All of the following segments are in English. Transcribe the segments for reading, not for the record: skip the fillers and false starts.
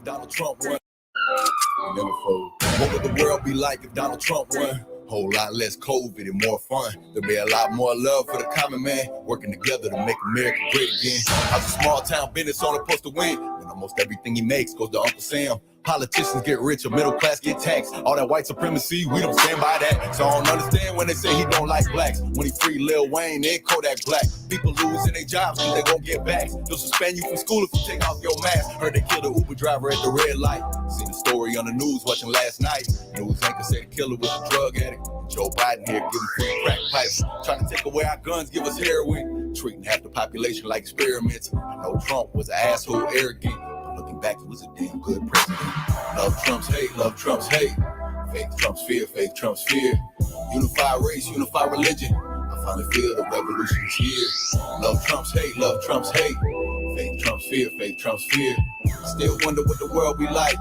Donald Trump won. Never fold. What would the world be like if Donald Trump won? Whole lot less COVID and more fun. There'll be a lot more love for the common man, working together to make America great again. How's a small town business owner supposed to win when almost everything he makes goes to Uncle Sam? Politicians get richer, middle class get taxed. All that white supremacy, we don't stand by that. So I don't understand when they say he don't like blacks. When he free Lil Wayne, then Kodak Black. People losing their jobs because they gon' get back. They'll suspend you from school if you take off your mask. Heard they killed the Uber driver at the red light. Seen the story on the news watching last night. News anchor said the killer was a drug addict. Joe Biden here giving free crack pipes. Trying to take away our guns, give us heroin. Treating half the population like experiments. I know Trump was an asshole, arrogant. Looking back, he was a damn good president. Love Trump's hate, love Trump's hate. Fake Trump's fear, fake Trump's fear. Unify race, unify religion. I finally feel the revolution is here. Love Trump's hate, love Trump's hate. Fake Trump's fear, fake Trump's fear. Still wonder what the world be like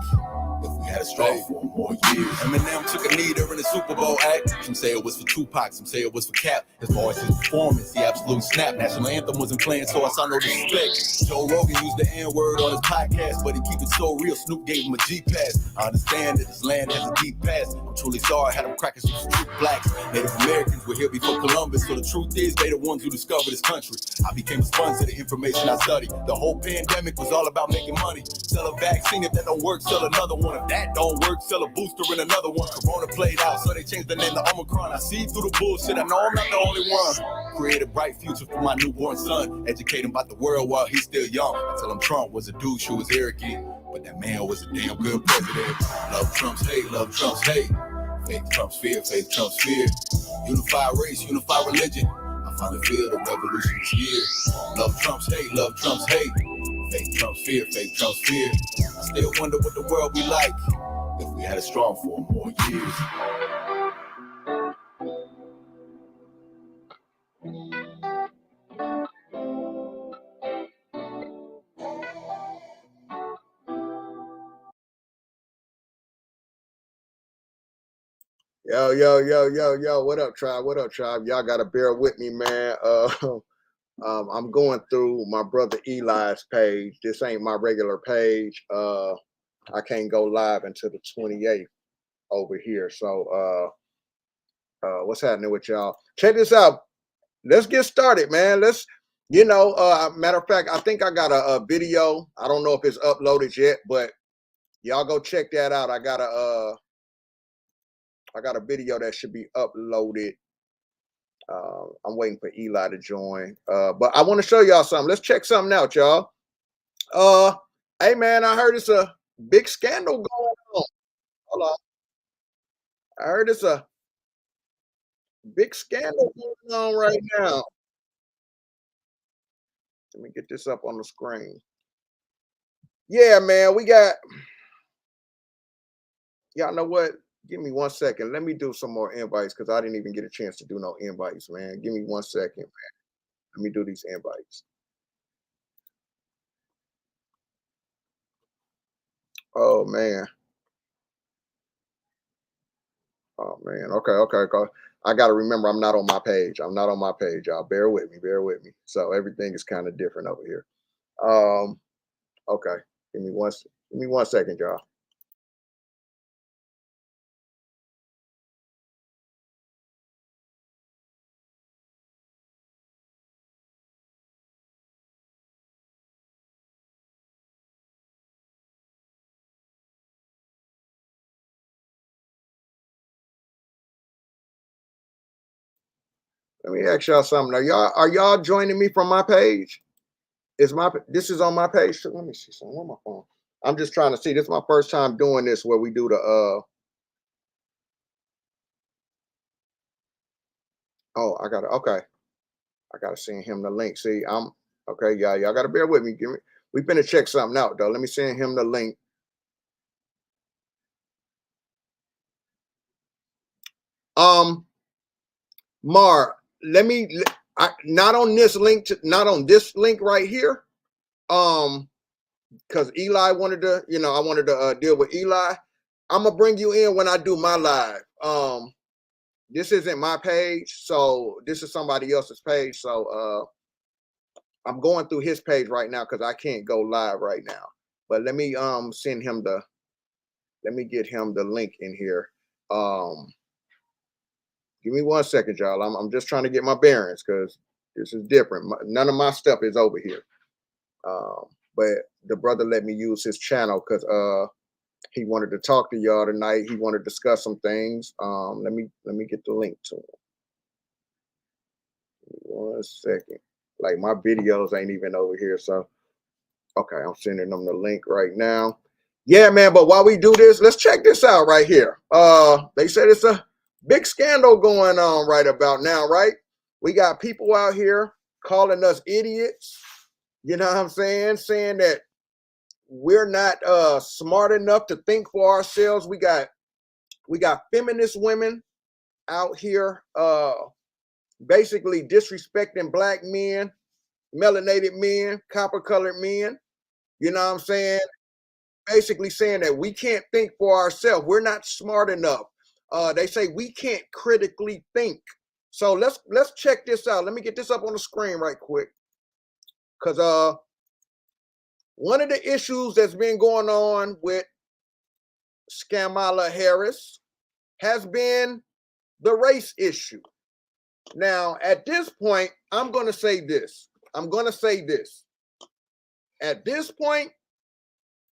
if we had a strong for more years. Eminem took a knee during the Super Bowl act. Some say it was for Tupac, some say it was for Cap. His voice, his performance, he absolutely snapped. National anthem wasn't playing, so I saw no disrespect. Joe Rogan used the N-word on his podcast, but he keep it so real, Snoop gave him a G-pass. I understand that this land has a deep past. I'm truly sorry, had them crackers who street blacks. Native Americans were here before Columbus, so the truth is they the ones who discovered this country. I became a sponge to the information I studied. The whole pandemic was all about making money. Sell a vaccine, if that don't work, sell another one. If that don't work, sell a booster in another one. Corona played out, so they changed the name to Omicron. I see through the bullshit, I know I'm not the only one. Create a bright future for my newborn son. Educate him about the world while he's still young. I tell him Trump was a douche who was arrogant, but that man was a damn good president. Love Trump's hate, love Trump's hate. Fake Trump's fear, fake Trump's fear. Unify race, unify religion. I finally feel the revolution is here. Love Trump's hate, love Trump's hate. Fake Trump's fear, fake Trump's fear. I still wonder what the world be like if we had a strong for more years. Yo, what up, tribe? What up, tribe? Y'all gotta bear with me, man. I'm going through my brother Eli's page. This ain't my regular page. I can't go live until the 28th over here. So what's happening with y'all? Check this out. Let's get started, man. Let's, matter of fact, I think I got a video. I don't know if it's uploaded yet, but y'all go check that out. I got a video that should be uploaded. I'm waiting for Eli to join. But I want to show y'all something. Let's check something out, y'all. Hey man, I heard it's a big scandal going on. Hold on. I heard it's a big scandal going on right now. Let me get this up on the screen. Yeah, man, we got, y'all know what? Give me 1 second. Let me do some more invites because I didn't even get a chance to do no invites, man. Give me 1 second, man. Let me do these invites. Oh man. Oh man. Okay. I gotta remember I'm not on my page. I'm not on my page, y'all. Bear with me. So everything is kind of different over here. Okay. Give me 1 second, y'all. Let me ask y'all something. Are y'all joining me from my page? This is on my page? So let me see something. Where my phone? I'm just trying to see. This is my first time doing this where we do the oh, I gotta send him the link. See, I'm okay, y'all gotta bear with me. We finna check something out though. Let me send him the link. Mar, not on this link, not on this link right here. Because Eli wanted to, I wanted to deal with Eli. I'm gonna bring you in when I do my live. This isn't my page, so this is somebody else's page. So I'm going through his page right now because I can't go live right now. But let me send him the let me get him the link in here. Give me 1 second, y'all. I'm just trying to get my bearings because this is different. None of my stuff is over here. But the brother let me use his channel because he wanted to talk to y'all tonight. He wanted to discuss some things. Let me get the link to him. 1 second. Like my videos ain't even over here, so okay, I'm sending them the link right now. Yeah, man. But while we do this, let's check this out right here. They said it's a big scandal going on right about now, right? We got people out here calling us idiots. You know what I'm saying? Saying that we're not smart enough to think for ourselves. We got feminist women out here basically disrespecting black men, melanated men, copper colored men. You know what I'm saying? Basically saying that we can't think for ourselves. We're not smart enough. They say we can't critically think. So let's check this out. Let me get this up on the screen right quick. Because one of the issues that's been going on with Kamala Harris has been the race issue. Now, at this point, I'm going to say this. At this point,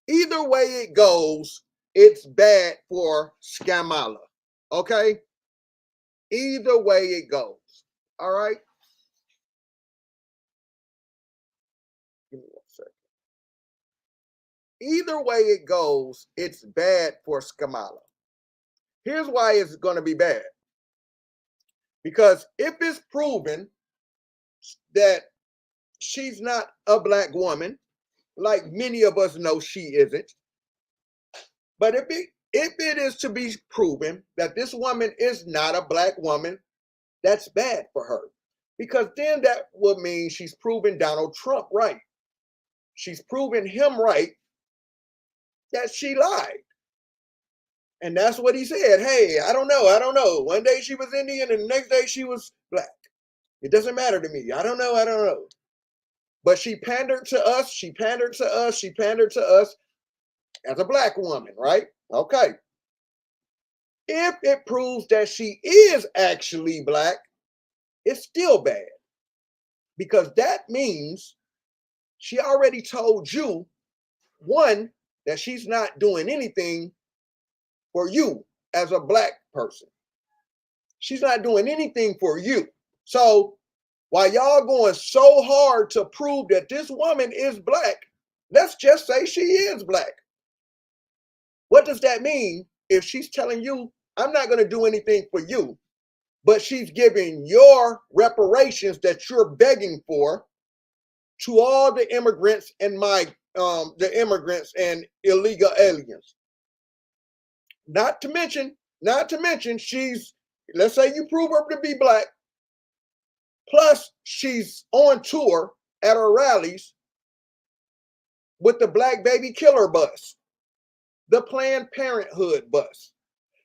either way it goes, it's bad for Kamala. Okay? Either way it goes. All right? Give me 1 second. Either way it goes, it's bad for Kamala. Here's why it's going to be bad. Because if it's proven that she's not a black woman, like many of us know she isn't, but if it is to be proven that this woman is not a black woman, that's bad for her. Because then that would mean she's proven Donald Trump right. She's proven him right that she lied. And that's what he said. Hey, I don't know. One day she was Indian and the next day she was black. It doesn't matter to me. I don't know. But she pandered to us. She pandered to us as a black woman, right? Okay. If it proves that she is actually black, it's still bad. Because that means she already told you, one, that she's not doing anything for you as a black person. She's not doing anything for you. So while y'all going so hard to prove that this woman is black, let's just say she is black. What does that mean if she's telling you, I'm not going to do anything for you, but she's giving your reparations that you're begging for to all the immigrants and the immigrants and illegal aliens? Not to mention, she's, let's say you prove her to be black, plus she's on tour at her rallies with the Black Baby Killer bus, the Planned Parenthood bus.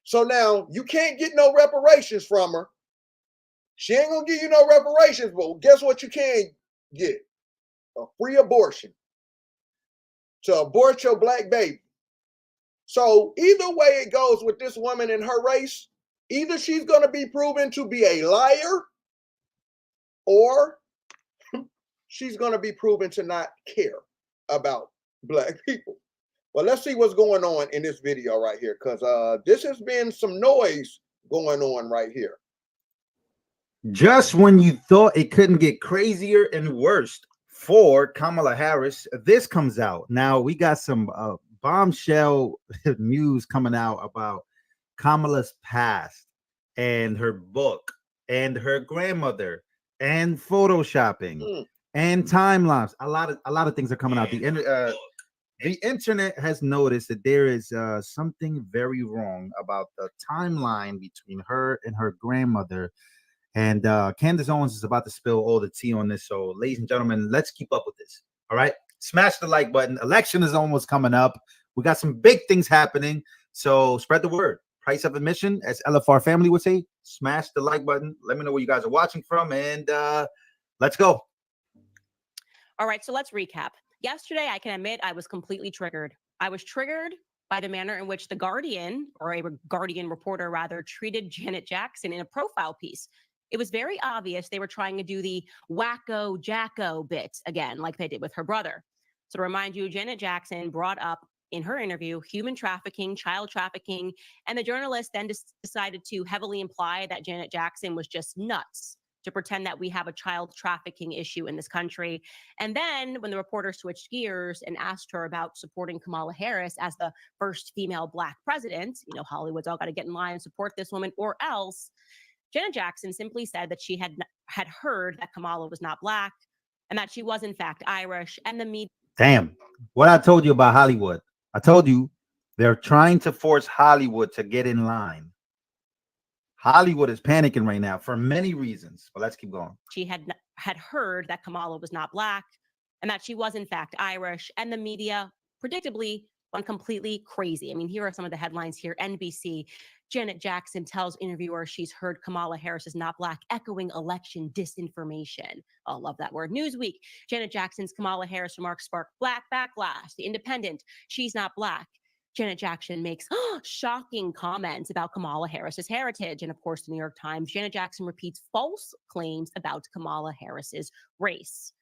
So now you can't get no reparations from her. She ain't gonna give you no reparations, but guess what you can get? A free abortion to abort your black baby. So either way it goes with this woman and her race, either she's gonna be proven to be a liar, or she's gonna be proven to not care about black people. Well, let's see what's going on in this video right here, because this has been some noise going on right here. Just when you thought it couldn't get crazier and worse for Kamala Harris, this comes out. Now we got some bombshell news coming out about Kamala's past and her book and her grandmother and photoshopping and timelines. A lot of things are coming out. The internet has noticed that there is something very wrong about the timeline between her and her grandmother. And Candace Owens is about to spill all the tea on this. So, ladies and gentlemen, let's keep up with this. All right. Smash the like button. Election is almost coming up. We got some big things happening. So spread the word. Price of admission, as LFR family would say, smash the like button. Let me know where you guys are watching from. And let's go. All right. So let's recap. Yesterday, I can admit I was completely triggered. I was triggered by the manner in which the Guardian, or a Guardian reporter rather, treated Janet Jackson in a profile piece. It was very obvious they were trying to do the wacko jacko bit again, like they did with her brother. So to remind you, Janet Jackson brought up in her interview human trafficking, child trafficking, and the journalist then decided to heavily imply that Janet Jackson was just nuts to pretend that we have a child trafficking issue in this country. And then when the reporter switched gears and asked her about supporting Kamala Harris as the first female Black president, Hollywood's all got to get in line and support this woman or else, Janet Jackson simply said that she had heard that Kamala was not Black and that she was in fact Irish, and the media. Damn, what I told you about Hollywood. I told you they're trying to force Hollywood to get in line. Hollywood is panicking right now for many reasons, but let's keep going. She had heard that Kamala was not Black and that she was in fact Irish, and the media predictably went completely crazy. I mean, here are some of the headlines here. NBC, Janet Jackson tells interviewer she's heard Kamala Harris is not Black, echoing election disinformation. Oh, love that word. Newsweek, Janet Jackson's Kamala Harris remarks spark Black backlash. The Independent, she's not Black. Janet Jackson makes shocking comments about Kamala Harris's heritage. And of course, the New York Times, Janet Jackson repeats false claims about Kamala Harris's race.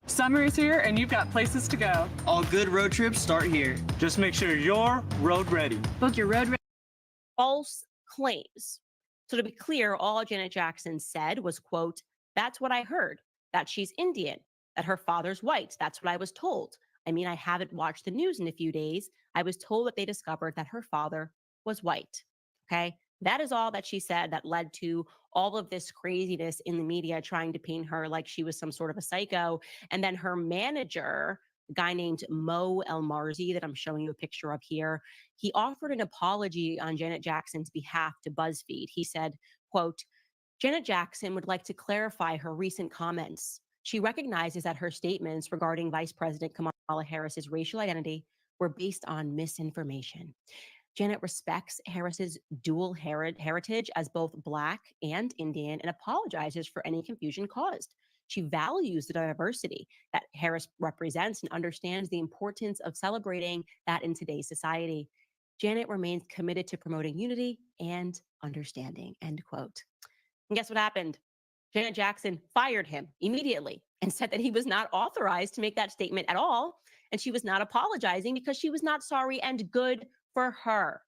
Summer is here and you've got places to go. All good road trips start here. Just make sure you're road ready. Book your road ready. False claims. So to be clear, all Janet Jackson said was, quote, "That's what I heard, that she's Indian, that her father's white. That's what I was told. I mean, I haven't watched the news in a few days. I was told that they discovered that her father was white." Okay. That is all that she said that led to all of this craziness in the media trying to paint her like she was some sort of a psycho. And then her manager, a guy named Mo El Marzi, that I'm showing you a picture of here, he offered an apology on Janet Jackson's behalf to BuzzFeed. He said, quote, "Janet Jackson would like to clarify her recent comments. She recognizes that her statements regarding Vice President Kamala Harris's racial identity were based on misinformation. Janet respects Harris's dual heritage as both Black and Indian and apologizes for any confusion caused. She values the diversity that Harris represents and understands the importance of celebrating that in today's society. Janet remains committed to promoting unity and understanding," end quote. And guess what happened? Janet Jackson fired him immediately and said that he was not authorized to make that statement at all. And she was not apologizing because she was not sorry, and good for her.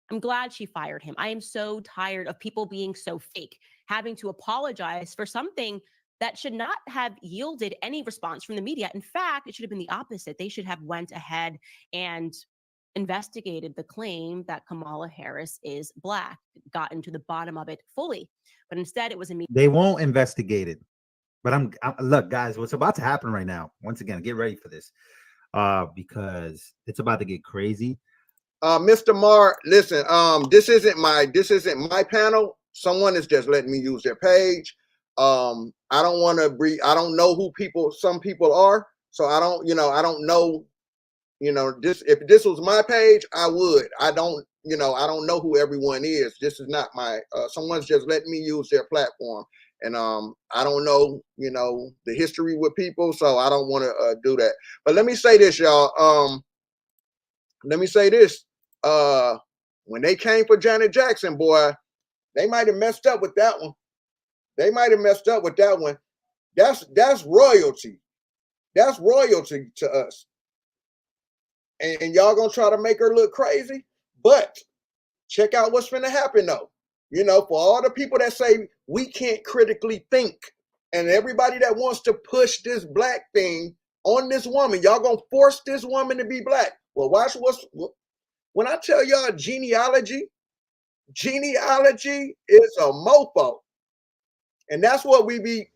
I'm glad she fired him. I am so tired of people being so fake, having to apologize for something that should not have yielded any response from the media. In fact, it should have been the opposite. They should have went ahead and investigated the claim that Kamala Harris is Black, gotten to the bottom of it fully. But instead, it was immediate. They won't investigate it. But I'm look, guys, what's about to happen right now? Once again, get ready for this, because it's about to get crazy. Mr. Marr, listen, this isn't my panel. Someone is just letting me use their page. I don't want to I don't know who some people are. So I don't know, this, if this was my page, I would. I don't know who everyone is. This is not my, someone's just letting me use their platform. And I don't know, the history with people. So I don't want to do that. But let me say this, y'all. Let me say this. When they came for Janet Jackson, boy, they might have messed up with that one. That's royalty. That's royalty to us. And y'all gonna try to make her look crazy. But check out what's gonna happen though. For all the people that say we can't critically think, and everybody that wants to push this Black thing on this woman, y'all gonna force this woman to be Black. Well, watch when I tell y'all genealogy is a mofo. And that's what we be.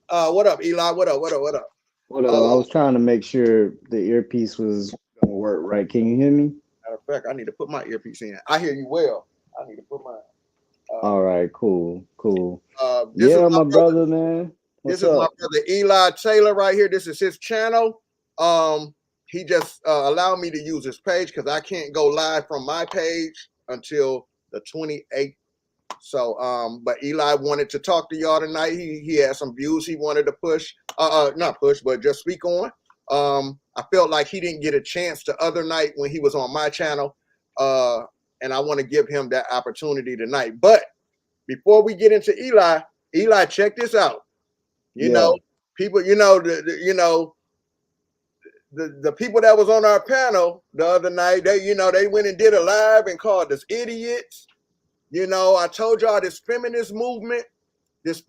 What up, Eli? What up? What up? I was trying to make sure the earpiece was gonna work right. Can you hear me? Matter of fact, I need to put my earpiece in. I hear you well. I need to put mine. All right, cool. Yeah, my brother, man. This is my brother Eli Taylor right here. This is his channel. He just allowed me to use his page because I can't go live from my page until the 28th. So, but Eli wanted to talk to y'all tonight. He had some views he wanted to push, not push, but just speak on. I felt like he didn't get a chance the other night when he was on my channel. And I want to give him that opportunity tonight. But before we get into Eli, check this out. You know, people, the people that was on our panel the other night, they went and did a live and called us idiots. I told y'all this feminist movement is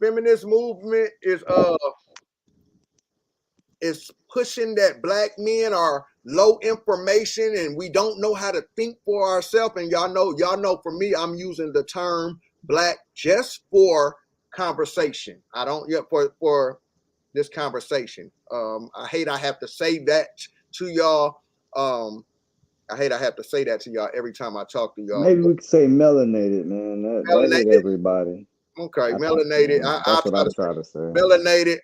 pushing that black men are low information and we don't know how to think for ourselves. And y'all know for me, I'm using the term black just for conversation. I don't for this conversation. I hate I have to say that to y'all. I hate I have to say that to y'all every time I talk to y'all. Maybe we could say melanated, man. That hit everybody. Okay, melanated. That's what I'm trying to say. Melanated.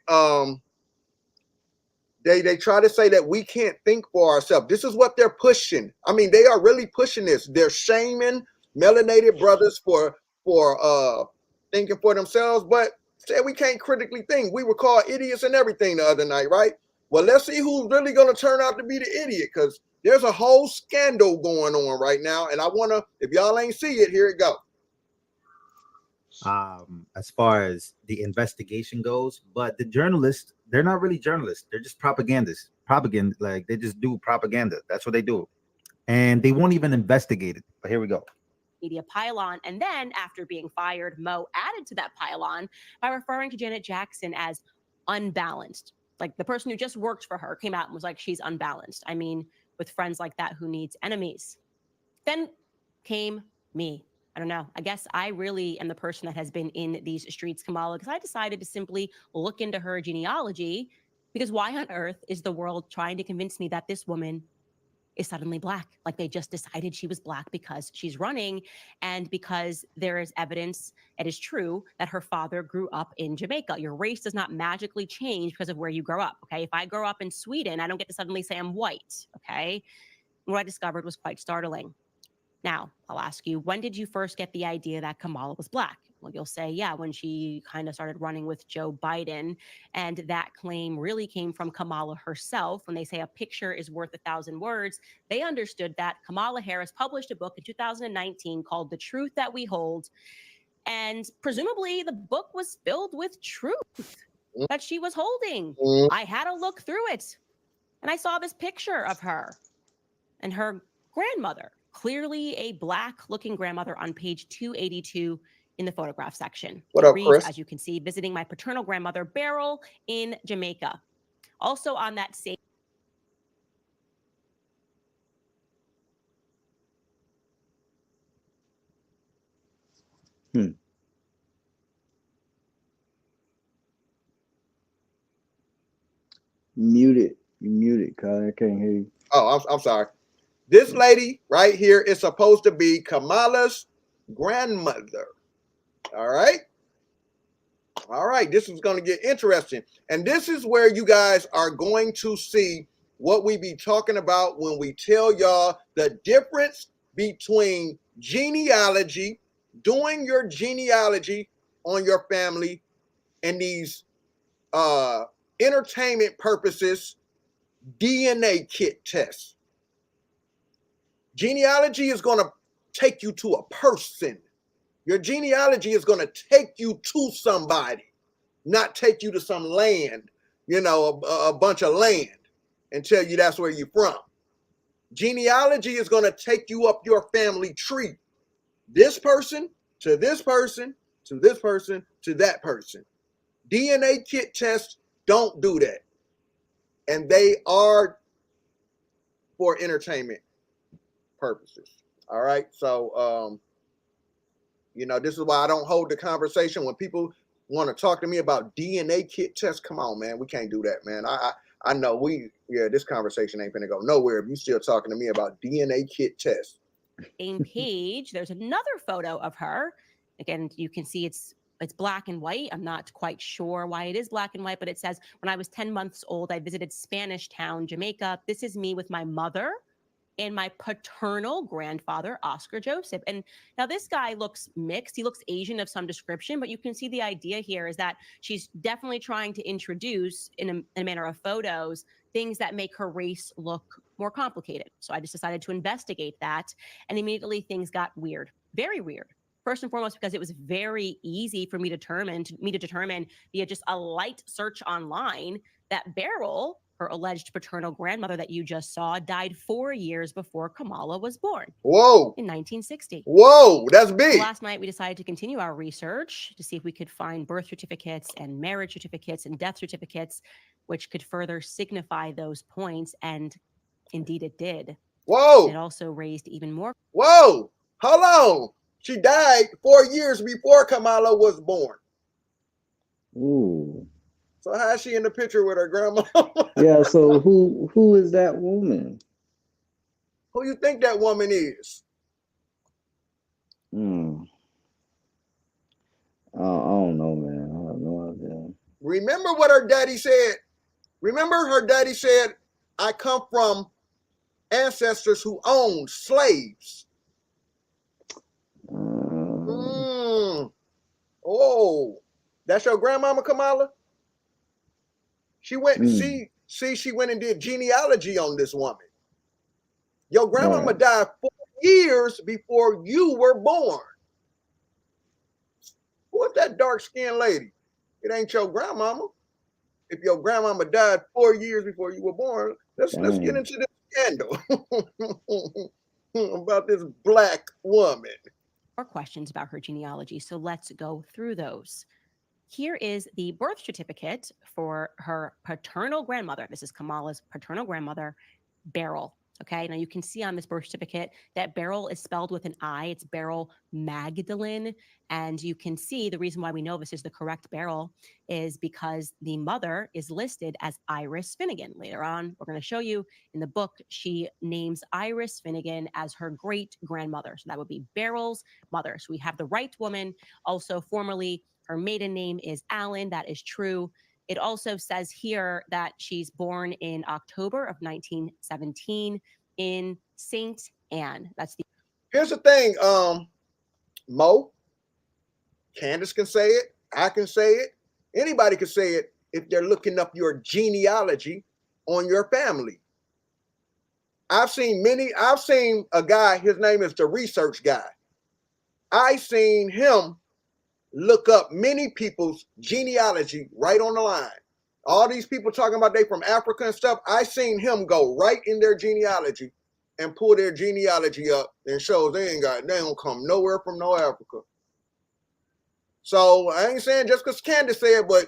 They try to say that we can't think for ourselves. This is what they're pushing. I mean, they are really pushing this. They're shaming melanated brothers for thinking for themselves, but said we can't critically think. We were called idiots and everything the other night, right? Well, let's see who's really going to turn out to be the idiot, because there's a whole scandal going on right now, and I want to, if y'all ain't see it, here it go. As far as the investigation goes, but the journalists, they're not really journalists. They're just propagandists. Like they just do propaganda. That's what they do. And they won't even investigate it. But here we go. Media pylon. And then after being fired, Mo added to that pylon by referring to Janet Jackson as unbalanced. Like the person who just worked for her came out and was like, she's unbalanced. I mean, with friends like that, who needs enemies? Then came me. I don't know. I guess I really am the person that has been in these streets, Kamala, because I decided to simply look into her genealogy, because why on earth is the world trying to convince me that this woman is suddenly black? Like they just decided she was black because she's running and because there is evidence, it is true, that her father grew up in Jamaica. Your race does not magically change because of where you grow up, okay? If I grow up in Sweden, I don't get to suddenly say I'm white, okay? What I discovered was quite startling. Now, I'll ask you, when did you first get the idea that Kamala was black? Well, you'll say, yeah, when she kind of started running with Joe Biden. And that claim really came from Kamala herself. When they say a picture is worth 1,000 words, they understood that. Kamala Harris published a book in 2019 called The Truth That We Hold. And presumably the book was filled with truth that she was holding. I had to look through it. And I saw this picture of her and her grandmother, clearly a black-looking grandmother, on page 282 in the photograph section. What up, reads, Chris? as you can see, visiting my paternal grandmother, Beryl, in Jamaica. Also on that same... Muted. You muted, Kyle. I can't hear you. Oh, I'm sorry. This lady right here is supposed to be Kamala's grandmother. All right. All right. This is going to get interesting. And this is where you guys are going to see what we be talking about when we tell y'all the difference between genealogy, doing your genealogy on your family, and these entertainment purposes DNA kit tests. Genealogy is going to take you to a person. Your genealogy is going to take you to somebody, not take you to some land, a bunch of land, and tell you that's where you're from. Genealogy is going to take you up your family tree. This person to this person to this person to that person. DNA kit tests don't do that. And they are for entertainment purposes. All right. So, this is why I don't hold the conversation when people want to talk to me about DNA kit tests. Come on, man. We can't do that, man. I know this conversation ain't gonna go nowhere if you still talking to me about DNA kit tests. Same page, there's another photo of her. Again, you can see it's black and white. I'm not quite sure why it is black and white, but it says, when I was 10 months old, I visited Spanish Town, Jamaica. This is me with my mother. and my paternal grandfather, Oscar Joseph. And now this guy looks mixed. He looks Asian of some description, but you can see the idea here is that she's definitely trying to introduce, in a manner of photos, things that make her race look more complicated. So I just decided to investigate that, and immediately things got weird, very weird. First and foremost, because it was very easy for me to determine via just a light search online that Beryl, her alleged paternal grandmother that you just saw, died 4 years before Kamala was born. Whoa. In 1960. Whoa, that's big. So last night, we decided to continue our research to see if we could find birth certificates and marriage certificates and death certificates, which could further signify those points. And indeed, it did. Whoa. It also raised even more. Whoa. Hold on. She died 4 years before Kamala was born. Ooh. So how is she in the picture with her grandma? Yeah. So who is that woman? Who you think that woman is? I don't know, man. I have no idea. Remember what her daddy said? Remember her daddy said, I come from ancestors who owned slaves. Oh, that's your grandmama, Kamala? She went, she went and did genealogy on this woman. Your grandmama died 4 years before you were born. Who is that dark-skinned lady? It ain't your grandmama. If your grandmama died 4 years before you were born, let's get into this scandal about this black woman. More questions about her genealogy, so let's go through those. Here is the birth certificate for her paternal grandmother. This is Kamala's paternal grandmother, Beryl. Okay, now you can see on this birth certificate that Beryl is spelled with an I. It's Beryl Magdalene. And you can see the reason why we know this is the correct Beryl is because the mother is listed as Iris Finnegan. Later on, we're going to show you in the book, she names Iris Finnegan as her great grandmother. So that would be Beryl's mother. So we have the right woman. Also, formerly, her maiden name is Allen. That is true. It also says here that she's born in October of 1917 in St. Anne. That's the. Here's the thing, Mo. Candace can say it. I can say it. Anybody can say it if they're looking up your genealogy on your family. I've seen a guy, his name is the research guy. I seen him look up many people's genealogy right on the line. All these people talking about they from Africa and stuff, I seen him go right in their genealogy and pull their genealogy up and show they don't come nowhere from no Africa. So I ain't saying just because Candace said, but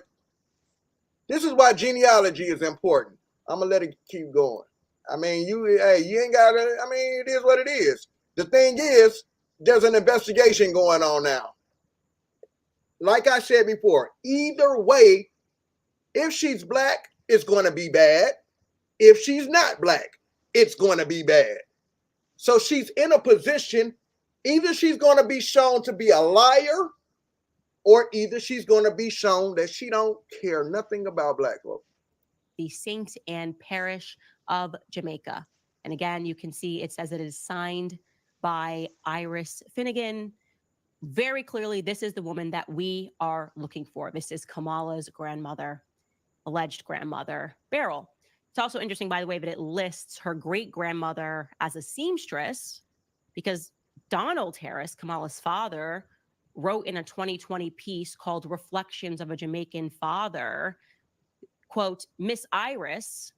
this is why genealogy is important. I'm gonna let it keep going. I mean, you ain't gotta, I mean, it is what it is. The thing is, there's an investigation going on now. Like I said before, either way, if she's black, it's going to be bad. If she's not black, it's going to be bad. So she's in a position, either she's going to be shown to be a liar, or either she's going to be shown that she don't care nothing about black folk. The St. Anne Parish of Jamaica. And again, you can see it says it is signed by Iris Finnegan. Very clearly, this is the woman that we are looking for. This is Kamala's grandmother, alleged grandmother, Beryl. It's also interesting, by the way, that it lists her great-grandmother as a seamstress because Donald Harris, Kamala's father, wrote in a 2020 piece called Reflections of a Jamaican Father, quote, Miss Iris,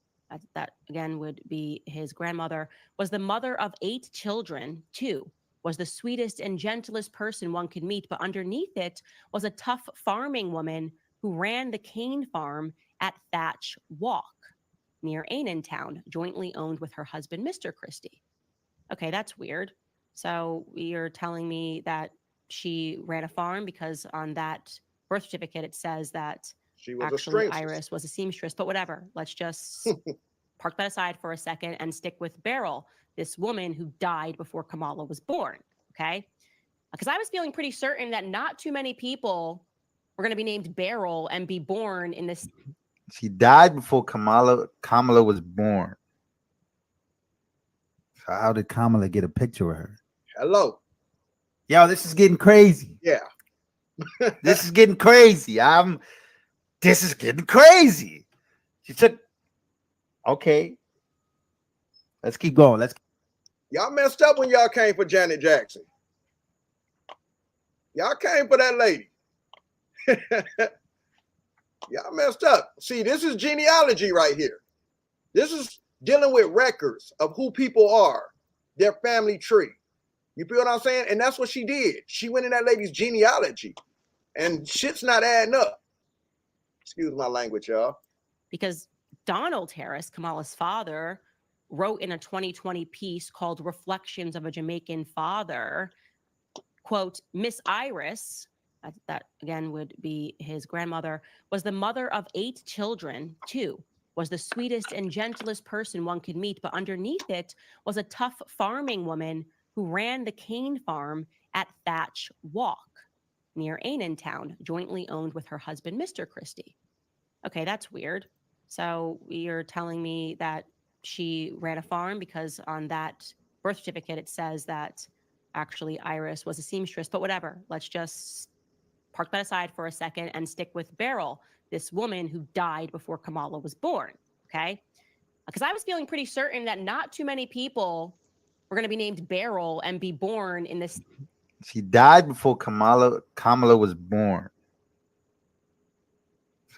that again would be his grandmother, was the mother of 8 children, too. Was the sweetest and gentlest person one could meet, but underneath it was a tough farming woman who ran the cane farm at Thatch Walk near Town, jointly owned with her husband, Mr. Christie. Okay, that's weird. So you're telling me that she ran a farm because on that birth certificate it says that she was actually Iris was a seamstress, but whatever. Let's just park that aside for a second and stick with Beryl, this woman who died before Kamala was born, okay? Because I was feeling pretty certain that not too many people were going to be named Beryl and be born in this. She died before Kamala was born. So how did Kamala get a picture of her? Hello. Yo, this is getting crazy. Yeah. This is getting crazy. This is getting crazy. She took. Okay. Let's keep going. Y'all messed up when y'all came for Janet Jackson. Y'all came for that lady. Y'all messed up. See, this is genealogy right here. This is dealing with records of who people are, their family tree. You feel what I'm saying? And that's what she did. She went in that lady's genealogy, and shit's not adding up. Excuse my language, y'all. Because Donald Harris, Kamala's father, wrote in a 2020 piece called Reflections of a Jamaican Father, quote, Miss Iris, that again would be his grandmother, was the mother of 8 children, too, was the sweetest and gentlest person one could meet, but underneath it was a tough farming woman who ran the cane farm at Thatch Walk near Town, jointly owned with her husband, Mr. Christie. Okay, that's weird. So you're telling me that she ran a farm because on that birth certificate it says that actually Iris was a seamstress, but whatever. Let's just park that aside for a second and stick with Beryl, this woman who died before Kamala was born, okay? Because I was feeling pretty certain that not too many people were going to be named Beryl and be born in this. She died before Kamala was born.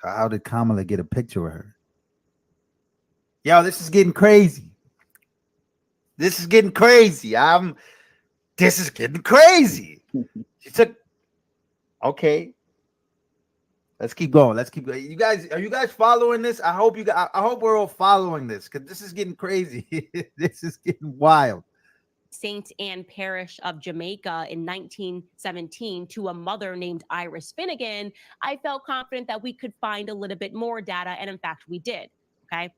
So how did Kamala get a picture of her? Yo, this is getting crazy. This is getting crazy. This is getting crazy. She took. Okay. Let's keep going. You guys, are you guys following this? I hope we're all following this because this is getting crazy. This is getting wild. St. Anne Parish of Jamaica in 1917 to a mother named Iris Finnegan, I felt confident that we could find a little bit more data, and in fact, we did, okay?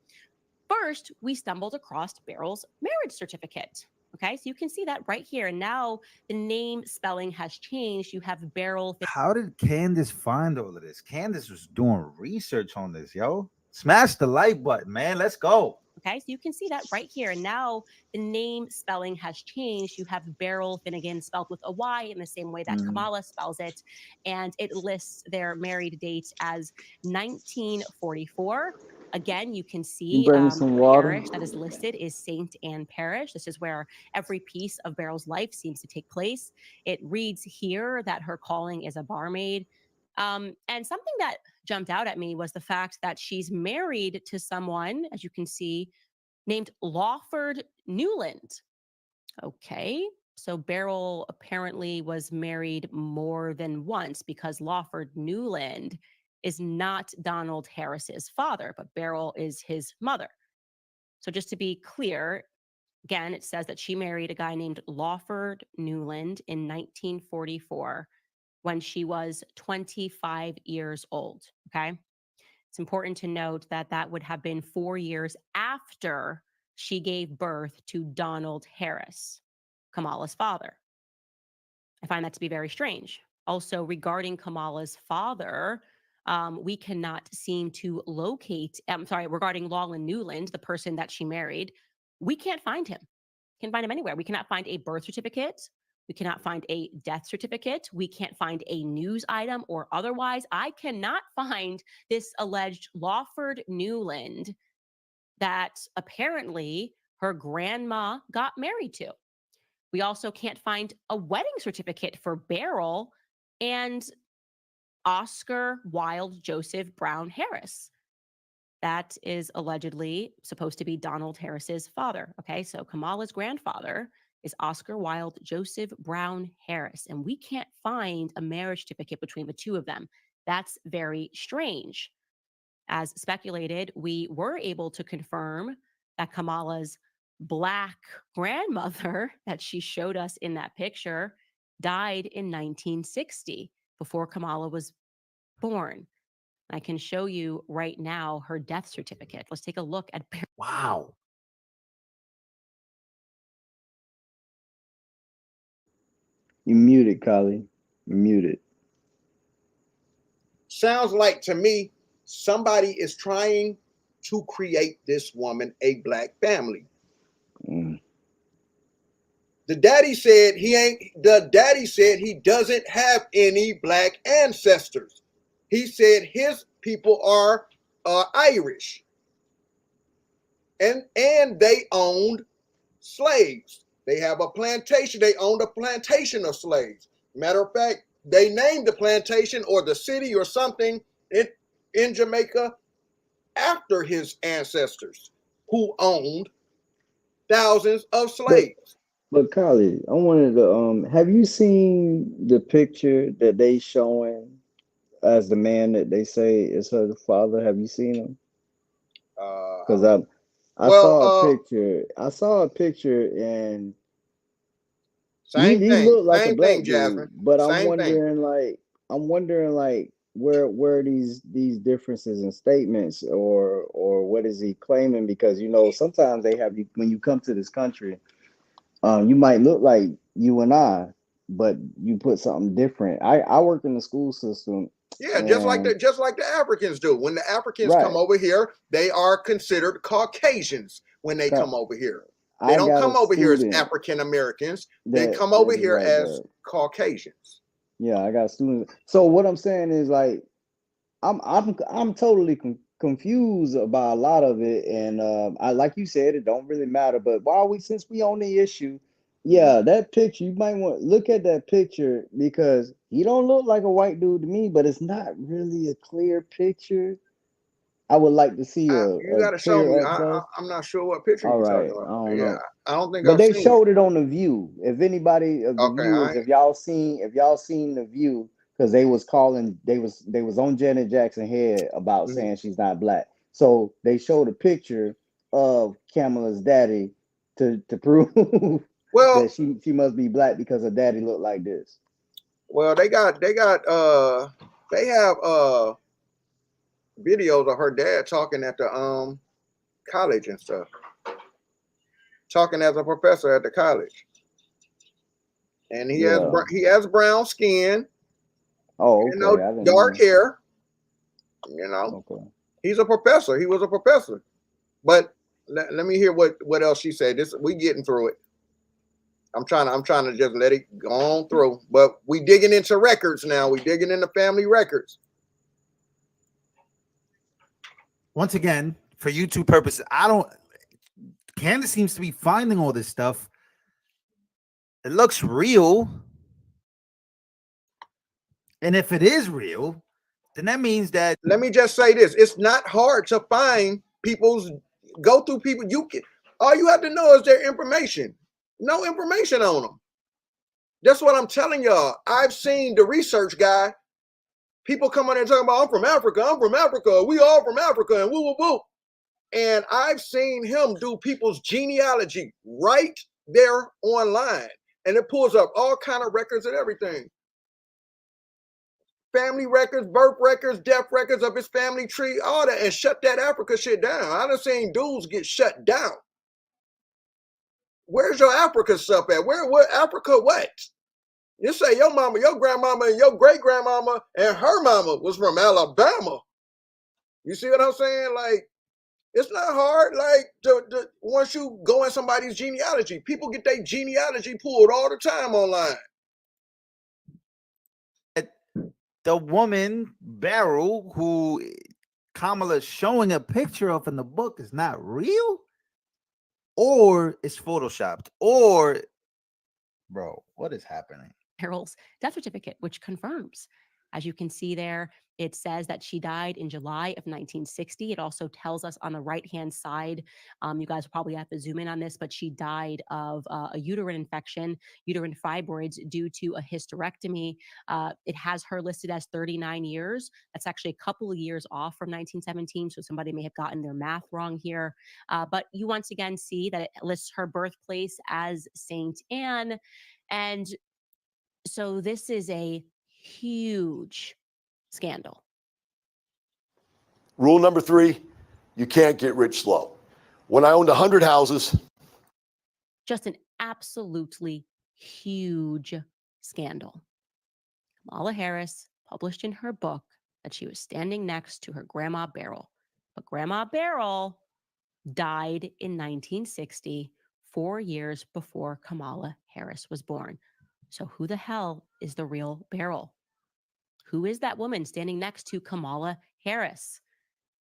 First, we stumbled across Beryl's marriage certificate, okay? So you can see that right here, and now the name spelling has changed. You have Beryl. How did Candace find all of this? Candace was doing research on this, yo. Smash the like button, man. Let's go. Okay, so you can see that right here. And now the name spelling has changed. You have Beryl Finnegan spelled with a Y in the same way that Kamala spells it. And it lists their married date as 1944. Again, you can see some water. parish that is listed is St. Anne Parish. This is where every piece of Beryl's life seems to take place. It reads here that her calling is a barmaid. And something that jumped out at me was the fact that she's married to someone, as you can see, named Lawford Newland. Okay, so Beryl apparently was married more than once because Lawford Newland is not Donald Harris's father, but Beryl is his mother. So just to be clear, again, it says that she married a guy named Lawford Newland in 1944 when she was 25 years old, okay? It's important to note that that would have been 4 years after she gave birth to Donald Harris, Kamala's father. I find that to be very strange. Also, regarding Kamala's father, we cannot seem to locate, regarding Lawland Newland, the person that she married, we can't find him. Can't find him anywhere. We cannot find a birth certificate. We cannot find a death certificate. We can't find a news item or otherwise. I cannot find this alleged Lawford Newland that apparently her grandma got married to. We also can't find a wedding certificate for Beryl and Oscar Wilde Joseph Brown Harris. That is allegedly supposed to be Donald Harris's father. Okay, so Kamala's grandfather is Oscar Wilde Joseph Brown Harris, and we can't find a marriage certificate between the two of them. That's very strange. As speculated, we were able to confirm that Kamala's Black grandmother that she showed us in that picture died in 1960 before Kamala was born. I can show you right now her death certificate. Let's take a look at. Wow. You muted, Kali. You muted. Sounds like to me somebody is trying to create this woman a black family. The daddy said he doesn't have any black ancestors. He said his people are Irish, and they owned slaves. They have a plantation. They owned a plantation of slaves. Matter of fact, they named the plantation or the city or something in Jamaica after his ancestors who owned thousands of slaves. But Kylie, I wanted to have you seen the picture that they showing as the man that they say is her father? Have you seen him? Because I well, saw a picture. I saw a picture and same he looked like a same thing, black dude. Jasmine. But Same thing. I'm wondering like where these differences in statements or what is he claiming? Because you know sometimes they have you when you come to this country. You might look like you and I, but you put something different. I work in the school system, Yeah, and just like the Africans do. When the Africans come right, over here, they are considered Caucasians when they come over here. They I don't got a come over here as student African Americans. They come over that is here like as that. Caucasians. Yeah, I got students. So what I'm saying is like I'm totally confused about a lot of it, and I like you said, it don't really matter. But while since we on the issue, yeah, that picture you might want to look at that picture because he don't look like a white dude to me, but it's not really a clear picture. I would like to see You a got to show me. clear up close. I'm not sure what picture All you're right, talking I about. don't Yeah, know. I don't think But I've they seen it. showed it on the View. If anybody of the Okay, I viewers, ain't, if y'all seen the View, because they was calling, they was on Janet Jackson head about mhm. saying she's not black. So they showed a picture of Kamala's daddy to prove Well, that she must be black because her daddy looked like this. they have videos of her dad talking at the college and stuff, talking as a professor at the college, and Yeah. he has brown skin, Oh, okay. I didn't dark know. hair. Okay. He's a professor. He was a professor. But let me hear what else she said. This we getting through it. I'm trying to just let it go on through. But we digging into records now. We digging into family records. Once again, for YouTube purposes, Candace seems to be finding all this stuff. It looks real. And if it is real, then that means that Let me just say this: it's not hard to find go through people. All you have to know is their information. No information on them. That's what I'm telling y'all. I've seen the research guy. People come on there talking about I'm from Africa. We all from Africa, and woo woo woo. And I've seen him do people's genealogy right there online, and it pulls up all kind of records and everything. Family records, birth records, death records of his family tree, all that, and shut that Africa shit down. I done seen dudes get shut down. Where's your Africa stuff at? Where Africa what? You say your mama, your grandmama, and your great grandmama, and her mama was from Alabama. You see what I'm saying? Like, it's not hard. Like, once you go in somebody's genealogy, people get their genealogy pulled all the time online. the woman Beryl, who Kamala's showing a picture of in the book, is not real, or is photoshopped, or bro, what is happening? Beryl's death certificate, which confirms. As you can see there, it says that she died in July of 1960. It also tells us on the right-hand side, you guys will probably have to zoom in on this, but she died of a uterine infection, uterine fibroids due to a hysterectomy. It has her listed as 39 years. That's actually a couple of years off from 1917, so somebody may have gotten their math wrong here. But you once again see that it lists her birthplace as St. Anne. And so this is a huge scandal. Rule number 3, you can't get rich slow. When I owned 100 houses. Just an absolutely huge scandal. Kamala Harris published in her book that she was standing next to her grandma Beryl. But Grandma Beryl died in 1960, 4 years before Kamala Harris was born. So who the hell is the real Beryl? Who is that woman standing next to Kamala Harris?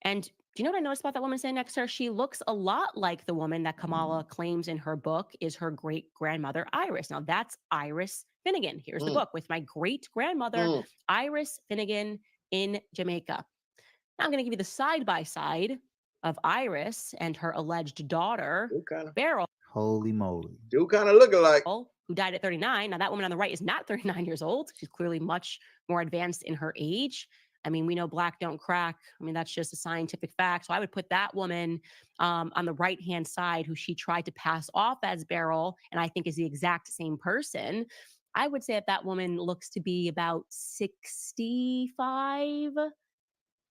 And do you know what I noticed about that woman standing next to her? She looks a lot like the woman that Kamala claims in her book is her great grandmother, Iris. Now, that's Iris Finnegan. Here's the book with my great grandmother, Iris Finnegan in Jamaica. Now, I'm going to give you the side by side of Iris and her alleged daughter, Beryl. Holy moly. Do kind of look alike. Who died at 39. Now, that woman on the right is not 39 years old. She's clearly much more advanced in her age. I mean, we know black don't crack. I mean, that's just a scientific fact. So I would put that woman on the right-hand side who she tried to pass off as Beryl, and I think is the exact same person. I would say that woman looks to be about 65.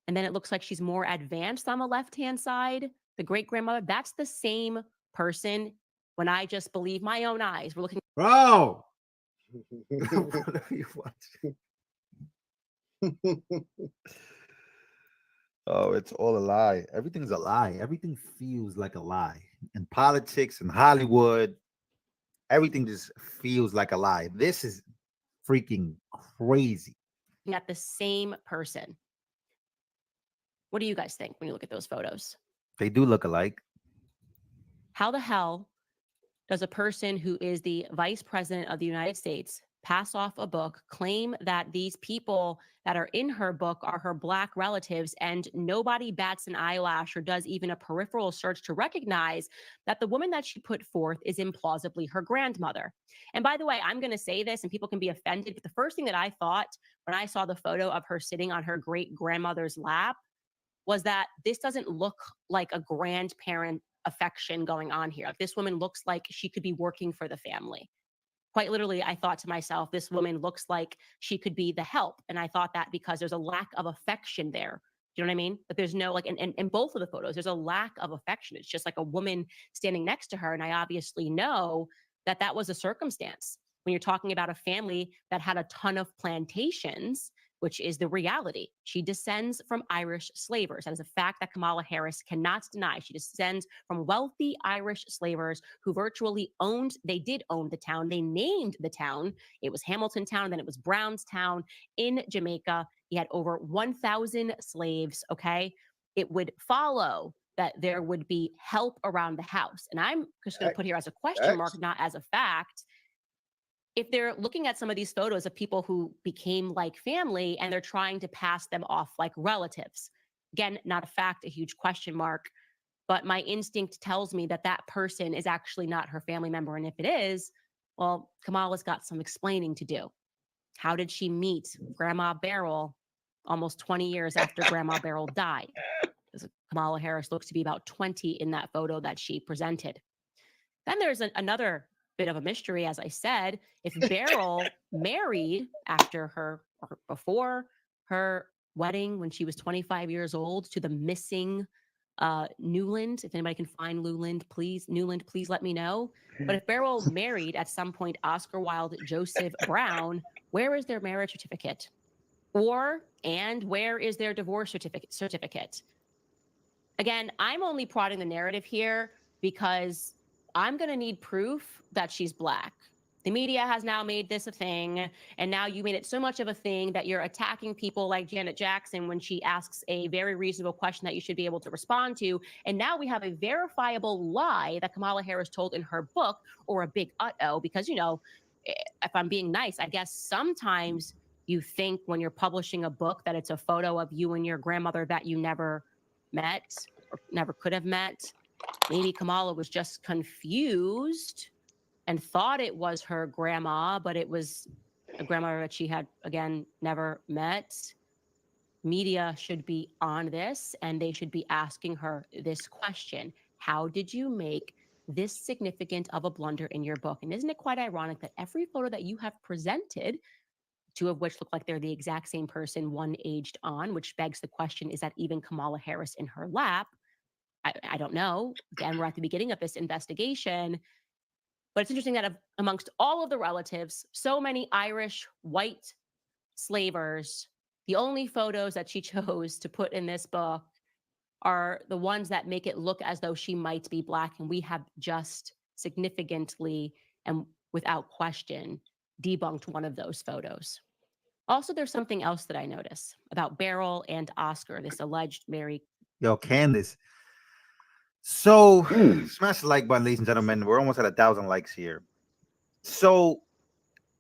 And then it looks like she's more advanced on the left-hand side. The great-grandmother, that's the same person. When I just believe my own eyes, we're looking. Bro. What are you watching? Oh, it's all a lie. Everything's a lie. Everything feels like a lie. In politics and Hollywood, everything just feels like a lie. This is freaking crazy. At the same person. What do you guys think when you look at those photos? They do look alike. How the hell does a person who is the vice president of the United States pass off a book, claim that these people that are in her book are her black relatives, and nobody bats an eyelash or does even a peripheral search to recognize that the woman that she put forth is implausibly her grandmother? And by the way, I'm going to say this and people can be offended, but the first thing that I thought when I saw the photo of her sitting on her great grandmother's lap was that this doesn't look like a grandparent affection going on here. Like, this woman looks like she could be working for the family. Quite literally, I thought to myself, this woman looks like she could be the help. And I thought that because there's a lack of affection there. Do you know what I mean? But there's no, like, in both of the photos, there's a lack of affection. It's just like a woman standing next to her. And I obviously know that that was a circumstance. When you're talking about a family that had a ton of plantations, which is the reality. She descends from Irish slavers. That is a fact that Kamala Harris cannot deny. She descends from wealthy Irish slavers who virtually did own the town. They named the town. It was Hamilton Town, then it was Brownstown in Jamaica. He had over 1,000 slaves, okay? It would follow that there would be help around the house. And I'm just going to put here as a question mark, not as a fact. If they're looking at some of these photos of people who became like family and they're trying to pass them off like relatives, again, not a fact, a huge question mark, but my instinct tells me that that person is actually not her family member. And if it is, well, Kamala's got some explaining to do. How did she meet Grandma Beryl almost 20 years after Grandma Beryl died? Because Kamala Harris looks to be about 20 in that photo that she presented. Then there's another bit of a mystery, as I said. If Beryl married after her or before her wedding when she was 25 years old to the missing Newland, if anybody can find Newland, please let me know. But if Beryl married at some point Oscar Wilde Joseph Brown, where is their marriage certificate? And where is their divorce certificate? Again, I'm only prodding the narrative here because I'm going to need proof that she's black. The media has now made this a thing, and now you made it so much of a thing that you're attacking people like Janet Jackson when she asks a very reasonable question that you should be able to respond to. And now we have a verifiable lie that Kamala Harris told in her book, or a big uh-oh, because, you know, if I'm being nice, I guess sometimes you think when you're publishing a book that it's a photo of you and your grandmother that you never met or never could have met. Maybe Kamala was just confused and thought it was her grandma, but it was a grandmother that she had, again, never met. Media should be on this, and they should be asking her this question. How did you make this significant of a blunder in your book? And isn't it quite ironic that every photo that you have presented, two of which look like they're the exact same person, one aged on, which begs the question, is that even Kamala Harris in her lap? I don't know. Again, we're at the beginning of this investigation. But it's interesting that amongst all of the relatives, so many Irish white slavers, the only photos that she chose to put in this book are the ones that make it look as though she might be black. And we have just significantly and without question debunked one of those photos. Also, there's something else that I notice about Beryl and Oscar, this alleged married. Yo, Candace. So, Mm. smash the like button, ladies and gentlemen. We're almost at 1,000 likes here. So,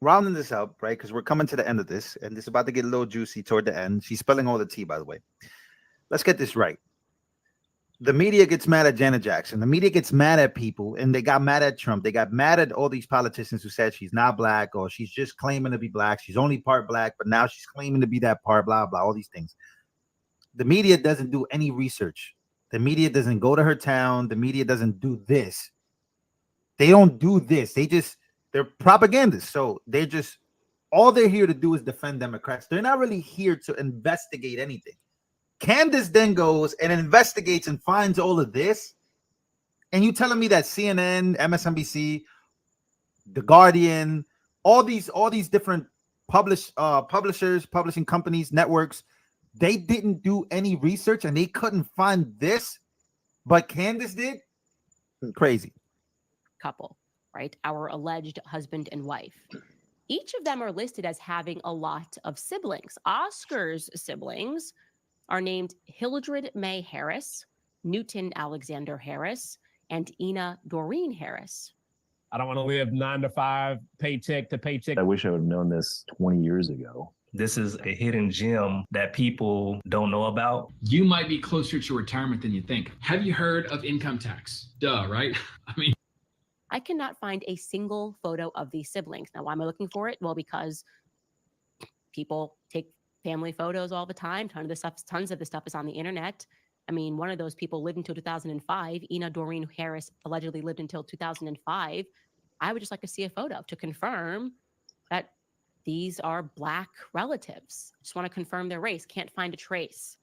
rounding this up, right? Because we're coming to the end of this, and this is about to get a little juicy toward the end. She's spilling all the tea, by the way. Let's get this right. The media gets mad at Janet Jackson. The media gets mad at people, and they got mad at Trump. They got mad at all these politicians who said she's not black or she's just claiming to be black. She's only part black, but now she's claiming to be that part, blah, blah, all these things. The media doesn't do any research. The media doesn't go to her town. The media doesn't do this. They don't do this. They're propagandists. So all they're here to do is defend Democrats. They're not really here to investigate anything. Candace then goes and investigates and finds all of this. And you telling me that CNN, MSNBC, The Guardian, all these different publishers, publishing companies, networks, they didn't do any research and they couldn't find this, but Candace did? Crazy. Couple, right? Our alleged husband and wife. Each of them are listed as having a lot of siblings. Oscar's siblings are named Hildred May Harris, Newton Alexander Harris, and Ina Doreen Harris. I don't want to live 9 to 5, paycheck to paycheck. I wish I would have known this 20 years ago. This is a hidden gem that people don't know about. You might be closer to retirement than you think. Have you heard of income tax? Duh, right? I mean, I cannot find a single photo of these siblings. Now, why am I looking for it? Well, because people take family photos all the time. Tons of the stuff is on the internet. I mean, one of those people lived until 2005. Ina Doreen Harris allegedly lived until 2005. I would just like to see a photo to confirm that these are Black relatives. Just want to confirm their race. Can't find a trace.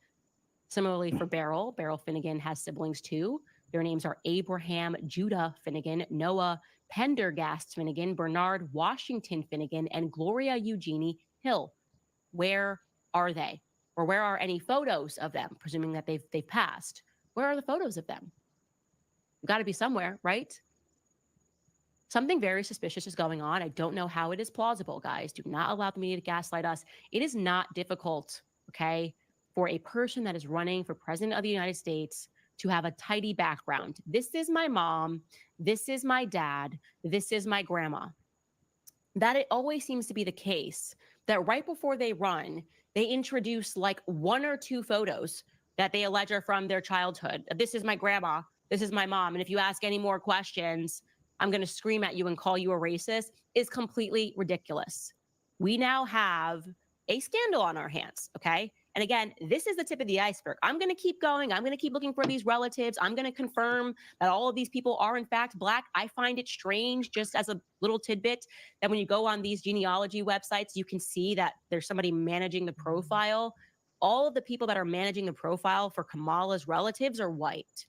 Similarly for Beryl Finnegan has siblings too. Their names are Abraham Judah Finnegan, Noah Pendergast Finnegan, Bernard Washington Finnegan, and Gloria Eugenie Hill. Where are they? Or where are any photos of them, presuming that they've passed? Where are the photos of them? You've got to be somewhere, right? Something very suspicious is going on. I don't know how it is plausible, guys. Do not allow the media to gaslight us. It is not difficult, okay, for a person that is running for president of the United States to have a tidy background. This is my mom. This is my dad. This is my grandma. That it always seems to be the case that right before they run, they introduce like 1 or 2 photos that they allege are from their childhood. This is my grandma. This is my mom. And if you ask any more questions, I'm going to scream at you and call you a racist, is completely ridiculous. We now have a scandal on our hands, okay? And again, this is the tip of the iceberg. I'm going to keep going. I'm going to keep looking for these relatives. I'm going to confirm that all of these people are in fact Black. I find it strange, just as a little tidbit, that when you go on these genealogy websites, you can see that there's somebody managing the profile. All of the people that are managing the profile for Kamala's relatives are white.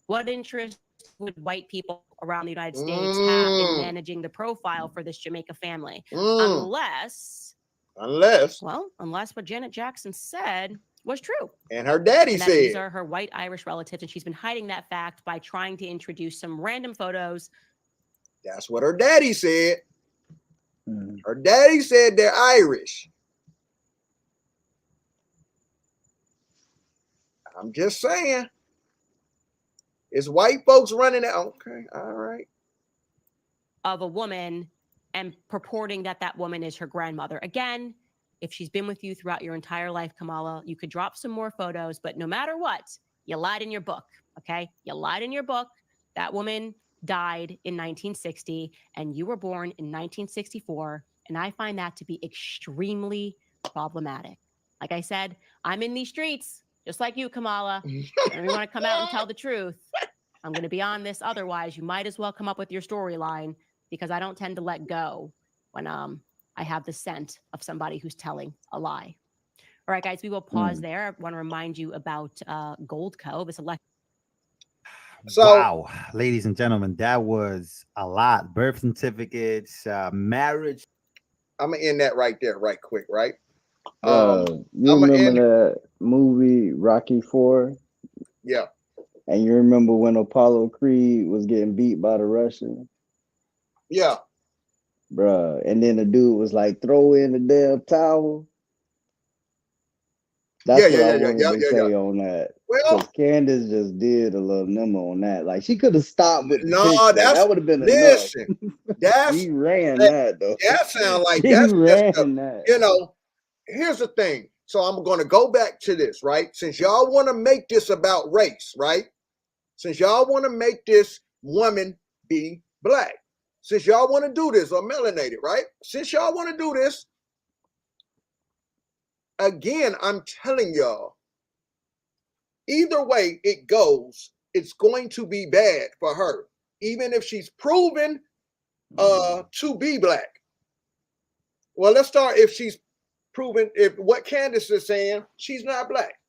What interest would white people around the United States have in managing the profile for this Jamaica family? Unless what Janet Jackson said was true. And her daddy said these are her white Irish relatives, and she's been hiding that fact by trying to introduce some random photos. That's what her daddy said. Her daddy said they're Irish. I'm just saying. It's white folks running it. Okay, all right. Of a woman and purporting that that woman is her grandmother. Again, if she's been with you throughout your entire life, Kamala, you could drop some more photos, but no matter what, you lied in your book, okay? You lied in your book. That woman died in 1960 and you were born in 1964, and I find that to be extremely problematic. Like I said, I'm in these streets, just like you, Kamala. And we want to come out and tell the truth. I'm going to be on this. Otherwise, you might as well come up with your storyline, because I don't tend to let go when I have the scent of somebody who's telling a lie. All right, guys, we will pause there. I want to remind you about Goldco, this election. So, wow, ladies and gentlemen, that was a lot. Birth certificates, marriage. I'm going to end that right there, right quick, right? You remember that movie Rocky IV? Yeah. And you remember when Apollo Creed was getting beat by the Russian? Yeah. Bruh. And then the dude was like, throw in the damn towel. That's what I wanted to say on that. Well, Because Candace just did a little number on that. Like, she could have stopped with the no, picture. That would have been enough. listen. That's She ran that, though. that sound like She that's just ran that. you know. Here's the thing. So I'm going to go back to this, right? Since y'all want to make this about race, right? Since y'all want to make this woman be black, since y'all want to do this or melanated, right? Since y'all want to do this, again, I'm telling y'all, either way it goes, it's going to be bad for her, even if she's proven to be black. Well, let's start if she's proven, if what Candace is saying, she's not black.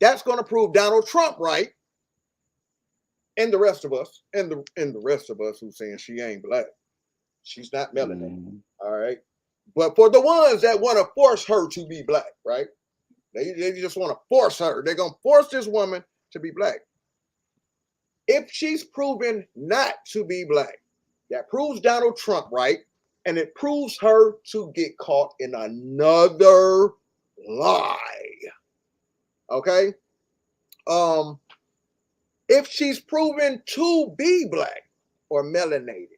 That's going to prove Donald Trump right, and the rest of us, and the rest of us who's saying she ain't black. She's not melanated. All right. But for the ones that want to force her to be black, right? They just want to force her. They're going to force this woman to be black. If she's proven not to be black, that proves Donald Trump right, and it proves her to get caught in another lie. Okay? If she's proven to be black or melanated,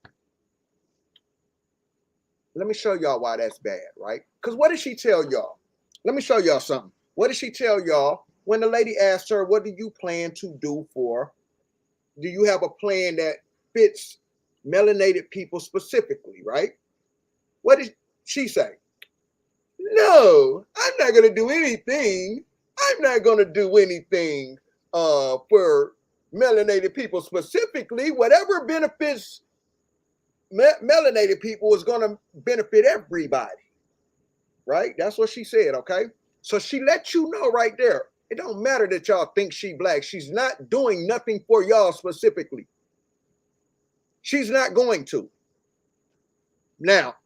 let me show y'all why that's bad, right? Because what did she tell y'all? Let me show y'all something. What did she tell y'all when the lady asked her, what do you plan to do for? Do you have a plan that fits melanated people specifically, right? What did she say? No, I'm not going to do anything. I'm not going to do anything for melanated people specifically. Whatever benefits melanated people is going to benefit everybody, right? That's what she said, okay? So she let you know right there. It don't matter that y'all think she black. She's not doing nothing for y'all specifically. She's not going to. Now,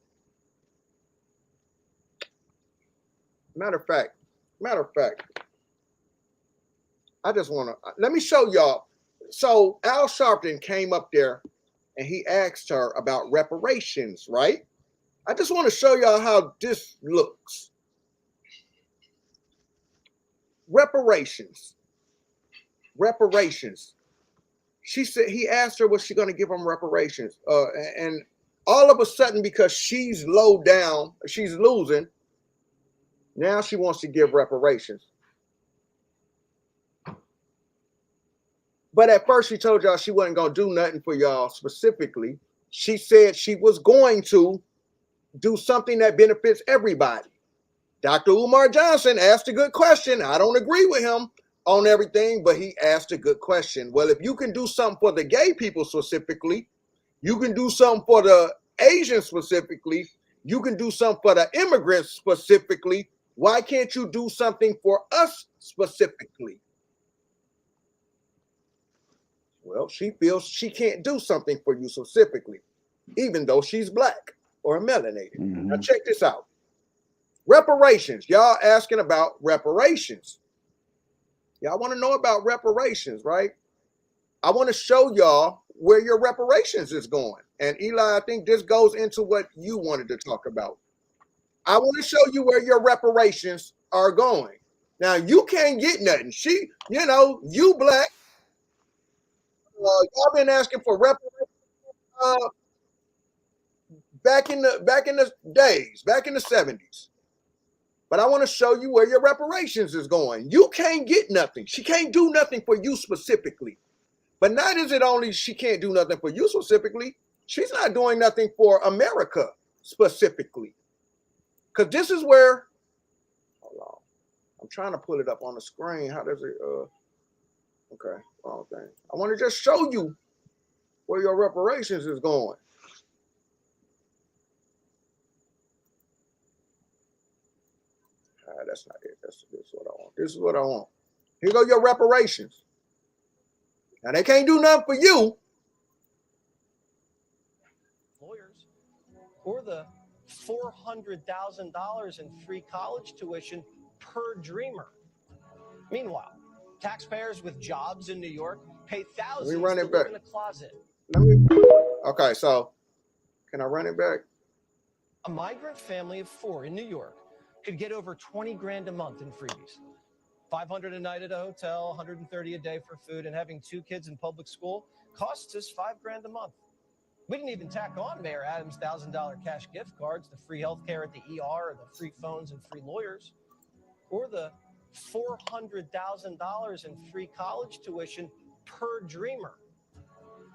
matter of fact, I just want to, let me show y'all. So Al Sharpton came up there and he asked her about reparations, right? I just want to show y'all how this looks. Reparations. She said, he asked her, was she going to give him reparations? And all of a sudden, because she's low down, she's losing, now she wants to give reparations. But at first, she told y'all she wasn't going to do nothing for y'all specifically. She said she was going to do something that benefits everybody. Dr. Umar Johnson asked a good question. I don't agree with him on everything, but he asked a good question. Well, if you can do something for the gay people specifically, you can do something for the Asians specifically, you can do something for the immigrants specifically, why can't you do something for us specifically? Well, she feels she can't do something for you specifically, even though she's black or melanated. Now check this out. Reparations. Y'all asking about reparations. Y'all want to know about reparations, right? I want to show y'all where your reparations is going. And Eli, I think this goes into what you wanted to talk about. I want to show you where your reparations are going. Now, you can't get nothing. You black, y'all been asking for reparations back in the days, back in the 70s. But I want to show you where your reparations is going. You can't get nothing. She can't do nothing for you specifically. But not is it only she can't do nothing for you specifically. She's not doing nothing for America specifically. Because this is where, hold on. I'm trying to pull it up on the screen. How does it, okay, wrong thing. I want to just show you where your reparations is going. That's not it. This is what I want. This is what I want. Here go your reparations. Now they can't do nothing for you. Lawyers, or the $400,000 in free college tuition per dreamer. Meanwhile, Taxpayers with jobs in New York pay Let thousands me run to it live back. in a closet. Okay, so can I run it back? A migrant family of 4 in New York could get over 20 grand a month in freebies. 500 a night at a hotel, 130 a day for food, and having 2 kids in public school costs us 5 grand a month. We didn't even tack on Mayor Adams' $1,000 cash gift cards, the free health care at the ER, or the free phones and free lawyers, or the $400,000 in free college tuition per dreamer.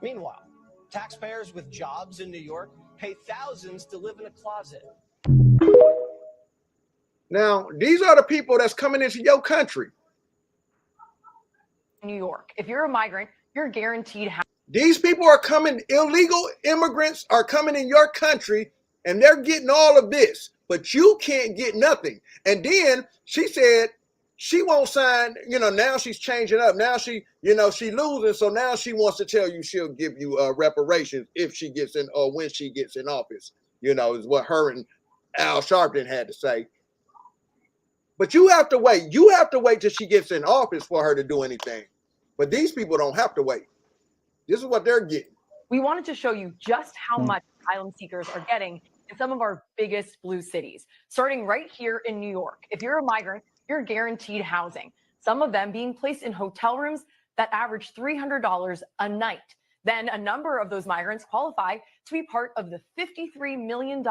Meanwhile, taxpayers with jobs in New York pay thousands to live in a closet. Now, these are the people that's coming into your country. New York. If you're a migrant, you're guaranteed housing. These people are coming, illegal immigrants are coming in your country and they're getting all of this, but you can't get nothing. And then she said she won't sign, now she's changing up. Now she losing. So now she wants to tell you she'll give you reparations if she gets in or when she gets in office, is what her and Al Sharpton had to say. But you have to wait. You have to wait till she gets in office for her to do anything. But these people don't have to wait. This is what they're getting. We wanted to show you just how much asylum seekers are getting in some of our biggest blue cities, starting right here in New York. If you're a migrant, you're guaranteed housing, some of them being placed in hotel rooms that average $300 a night. Then a number of those migrants qualify to be part of the $53 million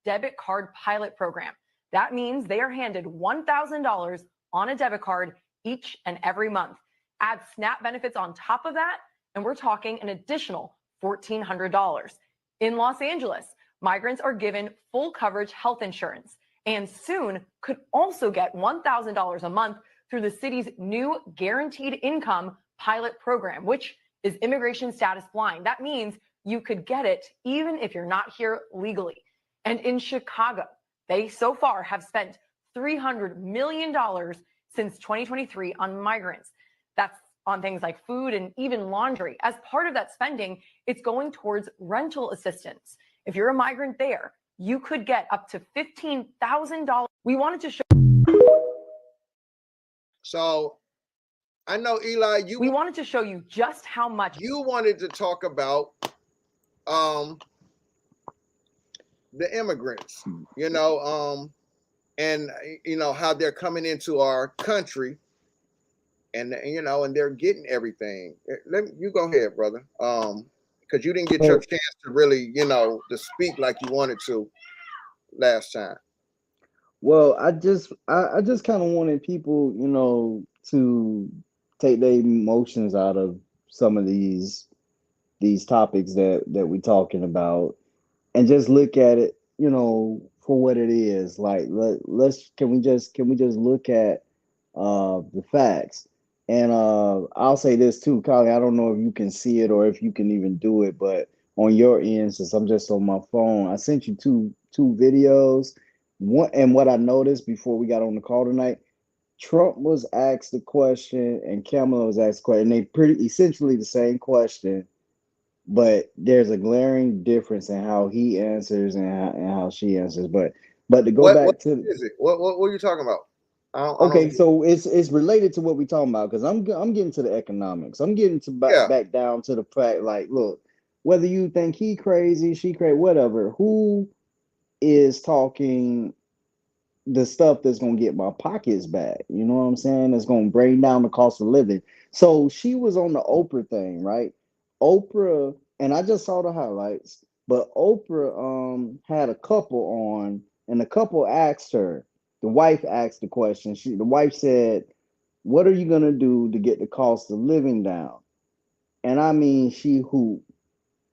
debit card pilot program. That means they are handed $1,000 on a debit card each and every month. Add SNAP benefits on top of that, and we're talking an additional $1,400. In Los Angeles, migrants are given full coverage health insurance and soon could also get $1,000 a month through the city's new guaranteed income pilot program, which is immigration status blind. That means you could get it even if you're not here legally. And in Chicago, they so far have spent $300 million since 2023 on migrants. That's on things like food and even laundry. As part of that spending, it's going towards rental assistance. If you're a migrant there, you could get up to $15,000. We wanted to show. So I know, Eli, we wanted to show you just how much. You wanted to talk about the immigrants, and how they're coming into our country. And and they're getting everything. You go ahead, brother. Because you didn't get your chance to really, to speak like you wanted to last time. Well, I just kind of wanted people, to take their emotions out of some of these topics that we talking about, and just look at it, for what it is. Like, can we just look at the facts? And I'll say this too, Colin. I don't know if you can see it or if you can even do it, but on your end, since I'm just on my phone, I sent you two videos. One, and what I noticed before we got on the call tonight, Trump was asked the question and Kamala was asked the question. And they pretty essentially the same question, but there's a glaring difference in how he answers and how she answers. But to go back to what is it? What are you talking about? Okay, so it's related to what we're talking about, because I'm getting to the economics. I'm getting to back down to the fact, like, look, whether you think he crazy, she crazy, whatever, who is talking the stuff that's gonna get my pockets back? You know what I'm saying? That's gonna bring down the cost of living. So she was on the Oprah thing, right? Oprah, and I just saw the highlights, but Oprah had a couple on, and the couple asked her. The wife asked the question. The wife said, "What are you gonna do to get the cost of living down?" And I mean, she hooped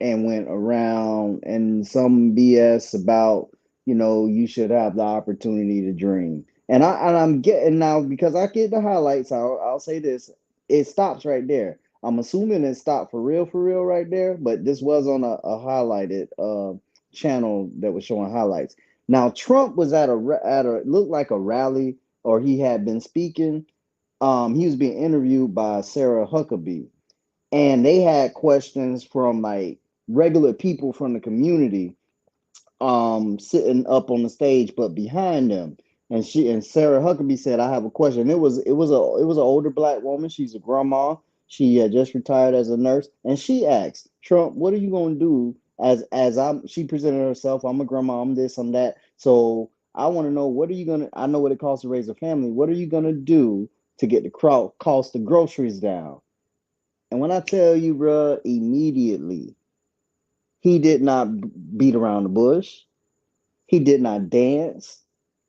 and went around and some BS about, you should have the opportunity to dream. And I'm getting now, because I get the highlights. I'll say this: it stops right there. I'm assuming it stopped for real right there. But this was on a highlighted channel that was showing highlights. Now Trump was at a looked like a rally, or he had been speaking. He was being interviewed by Sarah Huckabee, and they had questions from like regular people from the community sitting up on the stage, but behind them And Sarah Huckabee said, "I have a question." It was an older black woman. She's a grandma. She had just retired as a nurse, and she asked Trump, "What are you going to do?" As I'm, she presented herself. I'm a grandma. I'm this. I'm that. So I want to know, what are you gonna? I know what it costs to raise a family. What are you gonna do to get the cost of groceries down? And when I tell you, bruh, immediately he did not beat around the bush. He did not dance.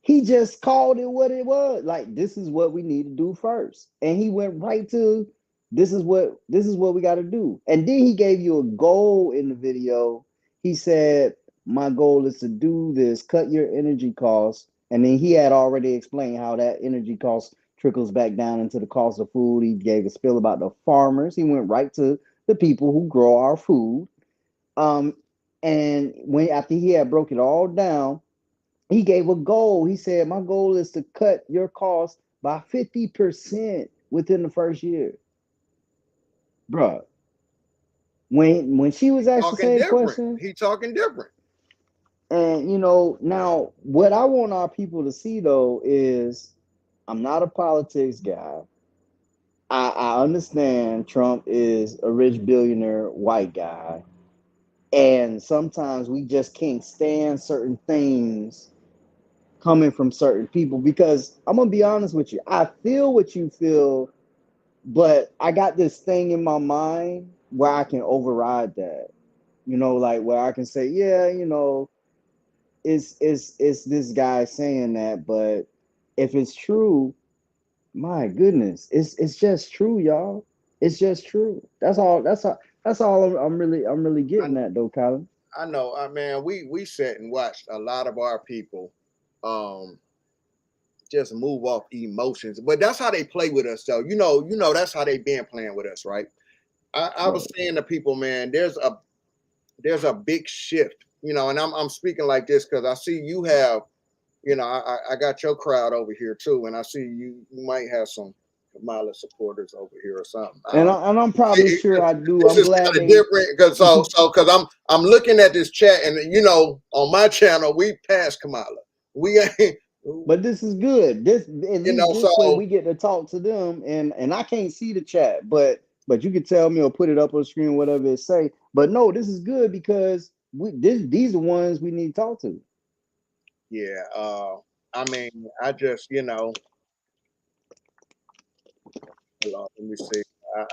He just called it what it was. Like, this is what we need to do first. And he went right to this is what we got to do. And then he gave you a goal in the video. He said, "My goal is to do this, cut your energy costs." And then he had already explained how that energy cost trickles back down into the cost of food. He gave a spiel about the farmers. He went right to the people who grow our food. Um, and when after he had broke it all down, he gave a goal. He said, "My goal is to cut your costs by 50% within the first year." Bruh, when she was asked the Talking same different. question, He talking different. and now what I want our people to see though is, I'm not a politics guy. I understand Trump is a rich billionaire white guy, and sometimes we just can't stand certain things coming from certain people, because I'm gonna be honest with you. I feel what you feel, but I got this thing in my mind where I can override that. Like where I can say, yeah, it's this guy saying that, but if it's true, my goodness, it's just true, y'all. It's just true. That's all I'm really getting at though, Colin. I know, man. We sat and watched a lot of our people, um, just move off emotions. But that's how they play with us, though. That's how they been playing with us, right? I was Right. saying to people, man, there's a big shift, and I'm speaking like this because I see you have, I got your crowd over here too, and I see you might have some Kamala supporters over here or something. I And don't. I'm probably sure I do. This I'm is glad kind of they. different because I'm looking at this chat, and on my channel we passed Kamala. We ain't. But this is good. This, at least this way So we get to talk to them, and I can't see the chat, but you can tell me or put it up on the screen, whatever it say. But no, this is good because these are ones we need to talk to. yeah, I mean, I just hold on, let me see.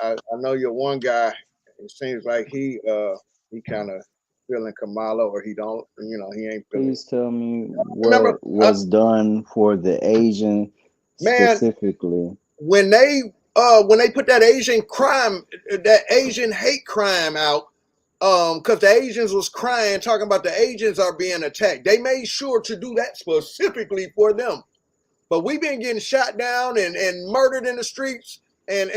I know you're one guy. It seems like he kind of feeling Kamala, or he don't. He ain't feeling. Please tell me Remember, what was done for the Asian man, specifically. when they put that Asian hate crime out, because the Asians was crying, talking about the Asians are being attacked. They made sure to do that specifically for them. But we've been getting shot down and murdered in the streets, and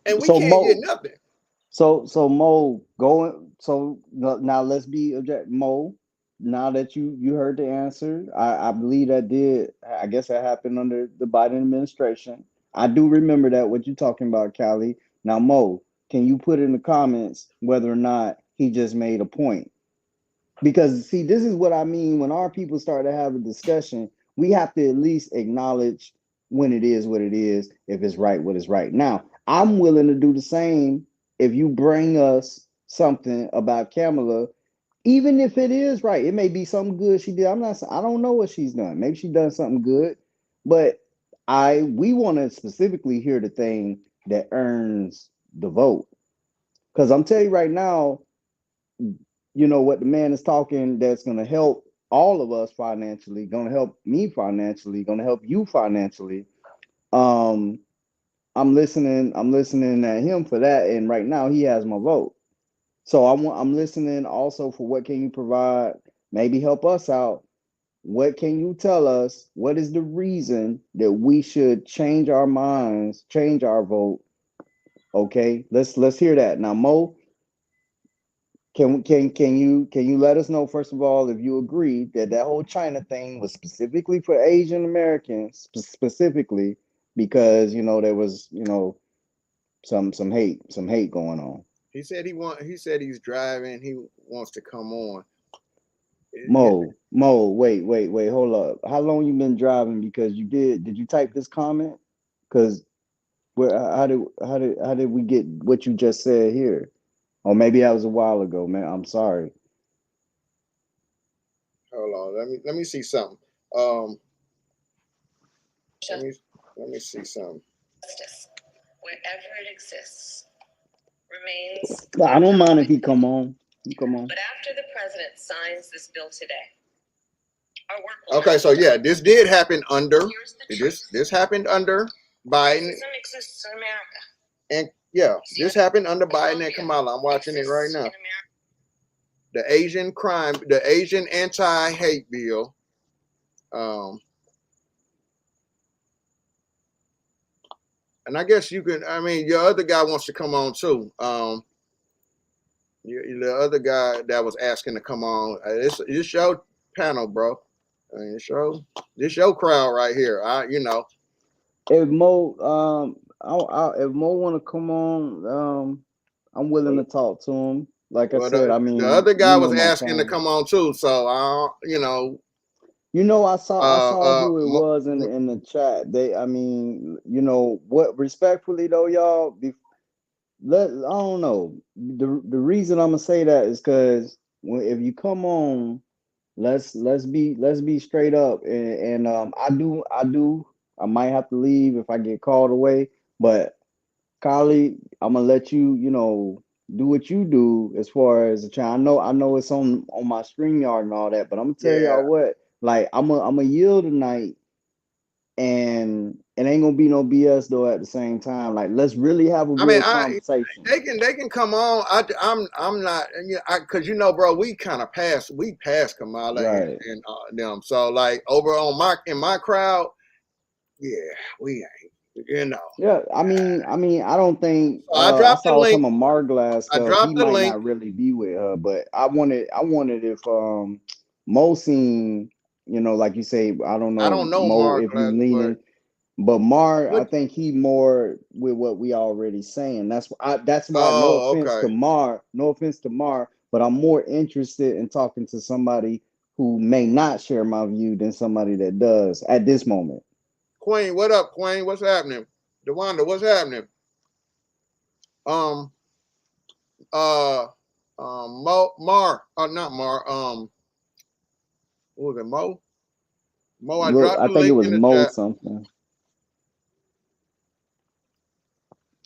we So can't get Mo, nothing. so Mo, going. So now let's be object, Mo. Now that you heard the answer, I believe that did. I guess that happened under the Biden administration. I do remember that, what you're talking about, Callie. Now, Mo, can you put in the comments whether or not he just made a point? Because see, this is what I mean. When our people start to have a discussion, we have to at least acknowledge when it is what it is, if it's right, what is right. Now, I'm willing to do the same if you bring us something about Kamala, even if it is right. It may be something good she did. I don't know what she's done. Maybe she done something good, but we want to specifically hear the thing that earns the vote. Because I'm telling you right now, what the man is talking, that's going to help all of us financially, going to help me financially, going to help you financially. um I'm listening at him for that, and right now he has my vote. So I'm listening also for what can you provide, maybe help us out. What can you tell us, what is the reason that we should change our minds, change our vote? Okay, let's hear that now. Mo, can you let us know, first of all, if you agree that that whole China thing was specifically for Asian Americans, specifically because there was some hate going on. He said he's driving. He wants to come on. Mo, wait, hold up. How long you been driving? Because did you type this comment? Because how did we get what you just said here? Or maybe that was a while ago, man. I'm sorry. Hold on, let me see something. Let me see something. Justice, wherever it exists, remains. I don't mind if he come on. Come on. But after the president signs this bill today, our work will Okay, so yeah, this did happen under this happened under Biden. Racism exists in America. And yeah, this happened under Biden and Kamala. I'm watching it right now. The Asian anti-hate bill. And I guess you can. I mean, your other guy wants to come on too. The other guy that was asking to come on. It's your panel, bro. I mean, this your crowd right here. If Mo if Mo want to come on, I'm willing to talk to him. Like I said, I mean, the other guy was my asking to panel. come on too. So I saw who it was in the chat. I mean, what respectfully though, y'all. I don't know. The reason I'm gonna say that is because if you come on, let's be straight up. And I might have to leave if I get called away, but Kylie, I'm gonna let you do what you do as far as the channel. I know it's on my StreamYard and all that, but I'm gonna tell yeah. y'all what, like I'm a yield tonight, and it ain't gonna be no BS though at the same time. Like let's really have a real conversation. They can come on. I'm not, because bro, we passed Kamala Right. and them. So like over on in my crowd, yeah, we ain't. Yeah, I mean, I don't think So I I dropped the saw link. some of Marglass I stuff. He dropped the might link. not really be with her, but I wanted if Mo seen, like you say, I don't know Mo if he Marglass, leaning, but Mar, I but think he more with what we already saying. That's why no oh, offense okay. to Mar, but I'm more interested in talking to somebody who may not share my view than somebody that does at this moment. Queen, what up, Queen? What's happening? DeWanda, what's happening? Not Mar. What was it, Mo? Mo, I Look, dropped I the think it link was in the Mo chat. something.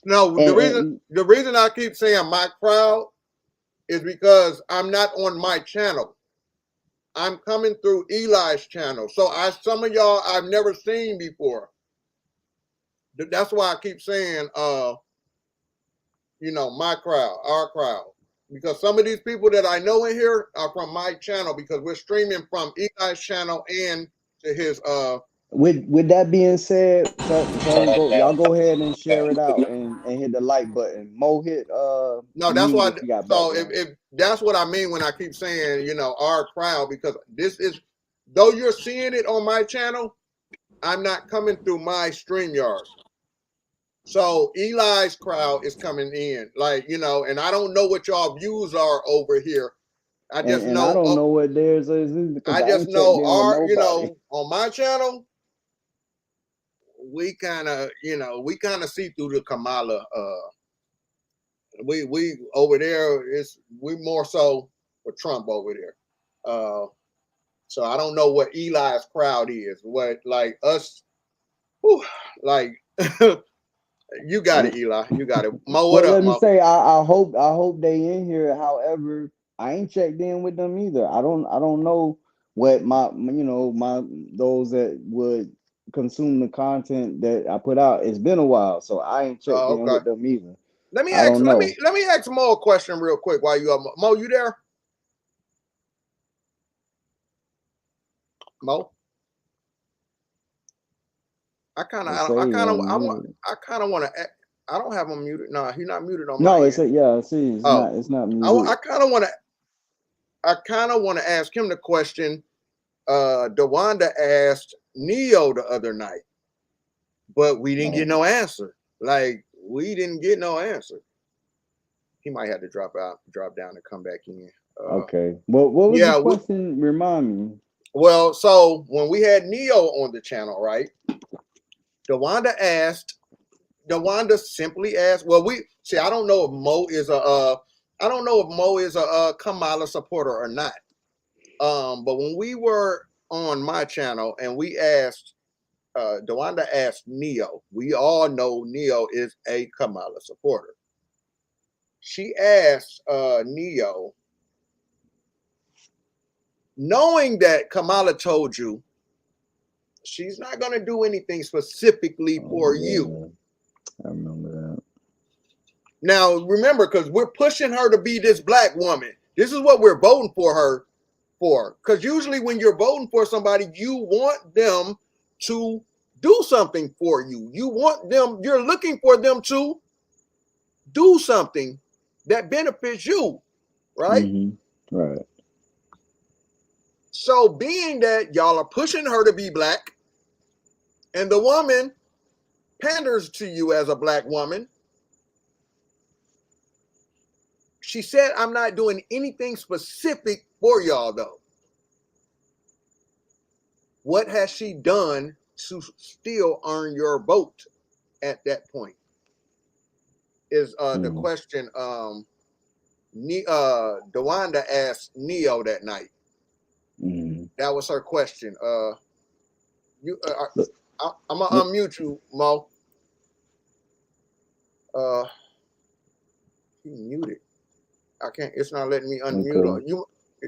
No, the reason I keep saying my crowd is because I'm not on my channel. I'm coming through Eli's channel. So some of y'all I've never seen before. That's why I keep saying my crowd, our crowd. Because some of these people that I know in here are from my channel because we're streaming from Eli's channel and to his With that being said, y'all go ahead and share it out and hit the like button. Mo hit No, that's mute why. if you got So background. if that's what I mean when I keep saying, our crowd, because this is, though you're seeing it on my channel, I'm not coming through my StreamYard. So Eli's crowd is coming in, and I don't know what y'all views are over here. I just And I know, don't know what theirs is either because I I just ain't checked know in with nobody. on my channel, we kind of, see through the Kamala. We over there we more so for Trump over there. So I don't know what Eli's crowd is. What like us? Whew, like you got it, Eli. You got it. Mo, what Well, up, let me Mo? say I hope they in here. However, I ain't checked in with them either. I don't know what my those that would consume the content that I put out. It's been a while, so I ain't checked Oh, in okay. with them either. Let me I ask. don't know. Let me ask Mo a question real quick while you up. Mo, you there? Mo. I kind They say he unmuted. want to. I don't have him muted. No, he's not muted on my No, end. see, it's Oh, not muted. I kind of want to ask him the question DeWanda asked Neo the other night, but we didn't get no answer. Like, we didn't get no answer. He might have to drop down and come back in. Okay. Well, what was yeah, the question? Remind me. well, so when we had Neo on the channel, right? DeWanda simply asked, well, I don't know if Mo is a Kamala supporter or not. But when we were on my channel and we asked, DeWanda asked Neo, we all know Neo is a Kamala supporter. She asked Neo, knowing that Kamala told you she's not going to do anything specifically for you. I remember that. Now, remember, because we're pushing her to be this black woman. This is what we're voting for her for. Because usually when you're voting for somebody, you want them to do something for you. You're looking for them to do something that benefits you, right? Mm-hmm. Right. So being that y'all are pushing her to be black, and the woman panders to you as a black woman, she said, I'm not doing anything specific for y'all, though. What has she done to still earn your vote at that point? Is the question DeWanda asked Neo that night. That was her question. I'm gonna unmute you, Mo. He muted. I can't. It's not letting me unmute. Okay. You.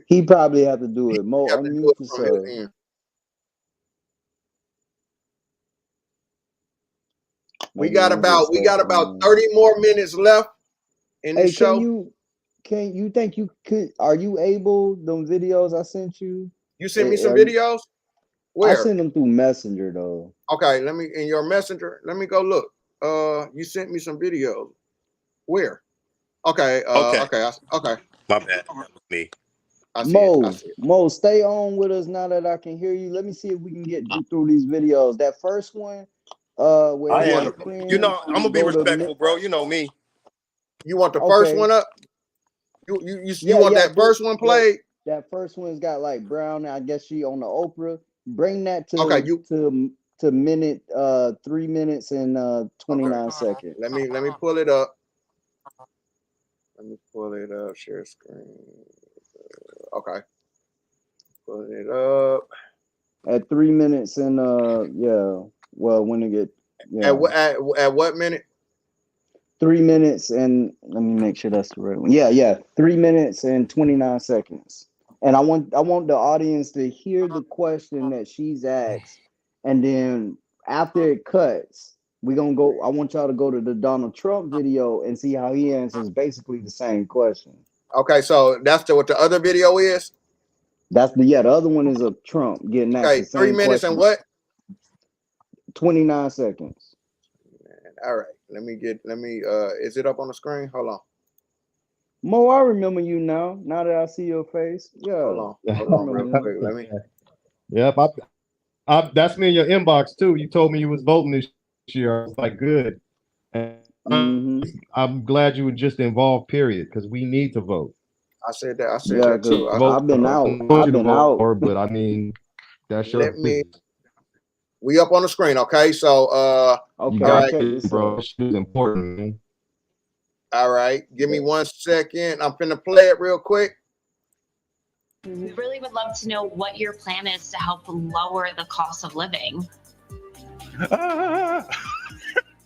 He probably have to do it. Mo, have to do unmute it from his yourself. end. We got about 30 more minutes left in the show. Can you think you could? Are you able? Them videos I sent you. You sent me some videos. Where? I sent them through Messenger though. Okay, let me in your Messenger. Let me go look. You sent me some videos. Where? Okay. Okay. My bad. That was me. Mo, stay on with us now that I can hear you. Let me see if we can get through these videos. That first one, where I am. You know, I'm gonna be respectful, bro. You know me. You want the first one up? You want that first one played? That first one's got like brown. I guess she on the Oprah. Bring that to to minute 3 minutes and 29 seconds. Let me pull it up. Let me pull it up. Share screen. Okay. Pull it up. At 3 minutes and yeah. Well, when it get at what minute? 3 minutes and let me make sure that's the right one. Yeah. 3 minutes and 29 seconds. And I want the audience to hear the question that she's asked, and then after it cuts, we're gonna go. I want y'all to go to the Donald Trump video and see how he answers basically the same question. Okay, so that's what the other video is. That's the other one is of Trump getting asked the same 3 minutes question. and what? 29 seconds. All right, let me is it up on the screen? Hold on. Mo, I remember you now. Now that I see your face. Yeah. Hold on real quick. Let me. Yep, that's me in your inbox too. You told me you was voting this year. I was like, good. And I'm glad you were just involved, period, because we need to vote. I said that too. I've been out. But I mean, that's your business. We up on the screen, okay? So you got it, bro. It's important, man. All right, give me 1 second. I'm finna play it real quick. We really would love to know what your plan is to help lower the cost of living.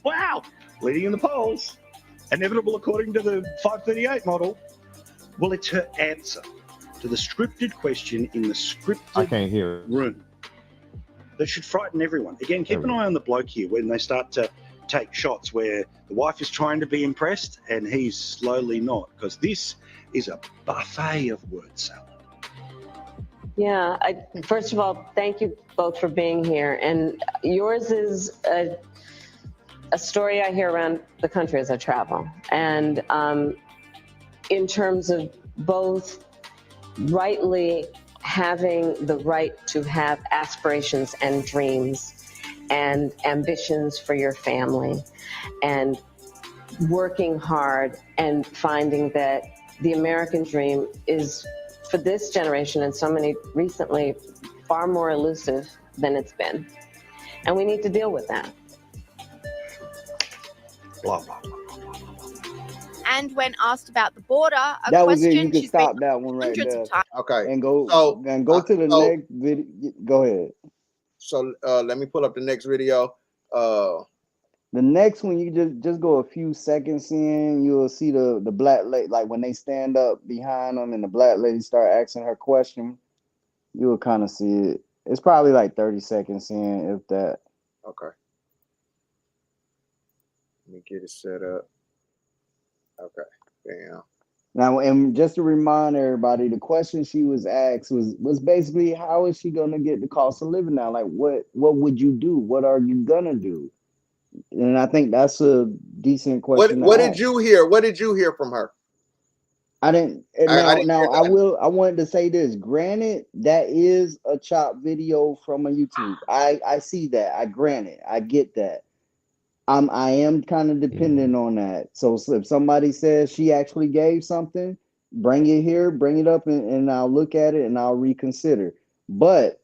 Wow, leading in the polls, inevitable according to the 538 model. Well, it's her answer to the scripted question in the scripted room. That should frighten everyone. Again, keep an eye on the bloke here when they start to take shots where the wife is trying to be impressed and he's slowly not, because this is a buffet of word salad. Yeah, first of all, thank you both for being here. And yours is a story I hear around the country as I travel. And in terms of both rightly having the right to have aspirations and dreams and ambitions for your family, and working hard and finding that the American dream is, for this generation and so many recently, far more elusive than it's been. And we need to deal with that. Blah, blah, blah. And when asked about the border, a That was it. question You can she's been stop that one right hundreds there. of times. Okay. And go to the so next video. Go ahead. So let me pull up the next video. The next one, you just go a few seconds in, you'll see the black lady, like when they stand up behind them and the black lady start asking her question, you'll kind of see it. It's probably like 30 seconds in, if that. Okay. Let me get it set up. Okay. Bam. Now, and just to remind everybody, the question she was asked was basically, how is she gonna get the cost of living now? Like, what would you do? What are you gonna do? And I think that's a decent question. What did you hear? What did you hear from her? I didn't. I didn't hear that. I wanted to say this. Granted, that is a chopped video from a YouTube. I see that. I grant it. I get that. I am kind of dependent on that. So if somebody says she actually gave something, bring it here, bring it up, and I'll look at it and I'll reconsider. But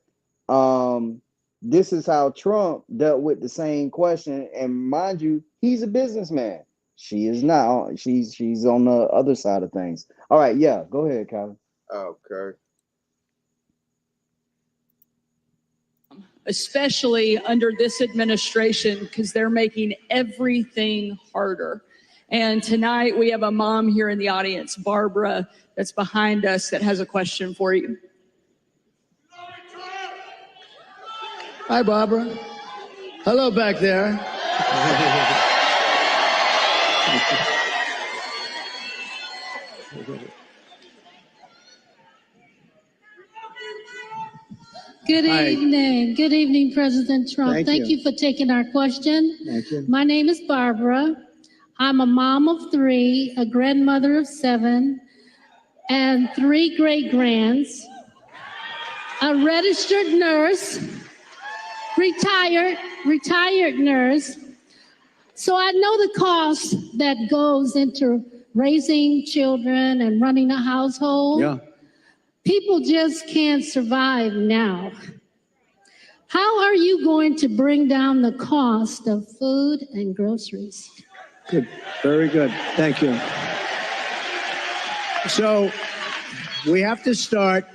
this is how Trump dealt with the same question. And mind you, he's a businessman. She is not. She's on the other side of things. All right, yeah, go ahead, Calvin. Okay. Especially under this administration, because they're making everything harder. And tonight we have a mom here in the audience, Barbara, that's behind us, that has a question for you. Hi, Barbara. Hello back there. Good Hi. evening. Good evening, President Trump. Thank you. You for taking our question. Thank you. My name is Barbara. I'm a mom of 3, a grandmother of 7, and 3 great-grands, a registered nurse, retired nurse. So I know the cost that goes into raising children and running a household. Yeah. People just can't survive now. How are you going to bring down the cost of food and groceries? Good. Very good. Thank you. So we have to start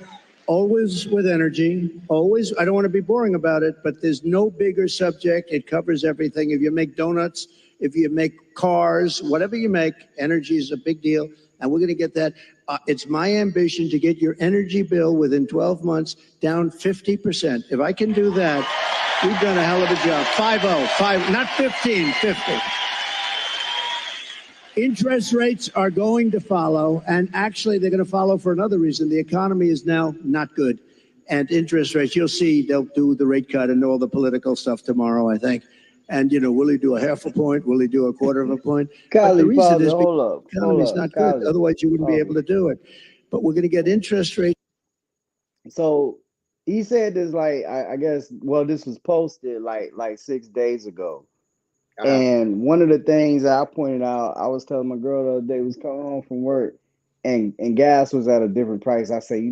always with energy. Always. I don't want to be boring about it, but there's no bigger subject. It covers everything. If you make donuts, if you make cars, whatever you make, energy is a big deal. And we're going to get that. It's my ambition to get your energy bill within 12 months down 50%. If I can do that, we've done a hell of a job. 5-0, not 15, 50. Interest rates are going to follow, and actually they're going to follow for another reason. The economy is now not good. And interest rates, you'll see they'll do the rate cut and all the political stuff tomorrow, I think. And, will he do a half a point? Will he do a quarter of a point? But the reason is because the economy is not good. Otherwise, you wouldn't be able to do it. But we're going to get interest rates. So he said this I guess, well, this was posted like 6 days ago. And one of the things that I pointed out, I was telling my girl the other day, was coming home from work and gas was at a different price. I say,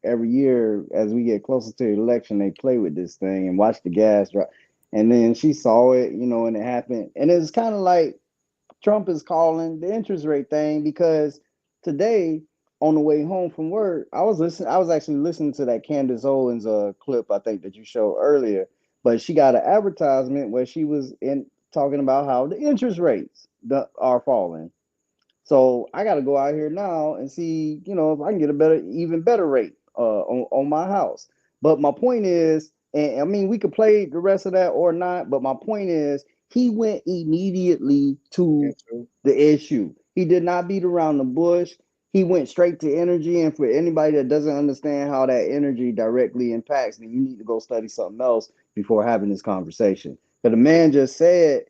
every year as we get closer to the election, they play with this thing and watch the gas drop. And then she saw it, and it happened. And it's kind of like Trump is calling the interest rate thing, because today on the way home from work, I was actually listening to that Candace Owens clip, I think, that you showed earlier. But she got an advertisement where she was talking about how the interest rates are falling. So I got to go out here now and see, if I can get even better rate on my house. But my point is, and I mean, we could play the rest of that or not, but my point is, he went immediately to the issue. He did not beat around the bush. He went straight to energy. And for anybody that doesn't understand how that energy directly impacts, then you need to go study something else before having this conversation. But the man just said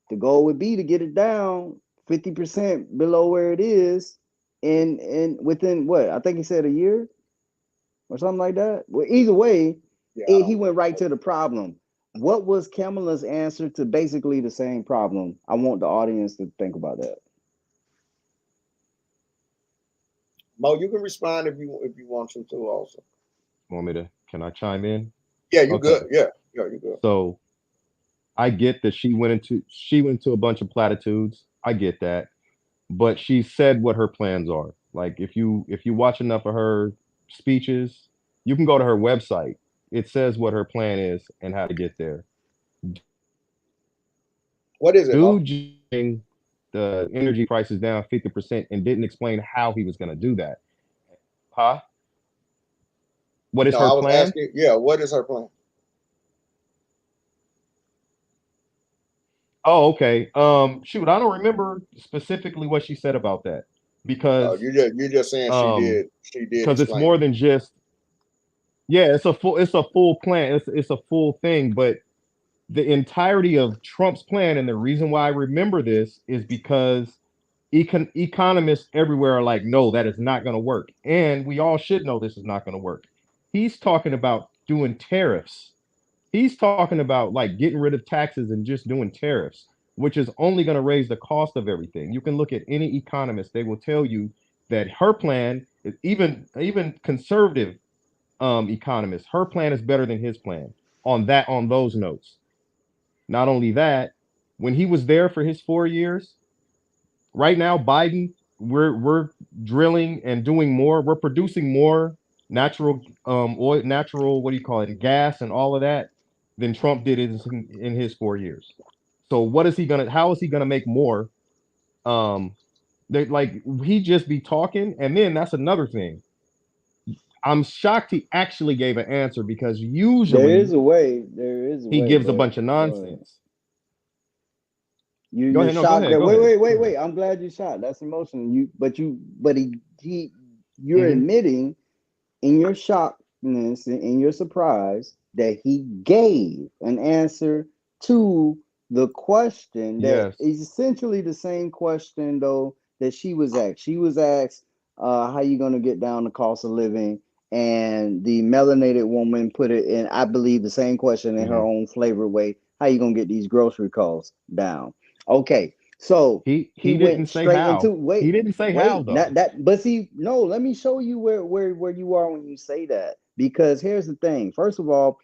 the goal would be to get it down 50% below where it is in within what? I think he said a year or something like that. Well, either way, he went right to the problem. What was Kamala's answer to basically the same problem? I want the audience to think about that. Mo, you can respond if you want to too. Also, Want me to? Can I chime in? yeah, you Okay. good. Yeah, you good. So I get that she went into a bunch of platitudes. I get that, but she said what her plans are. Like if you watch enough of her speeches, you can go to her website. It says what her plan is and how to get there. What is it, Mo? Dude, the energy prices down 50% and didn't explain how he was going to do that. Huh? What is No, her I was plan? asking. Yeah, what is her plan? Oh, okay. Shoot, I don't remember specifically what she said about that because You just saying she did it's explain more it. than just it's a full plan. It's a full thing, but the entirety of Trump's plan and the reason why I remember this is because economists everywhere are like, no, that is not going to work. And we all should know this is not going to work. He's talking about doing tariffs. He's talking about like getting rid of taxes and just doing tariffs, which is only going to raise the cost of everything. You can look at any economist, they will tell you that her plan is even conservative economists, her plan is better than his plan on those notes. Not only that, when he was there for his 4 years, right now, Biden, we're drilling and doing more. We're producing more natural oil, natural, what do you call it, gas and all of that than Trump did in his 4 years. So what is he gonna? How is he gonna make more? They like he just be talking, and then that's another thing. I'm shocked he actually gave an answer because There is usually a way. There is a he way, gives a but bunch of go ahead. nonsense. Go You're ahead, no, go shocked ahead, that go ahead. wait. I'm glad you're shocked. That's emotional. But you're Mhm. admitting in your shockness and in your surprise that he gave an answer to the question that Yes. is essentially the same question though that she was asked. She was asked, how you gonna get down the cost of living? And the melanated woman put it in, I believe, the same question in her Mhm. own flavored way. How you gonna get these grocery costs down? Okay, so he He didn't went say straight into how. He didn't say how though. but see, no, let me show you where you are when you say that. Because here's the thing. First of all,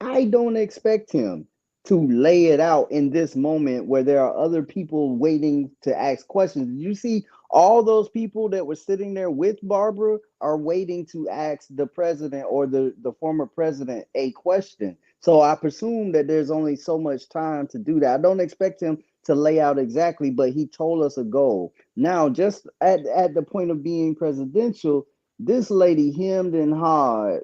I don't expect him to lay it out in this moment where there are other people waiting to ask questions. Did you see all those people that were sitting there with Barbara are waiting to ask the president or the former president a question? So I presume that there's only so much time to do that. I don't expect him to lay out exactly, but he told us a goal. Now, just at the point of being presidential, this lady hemmed and hawed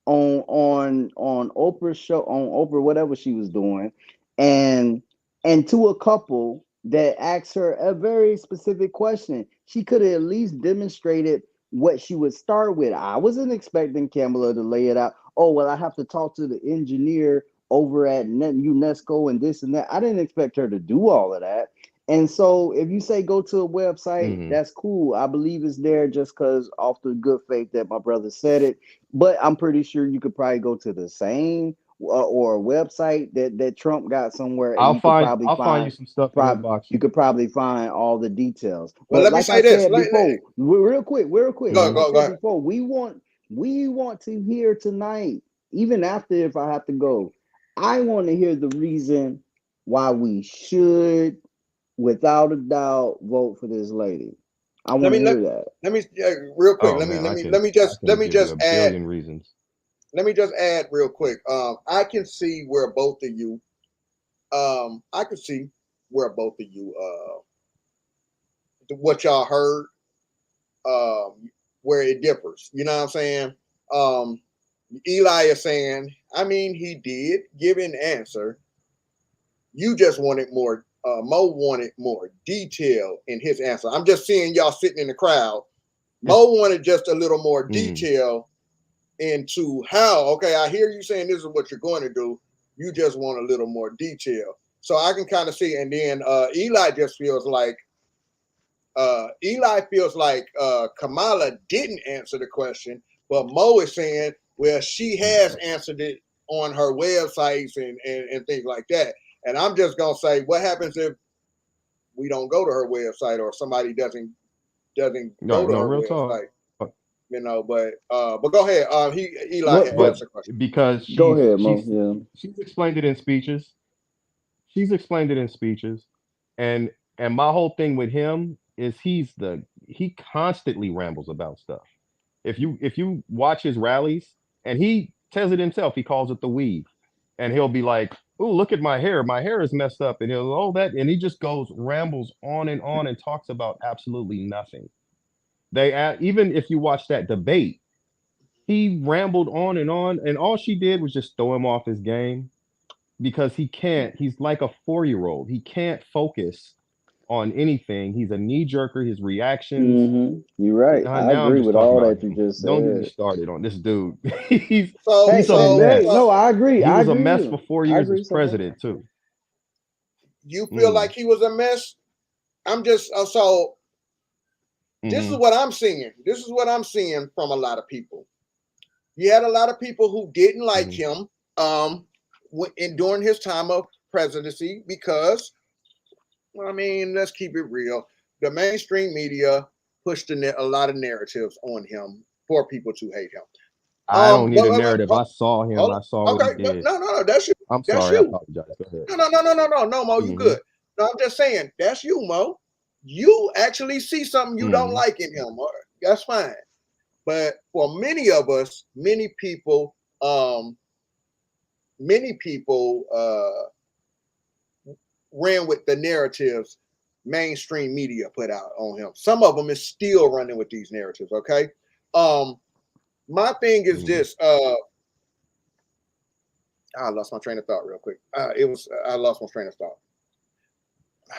on Oprah's show, on Oprah, whatever she was doing, and to a couple that asked her a very specific question. She could have at least demonstrated what she would start with. I wasn't expecting Kamala to lay it out. Oh, well, I have to talk to the engineer over at UNESCO and this and that. I didn't expect her to do all of that. And so if you say go to a website, Mhm. that's cool. I believe it's there just because off the good faith that my brother said it. But I'm pretty sure you could probably go to the same or a website that Trump got somewhere, and you could probably I'll find you some stuff and inbox you you. could probably find all the details. Well, But let me like I say this. said before, real quick, like I Go said ahead. before, we want to hear tonight, even after if I have to go, I want to hear the reason why we should, without a doubt, vote for this lady. I Let want me to let, hear that. let me real quick. Oh Let me man, let I me can let me I just can give you a add. billion reasons. Let me just add real quick. I can see where both of you. I can see where both of you. What y'all heard. Where it differs. You know what I'm saying? Um, Eli is saying. I mean, he did give an answer. You just wanted more. Mo wanted more detail in his answer. I'm just seeing y'all sitting in the crowd. Mo wanted just a little more detail into how. Okay, I hear you saying this is what you're going to do. You just want a little more detail. So I can kind of see. And then Eli just feels like Kamala didn't answer the question, but Mo is saying, well, she has answered it on her websites and things like that. And I'm just gonna say, what happens if we don't go to her website or somebody doesn't No, go to no, her real talk. website? you know. But go ahead. Eli What? had But asked a question. because go ahead, Mo. Yeah. she's explained it in speeches. She's explained it in speeches, and my whole thing with him is he constantly rambles about stuff. If you watch his rallies, and he tells it himself, he calls it the weave, and he'll be like, "Oh, look at my hair. My hair is messed up," and he'll all that, and he just goes rambles on and talks about absolutely nothing. Even if you watch that debate, he rambled on, and all she did was just throw him off his game because he can't. He's like a 4-year-old. He can't focus on anything. He's a knee jerker. His reactions. You're right. I Now I'm agree just with talking all about that you him. just Don't get me said. started on this dude. he's So he's a so mess. No, I agree. He I was a agree with mess him. for 4 I years agree as so far. president too. you feel like he was a mess? I'm just so. This is what I'm seeing. This is what I'm seeing from a lot of people. You had a lot of people who didn't like him during his time of presidency because, I mean, let's keep it real. The mainstream media pushed a lot of narratives on him for people to hate him. I don't need a narrative. I saw him. I saw what he Okay, but did. no, that's you. I'm That's sorry. I you. apologize. Go ahead. No, Mo, you good. No, I'm just saying, that's you, Mo. You actually see something you don't like in him. That's fine. But for many of us, many people ran with the narratives mainstream media put out on him. Some of them is still running with these narratives. Okay. My thing is this. I lost my train of thought real quick. I lost my train of thought.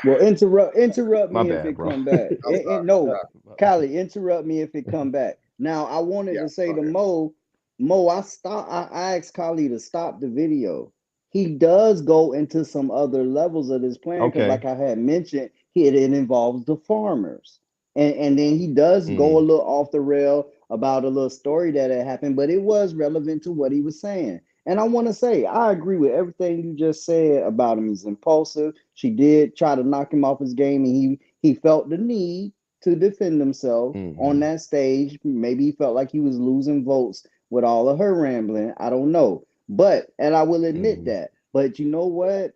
Well, interrupt My me if bad, it bro. come back. No, Kylie, interrupt me if it come back. Now, I wanted to say to Mo, I asked Kylie to stop the video. He does go into some other levels of this plan because, Okay. like I had mentioned, it involves the farmers, and then he does go a little off the rail about a little story that had happened, but it was relevant to what he was saying. And I want to say, I agree with everything you just said about him. He's impulsive. She did try to knock him off his game, and he felt the need to defend himself on that stage. Maybe he felt like he was losing votes with all of her rambling. I don't know. And I will admit that. But you know what?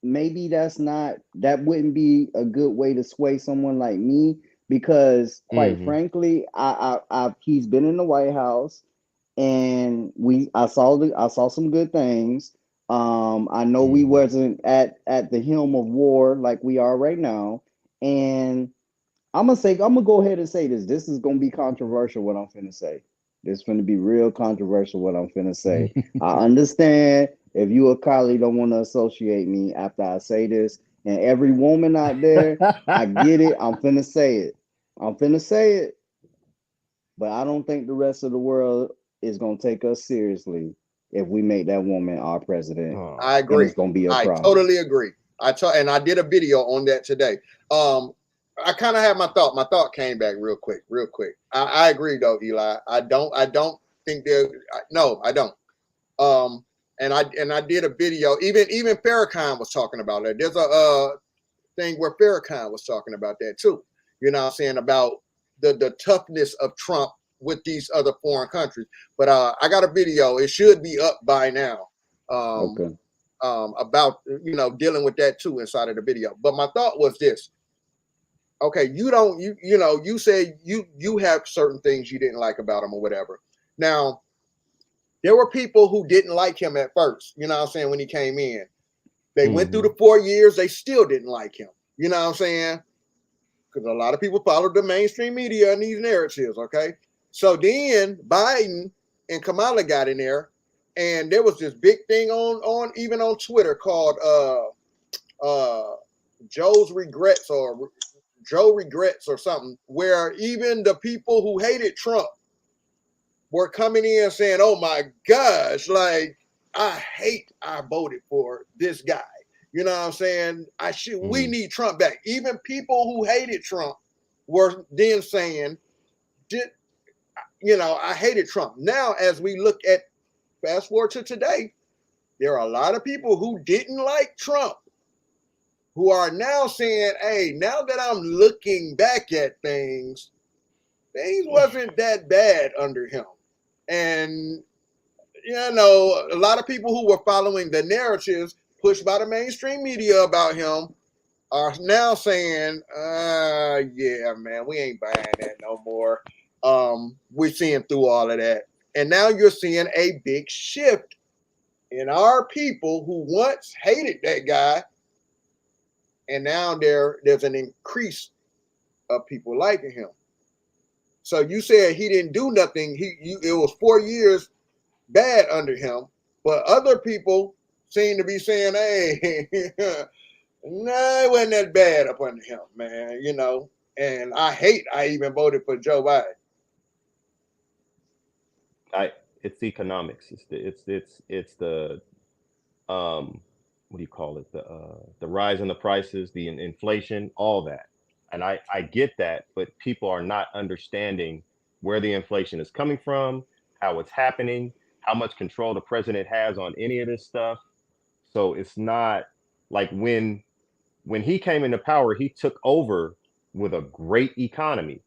Maybe that wouldn't be a good way to sway someone like me because quite frankly, he's been in the White House and I saw some good things. I know we wasn't at the helm of war like we are right now, and I'm gonna go ahead and say this. This is gonna be controversial. What I'm finna say. This is gonna be real controversial. What I'm finna say. I understand if you or Kylie don't want to associate me after I say this, and every woman out there, I get it. I'm finna say it. I'm finna say it. But I don't think the rest of the world is gonna take us seriously if we make that woman our president. I agree. And it's gonna be a I problem. totally agree. And I did a video on that today. I kind of had my thought. My thought came back real quick. I agree though, Eli. I don't think no, I don't. And I did a video. Even Farrakhan was talking about that. There's a thing where Farrakhan was talking about that too. You know what I'm saying, about the toughness of Trump with these other foreign countries. But I got a video. It should be up by now. Okay. About dealing with that too inside of the video. But my thought was this. Okay, you say you have certain things you didn't like about him or whatever. Now, there were people who didn't like him at first, you know what I'm saying, when he came in. They went through the 4 years, they still didn't like him. You know what I'm saying? Because a lot of people followed the mainstream media and these narratives, okay? So then Biden and Kamala got in there, and there was this big thing on even on Twitter called Joe's Regrets or Joe Regrets or something, where even the people who hated Trump were coming in saying, "Oh my gosh, like I voted for this guy." You know what I'm saying? We need Trump back. Even people who hated Trump were then saying, I hated Trump. Now, as we look at fast forward to today, there are a lot of people who didn't like Trump who are now saying, hey, now that I'm looking back at things, things wasn't that bad under him. And a lot of people who were following the narratives pushed by the mainstream media about him are now saying, yeah, man, we ain't buying that no more. We're seeing through all of that. And now you're seeing a big shift in our people who once hated that guy. And now there's an increase of people liking him. So you said he didn't do nothing. It was 4 years bad under him, but other people seem to be saying, hey, no, it wasn't that bad up under him, man, and I even voted for Joe Biden. It's economics. It's the what do you call it? The rise in the prices, the inflation, all that. And I get that, but people are not understanding where the inflation is coming from, how it's happening, how much control the president has on any of this stuff. So it's not like when he came into power, he took over with a great economy.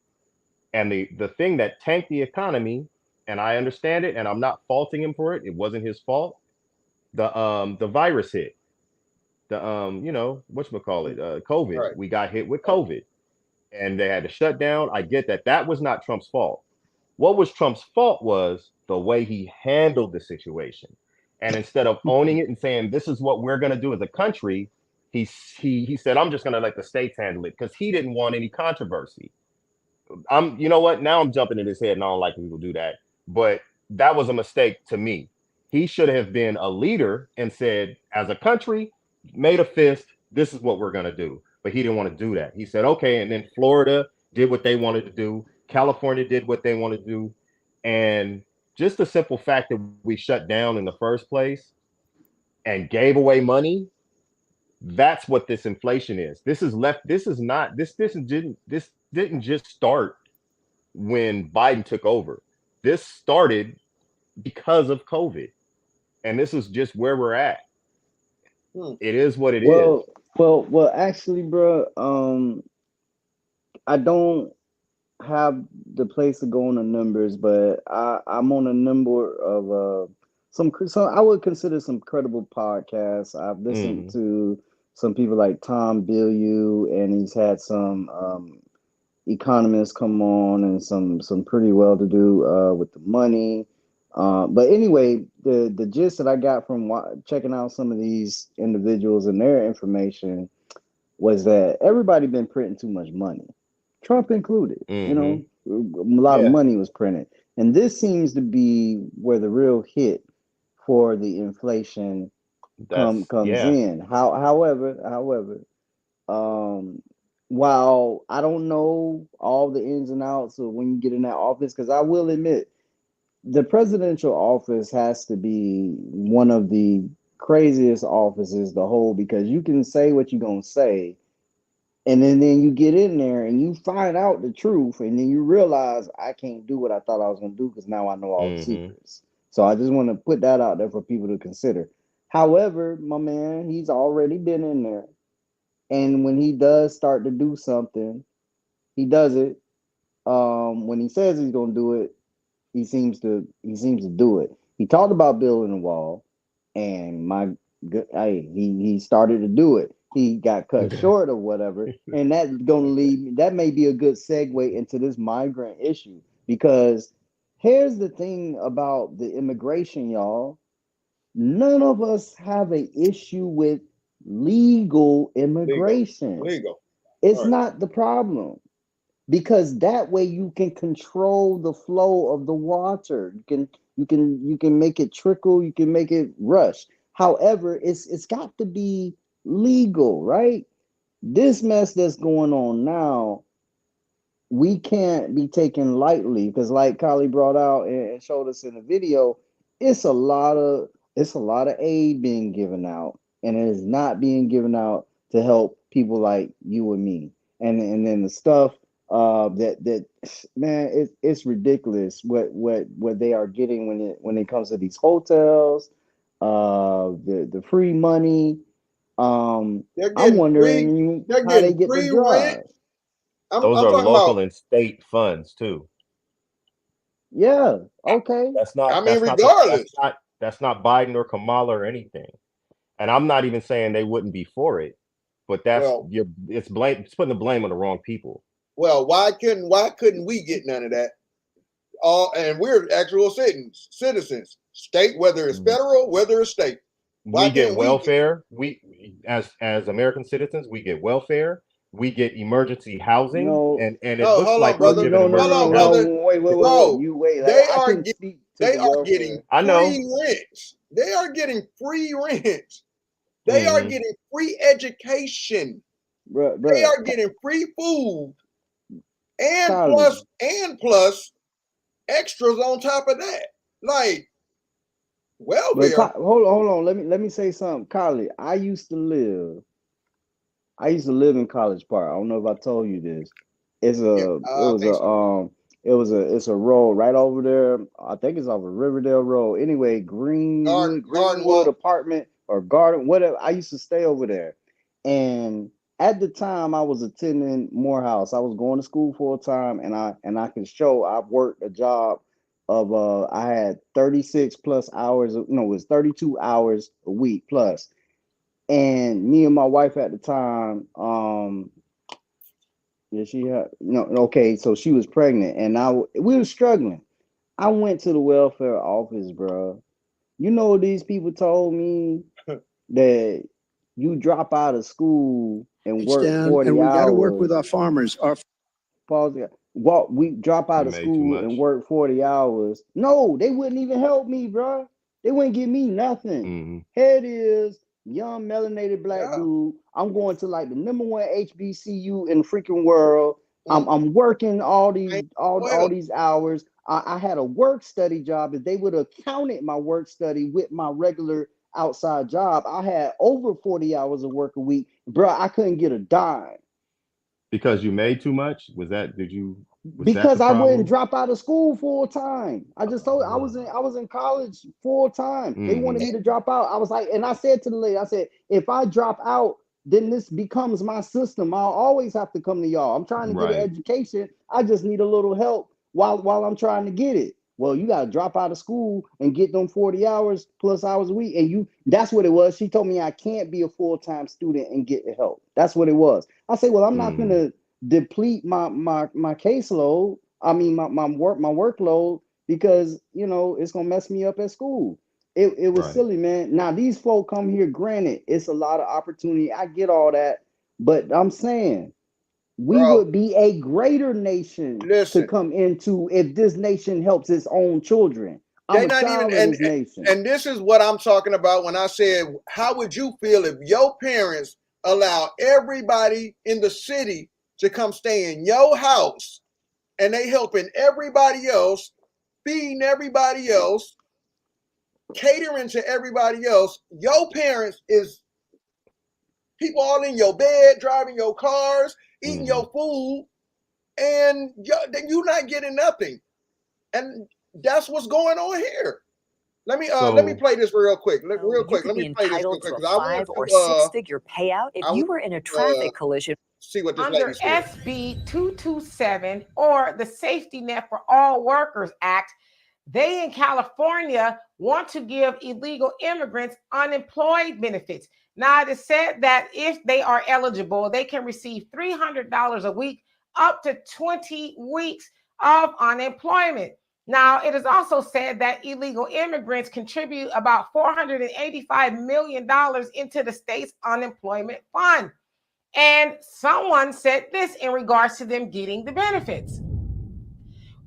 And the thing that tanked the economy, and I understand it, and I'm not faulting him for it. It wasn't his fault. The virus hit. Whatchamacallit, COVID. Right. We got hit with COVID and they had to shut down. I get that. That was not Trump's fault. What was Trump's fault was the way he handled the situation. And instead of owning it and saying, this is what we're going to do as a country, he said, I'm just going to let the states handle it, because he didn't want any controversy. You know what? Now I'm jumping in his head and I don't like people do that. But that was a mistake to me. He should have been a leader and said, as a country, made a fist, this is what we're going to do. But he didn't want to do that. He said, okay. And then Florida did what they wanted to do. California did what they wanted to do. And just the simple fact that we shut down in the first place and gave away money, that's what this inflation is. This didn't just start when Biden took over. This started because of COVID. And this is just where we're at. It is what it is. Well, actually, bro, I don't have the place to go on the numbers, but I'm on a number of some I would consider some credible podcasts. I've listened to some people like Tom Bilyeu, and he's had some economists come on, and some pretty well to do with the money. But anyway, the gist that I got from checking out some of these individuals and their information was that everybody been printing too much money, Trump included. A lot of money was printed, and this seems to be where the real hit for the inflation comes in. However, while I don't know all the ins and outs of when you get in that office, because I will admit, the presidential office has to be one of the craziest offices to hold, because you can say what you're going to say, and then you get in there and you find out the truth, and then you realize I can't do what I thought I was going to do, because now I know all the secrets. So I just want to put that out there for people to consider. However, my man, he's already been in there. And when he does start to do something, he does it. When he says he's going to do it, he seems to do it. He talked about building a wall, and he started to do it. He got cut short or whatever, and that's going to lead. That may be a good segue into this migrant issue, because here's the thing about the immigration, y'all. None of us have an issue with legal immigration. Legal. It's not the problem, because that way you can control the flow of the water. You can make it trickle, you can make it rush. However, it's got to be legal, right? This mess that's going on now, we can't be taken lightly, because like Kylie brought out and showed us in the video, it's a lot of aid being given out, and it is not being given out to help people like you and me. And then the stuff that man, it's ridiculous what they are getting when it comes to these hotels, the free money. I'm wondering how they get the drive. Those are local and state funds too. Yeah. Okay. That's not. I mean, That's not. regardless. That's not Biden or Kamala or anything. And I'm not even saying they wouldn't be for it, but Well, it's blame. It's putting the blame on the wrong people. well, why couldn't we get none of that? And we're actual citizens, state, whether it's federal, whether it's state. Why We get can't we get? welfare. We as American citizens, we get welfare. We get emergency housing, No. and it No, looks hold on, like we're brother. giving No, no, Hold no, on, emergency no, brother. housing. no. Wait. Bro, You wait. Like they I are can speak to they the are getting welfare. I know. free rent. They are getting free rent. They are Mhm. getting free education. They Bruh, are getting free food and Kylie. plus extras on top of that. Like But welfare. hold on. Let me say something. Kylie, I used to live in College Park. I don't know if I told you this. It's Yeah, a it I was think a so. it's a road right over there. I think it's off of Riverdale Road. Anyway, Garden Greenwood Walk. apartment or garden, whatever. I used to stay over there. And at the time I was attending Morehouse. I was going to school full time and I can show I've worked a job of I had 36 plus hours, it was 32 hours a week plus. And me and my wife at the time, yeah, she had no. Okay, so she was pregnant, and we were struggling. I went to the welfare office, bro. You know what these people told me that you drop out of school and It's work down, and 40 we got to work with hours. our farmers. Pause. We drop out You of made too school and much. work 40 hours. No, they wouldn't even help me, bro. They wouldn't give me nothing. Hmm. Here it is, young melanated black Yeah. dude. I'm going to like the #1 HBCU in the freaking world. Mm. I'm working all Ain't these well. all these hours. I had a work study job. If they would have counted my work study with my regular outside job, I had over 40 hours of work a week, bro. I couldn't get a dime. Because you made too much. Was that the Because I wouldn't problem? drop out of school full time. I just told you I was in college full time. They wanted Hmm. me to drop out. I was like, and I said to the lady, I said, if I drop out, then this becomes my system. I'll always have to come to y'all. I'm trying to get an Right. education. I just need a little help while I'm trying to get it. Well, you gotta drop out of school and get them 40 hours plus hours a week. And that's what it was. She told me I can't be a full-time student and get the help. That's what it was. I said, well, I'm not Hmm. gonna deplete my caseload. I mean my workload because it's gonna mess me up at school. It was Right. silly, man. Now these folk come here, granted, it's a lot of opportunity. I get all that, but I'm saying we Bro, would be a greater nation to listen. come into if this nation helps its own children. I'm They a not even child of this nation. and this is what I'm talking about when I said, how would you feel if your parents allow everybody in the city to come stay in your house and they helping everybody else, feeding everybody else, catering to everybody else? Your parents is people all in your bed, driving your cars, eating Hmm. your food, and you're not getting nothing. And that's what's going on here. Let me So play this real quick. You Real quick. could Let be me play this real entitled quick to a because I want 5 or to 6 figure payout if I want you were in a to traffic collision. see what this Under lady said. SB 227 or the Safety Net for All Workers Act, they in California want to give illegal immigrants unemployed benefits. Now, it is said that if they are eligible, they can receive $300 a week, up to 20 weeks of unemployment. Now, it is also said that illegal immigrants contribute about $485 million into the state's unemployment fund. And someone said this in regards to them getting the benefits.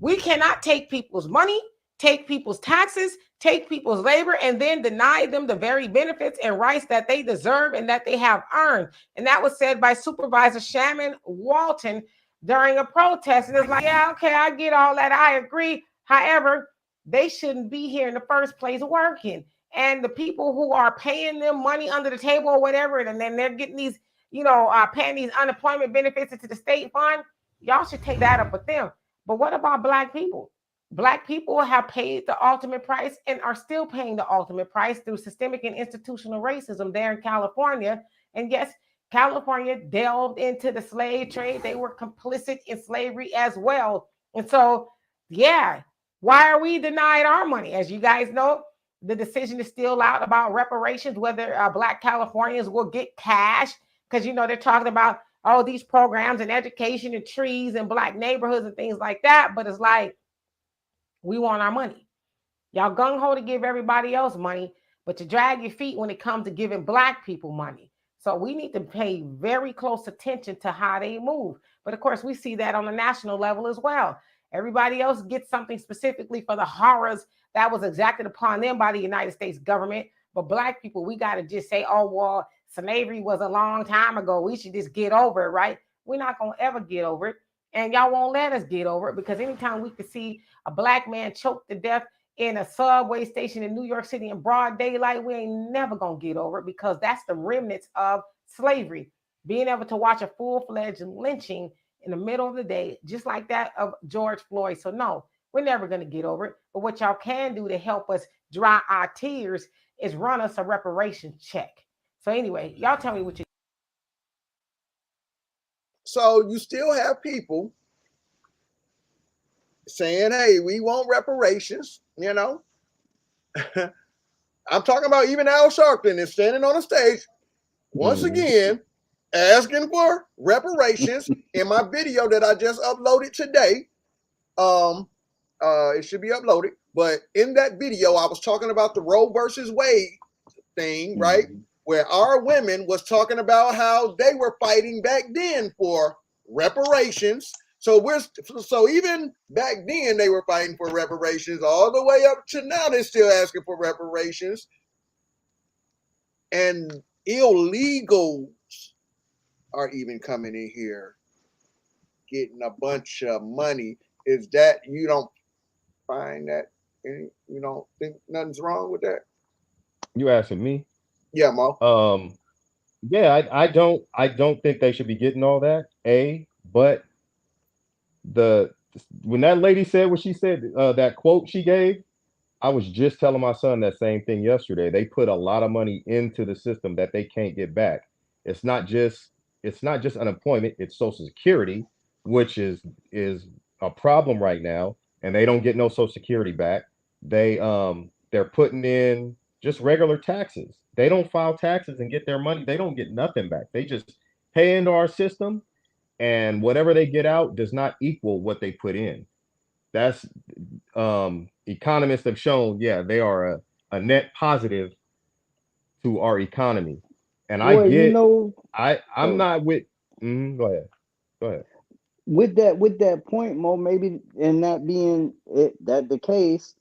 We cannot take people's money, take people's taxes, take people's labor, and then deny them the very benefits and rights that they deserve and that they have earned. And that was said by Supervisor Shannon Walton during a protest. And it's like, yeah, okay, I get all that. I agree. However, they shouldn't be here in the first place working. And the people who are paying them money under the table or whatever, and then they're getting these, paying these unemployment benefits into the state fund, y'all should take that up with them. But what about Black people? Black people have paid the ultimate price and are still paying the ultimate price through systemic and institutional racism there in California. And yes, California delved into the slave trade. They were complicit in slavery as well. And so, yeah, Why are we denied our money? As you guys know, the decision is still out about reparations, whether Black Californians will get cash, because they're talking about all these programs and education and trees and Black neighborhoods and things like that. But it's like, we want our money. Y'all gung-ho to give everybody else money, but you drag your feet when it comes to giving Black people money. So we need to pay very close attention to how they move. But of course, we see that on the national level as well. Everybody else gets something specifically for the horrors that was exacted upon them by the United States government. But Black people, we got to just say, oh, well, slavery was a long time ago. We should just get over it, right? We're not going to ever get over it. And y'all won't let us get over it, because anytime we could see a Black man choked to death in a subway station in New York City in broad daylight, we ain't never gonna get over it, because that's the remnants of slavery. Being able to watch a full-fledged lynching in the middle of the day, just like that of George Floyd. So no, we're never gonna get over it. But what y'all can do to help us dry our tears is run us a reparation check. So anyway, y'all tell me what you. So you still have people saying, hey, we want reparations, I'm talking about even Al Sharpton is standing on a stage once again asking for reparations in my video that I just uploaded today. It should be uploaded, but in that video I was talking about the Roe versus Wade thing, right? Where our women was talking about how they were fighting back then for reparations. So even back then they were fighting for reparations, all the way up to now they're still asking for reparations. And illegals are even coming in here getting a bunch of money. Is that, you don't find that, you don't think nothing's wrong with that? You asking me? Yeah, Mo. Yeah, I don't think they should be getting all that. But when that lady said what she said, that quote she gave, I was just telling my son that same thing yesterday. They put a lot of money into the system that they can't get back. It's not just unemployment, it's Social Security, which is a problem right now, and they don't get no Social Security back. They're putting in just regular taxes. They don't file taxes and get their money. They don't get nothing back. They just pay into our system, and whatever they get out does not equal what they put in. That's economists have shown, yeah, they are a net positive to our economy. And I Well, get, I'm not with. Go ahead, go ahead. With that point, Mo, maybe, and that being that the case,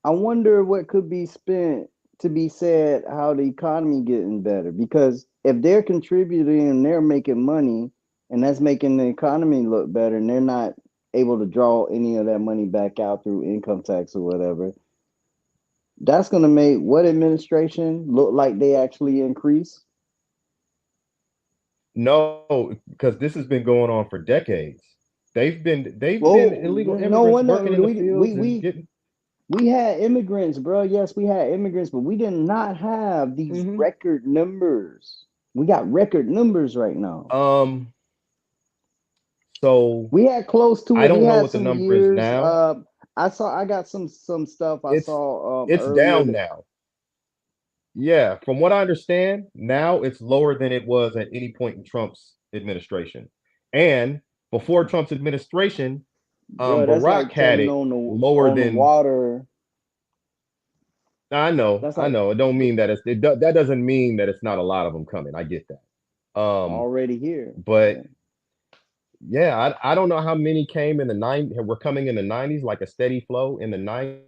I wonder what could be spent to be said how the economy getting better. Because if they're contributing and they're making money, and that's making the economy look better, and they're not able to draw any of that money back out through income tax or whatever, that's going to make what administration look like they actually increase? No, because this has been going on for decades. They've been Well, illegal no immigrants wonder working in the fields and we getting. we had immigrants, bro. Yes, we had immigrants, but we did not have these record numbers. We got record numbers right now. So we had close to I it. We don't know had what the some number is years. now. I got some stuff I saw It's earlier. down now. Yeah, from what I understand, now it's lower than it was at any point in Trump's administration. And before Trump's administration, Bro, that's Barack like had turning it on lower the than. water. I know, That's I like know. It don't mean that that doesn't mean that it's not a lot of them coming. I get that. Already here. But yeah, I don't know how many came in the 90s. Were coming in the 90s, like a steady flow in the 90s.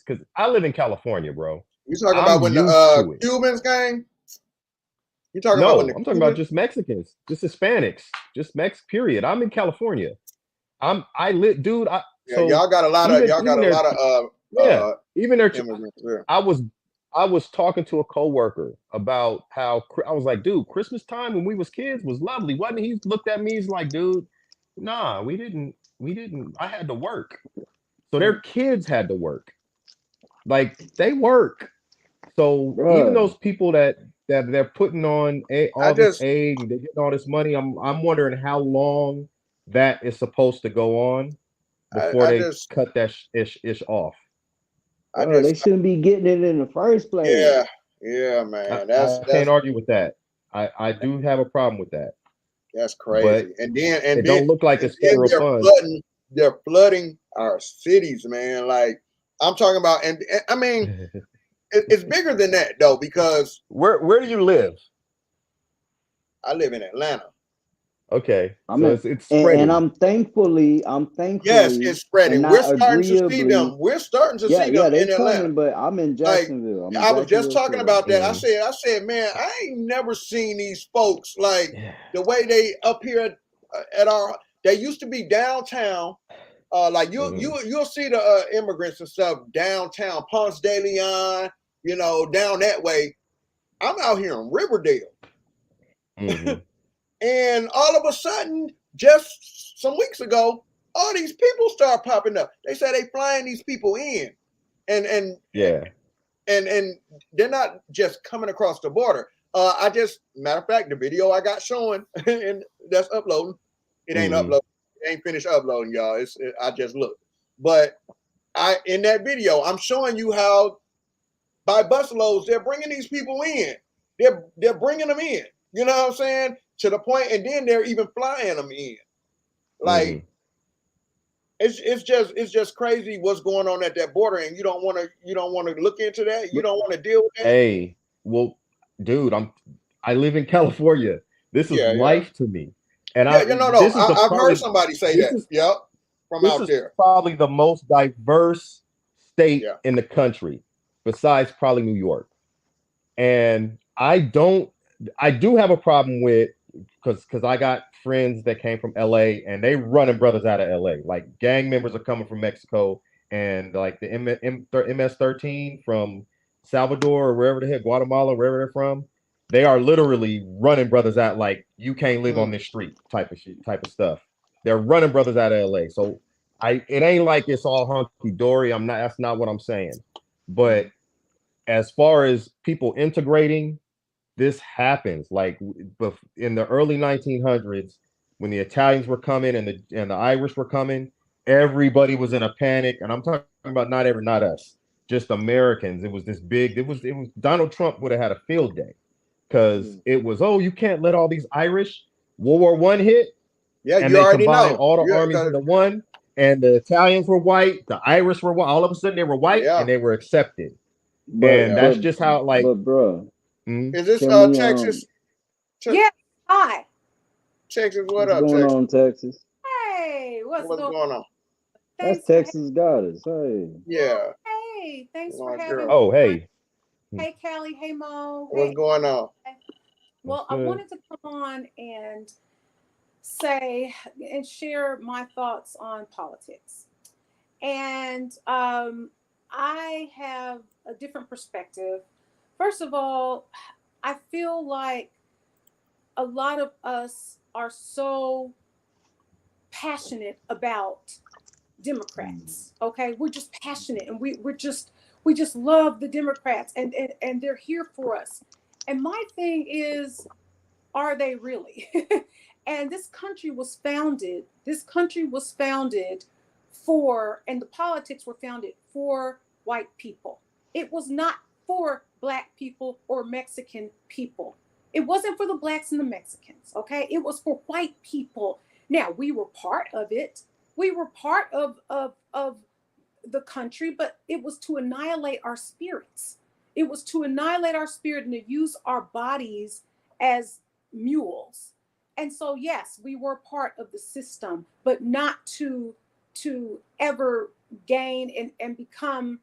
Because I live in California, bro. You talking I'm about when used the to it. Cubans came? You talking about when No, the I'm talking about Cubans? just Mexicans, just Hispanics, just Mex. Period. I'm in California. I lit, dude. Yeah, y'all got a lot Even of yeah, even their. immigrants there. I was talking to a coworker about how I was like, dude, Christmas time when we was kids was lovely, wasn't it? He looked at me, he's like, dude, nah, we didn't. I had to work, so their kids had to work. Like they work. So even Bruh. those people that they're putting on I all this just aid and they're getting all this money, I'm wondering how long that is supposed to go on. before I they just cut that ish off. They shouldn't be getting it in the first place. Yeah, man. I can't argue with that. I do have a problem with that. That's But crazy. And then it don't look like it's federal funds. they're flooding our cities, man. Like I'm talking about, and I mean, it's bigger than that though, because where do you live? I live in Atlanta. Okay, I mean, it's spreading. And I'm thankfully, yes, it's spreading. and We're not starting to see agreeably. them. We're starting to see them Yeah, they in Atlanta. coming, but I'm in Like Jacksonville. I'm in I was just Jacksonville, talking Florida. about that. I said, man, I ain't never seen these folks like the way they up here at our. They used to be downtown. Like you'll see the immigrants and stuff downtown, Ponce de Leon, down that way. I'm out here in Riverdale. And all of a sudden, just some weeks ago, all these people start popping up. They say they flying these people in, and they're not just coming across the border. Matter of fact, the video I got showing and that's uploading. It ain't uploading. It ain't finished uploading, y'all. I just looked, but in that video, I'm showing you how by busloads they're bringing these people in. They're bringing them in. You know what I'm saying? To the point, and then they're even flying them in. Like it's just crazy what's going on at that border, and you don't want to look into that. You don't want to deal with that. Hey, well, dude, I live in California. This is life to me, and I've heard somebody say that. Yep, from out there. Probably the most diverse state in the country, besides probably New York. And I do have a problem with because I got friends that came from LA and they running brothers out of LA. Like gang members are coming from Mexico and like the MS-13 from Salvador or wherever the heck, Guatemala, wherever they're from. They are literally running brothers out like you can't live on this street type of stuff. They're running brothers out of LA. So it ain't like it's all hunky dory. That's not what I'm saying. But as far as people integrating, this happens. Like in the early 1900s, when the Italians were coming and the Irish were coming, everybody was in a panic. And I'm talking about not us, just Americans. It was this big. It was Donald Trump would have had a field day because it was you can't let all these Irish. World War I hit. Yeah, and you they already combined know all the armies into one. And the Italians were white, the Irish were white. All of a sudden, they were white and they were accepted. That's just how, like, but bro, is this Texas? Yeah, hi. Texas, what's going on, Texas? Hey, what's going on? That's Texas Goddess. Hey. Yeah. Hey, thanks for having me. Oh, hey. Hey, Callie. Hey, Mo. What's going on? Well, I wanted to come on and say and share my thoughts on politics. And I have a different perspective. First of all, I feel like a lot of us are so passionate about Democrats. Okay, we're just passionate, and we just love the Democrats, and they're here for us. And my thing is, are they really? And this country was founded. For, and the politics were founded for white people. It was not for Black people or Mexican people. It wasn't for the Blacks and the Mexicans, okay? It was for white people. Now, we were part of it. We were part of the country, but it was to annihilate our spirits. It was to annihilate our spirit and to use our bodies as mules. And so, yes, we were part of the system, but not to ever gain and become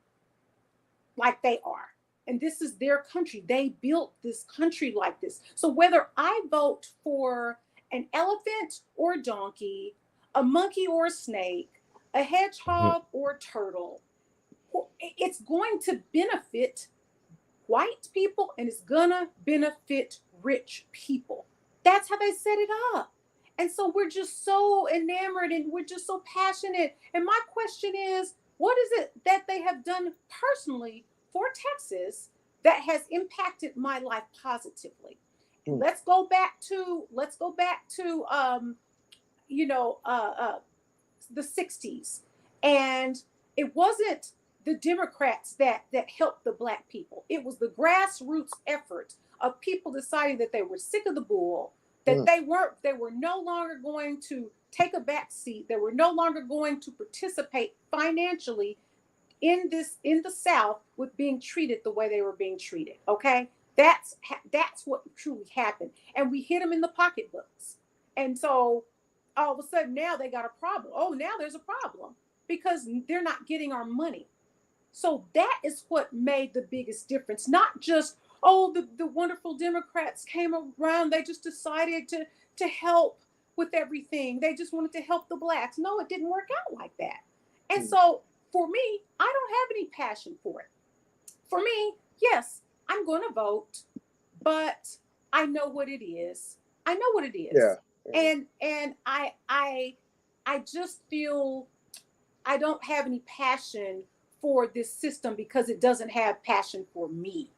like they are. And this is their country. They built this country like this. So whether I vote for an elephant or a donkey, a monkey or a snake, a hedgehog or a turtle, it's going to benefit white people and it's gonna benefit rich people. That's how they set it up. And so we're just so enamored and we're just so passionate. And my question is, what is it that they have done personally for Texas that has impacted my life positively? Let's go back to the 60s. And it wasn't the Democrats that helped the Black people. It was the grassroots effort of people deciding that they were sick of the bull, that they were no longer going to take a back seat. They were no longer going to participate financially in the South with being treated the way they were being treated. Okay, that's what truly happened, and we hit them in the pocketbooks. And so all of a sudden now they got a problem. Oh, now there's a problem because they're not getting our money. So that is what made the biggest difference. Not just, oh, the wonderful Democrats came around, they just decided to help with everything. They just wanted to help the Blacks. No, it didn't work out like that. And so for me, I don't have any passion for it. For me, yes, I'm going to vote, but I know what it is. I know what it is. Yeah. And I just feel I don't have any passion for this system because it doesn't have passion for me.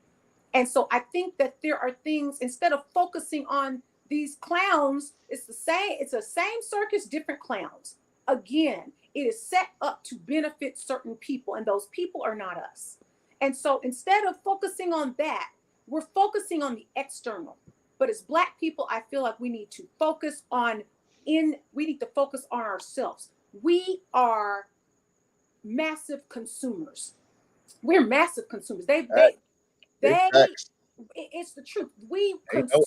And so I think that there are things, instead of focusing on these clowns, it's the same circus, different clowns. Again, it is set up to benefit certain people, and those people are not us. And so instead of focusing on that, we're focusing on the external. But as Black people, I feel like we need to focus on ourselves. We are massive consumers. We're massive consumers. It's the truth. We consume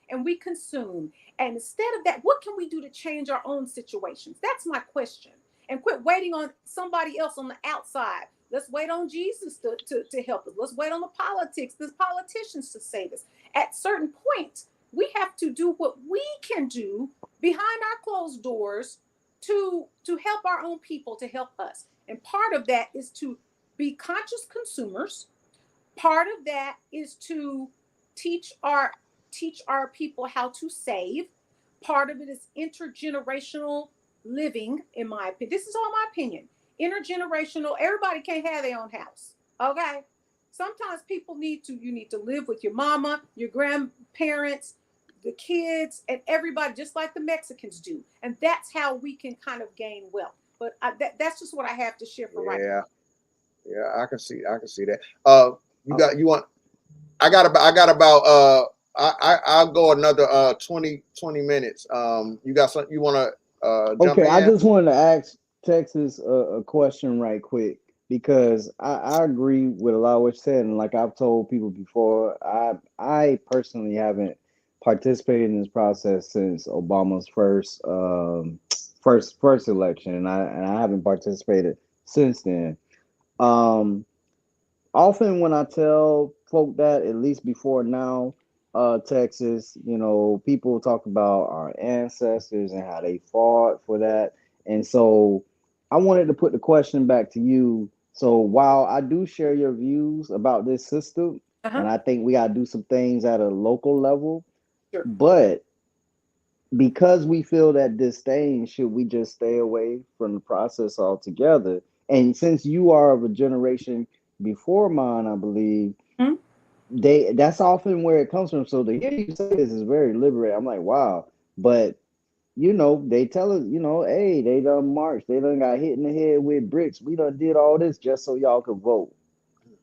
and we consume. And instead of that, what can we do to change our own situations? That's my question. And quit waiting on somebody else on the outside. Let's wait on Jesus to help us. Let's wait on the politicians to save us. At certain points, we have to do what we can do behind our closed doors to help our own people, to help us. And part of that is to be conscious consumers. Part of that is to teach our people how to save. Part of it is intergenerational living, in my opinion. This is all my opinion. Intergenerational, everybody can't have their own house. Okay. Sometimes you need to live with your mama, your grandparents, the kids, and everybody, just like the Mexicans do. And that's how we can kind of gain wealth. But that's just what I have to share for right now. Yeah, I can see that. I got about I'll go another 20 minutes. You got something you want to jump in? Okay, I just wanted to ask Texas a question right quick, because I agree with a lot of what you said, and like I've told people before, I personally haven't participated in this process since Obama's first election, and I haven't participated since then. Often when I tell folk that, at least before now, Texas, people talk about our ancestors and how they fought for that. And so I wanted to put the question back to you. So while I do share your views about this system, and I think we got to do some things at a local level, but because we feel that disdain, should we just stay away from the process altogether? And since you are of a generation before mine, I believe, that's often where it comes from. So to hear you say this is very liberating. I'm like, wow. But they tell us, hey, they done marched, they done got hit in the head with bricks. We done did all this just so y'all could vote.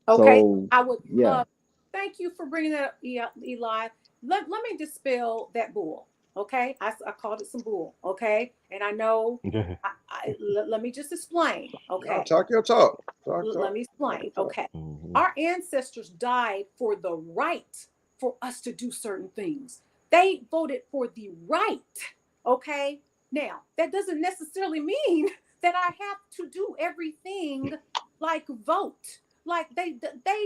Okay, so, I would love. Thank you for bringing that up, Eli. Let me dispel that bull. Okay, I called it some bull. Okay, and I know. Let me just explain. Okay, talk your talk. Let me explain. Okay, our ancestors died for the right for us to do certain things. They voted for the right. Okay, now that doesn't necessarily mean that I have to do everything like vote. Like they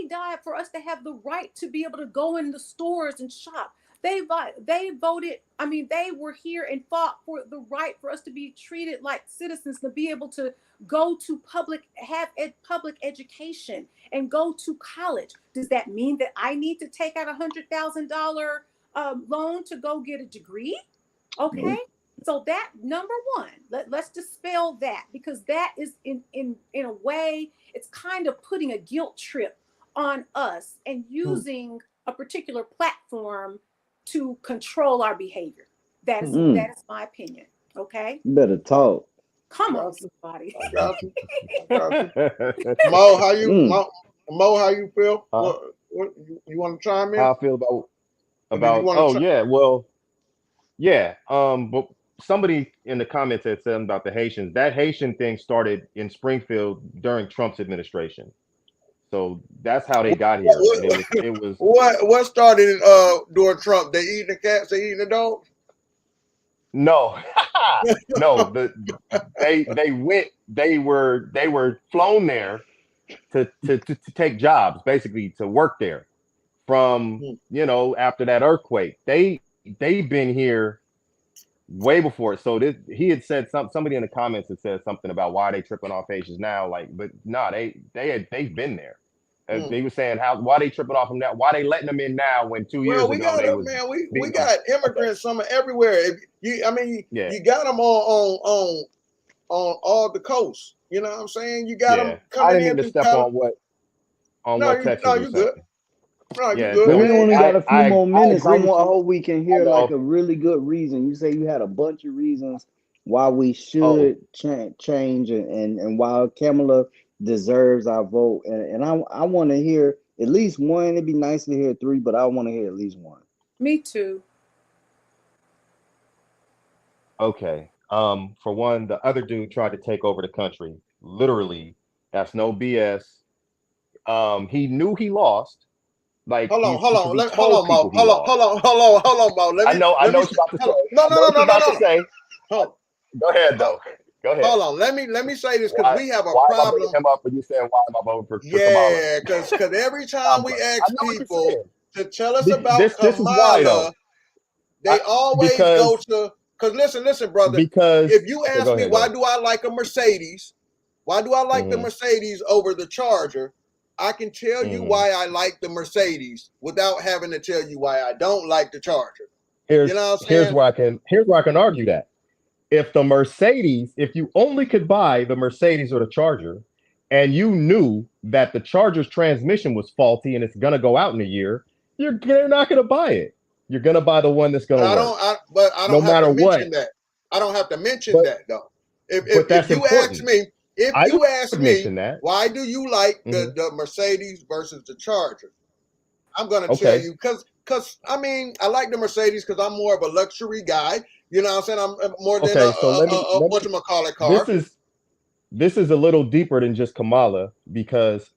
died for us to have the right to be able to go in the stores and shop. They voted. I mean, they were here and fought for the right for us to be treated like citizens, to be able to go to public education and go to college. Does that mean that I need to take out $100,000 loan to go get a degree? Okay. So that, number one, let's dispel that, because that is in a way, it's kind of putting a guilt trip on us and using a particular platform to control our behavior. That is my opinion. Okay. You better talk. Come on, somebody. I got you. Mo, how you feel? What you want to chime in? How I feel about yeah, well, yeah. But somebody in the comments had said about the Haitians. That Haitian thing started in Springfield during Trump's administration. So that's how they got here. And it was what started during Trump? They eating the cats, they eating the dogs? no, no. They were flown there to take jobs, basically to work there. From after that earthquake, they've been here way before. So he had said somebody in the comments had said something about why they tripping off Haitians now. Like, but no, they've been there. They were saying why they tripping off them now? Why they letting them in now when 2 years ago they was we got immigrants some everywhere. If you got them on all the coast. You know what I'm saying? You got them coming I didn't mean to step on what Texas was saying. No, Yeah, you good. We only got a few more minutes. I hope we can hear like a really good reason. You say you had a bunch of reasons why we should change and why Kamala deserves our vote. And I want to hear at least one. It'd be nice to hear three, but I want to hear at least one. Me too. Okay. For one, the other dude tried to take over the country. Literally, that's no BS. He knew he lost. Like, hold on, Mo. Mo. Let me, I know what you're about to say. No. Go ahead, though. Go ahead. Hold on. Let me say this because we have a problem. Am I him up and you saying why am I voting for Kamala? Yeah, because every time we ask people to tell us about Kamala, they always go to. Because listen, brother. Because if you ask me why do I like a Mercedes, why do I like the Mercedes over the Charger? I can tell you why I like the Mercedes without having to tell you why I don't like the Charger. Here's where I can argue that. If the Mercedes, if you only could buy the Mercedes or the Charger, and you knew that the Charger's transmission was faulty and it's gonna go out in a year, you're not gonna buy it. You're gonna buy the one that's gonna work. But I don't have to mention that. I don't have to mention that though. If you ask me, why do you like the Mercedes versus the Charger? I'm gonna tell you because I mean I like the Mercedes because I'm more of a luxury guy. You know what I'm saying? I'm more than a whatchamacallit car. This is a little deeper than just Kamala because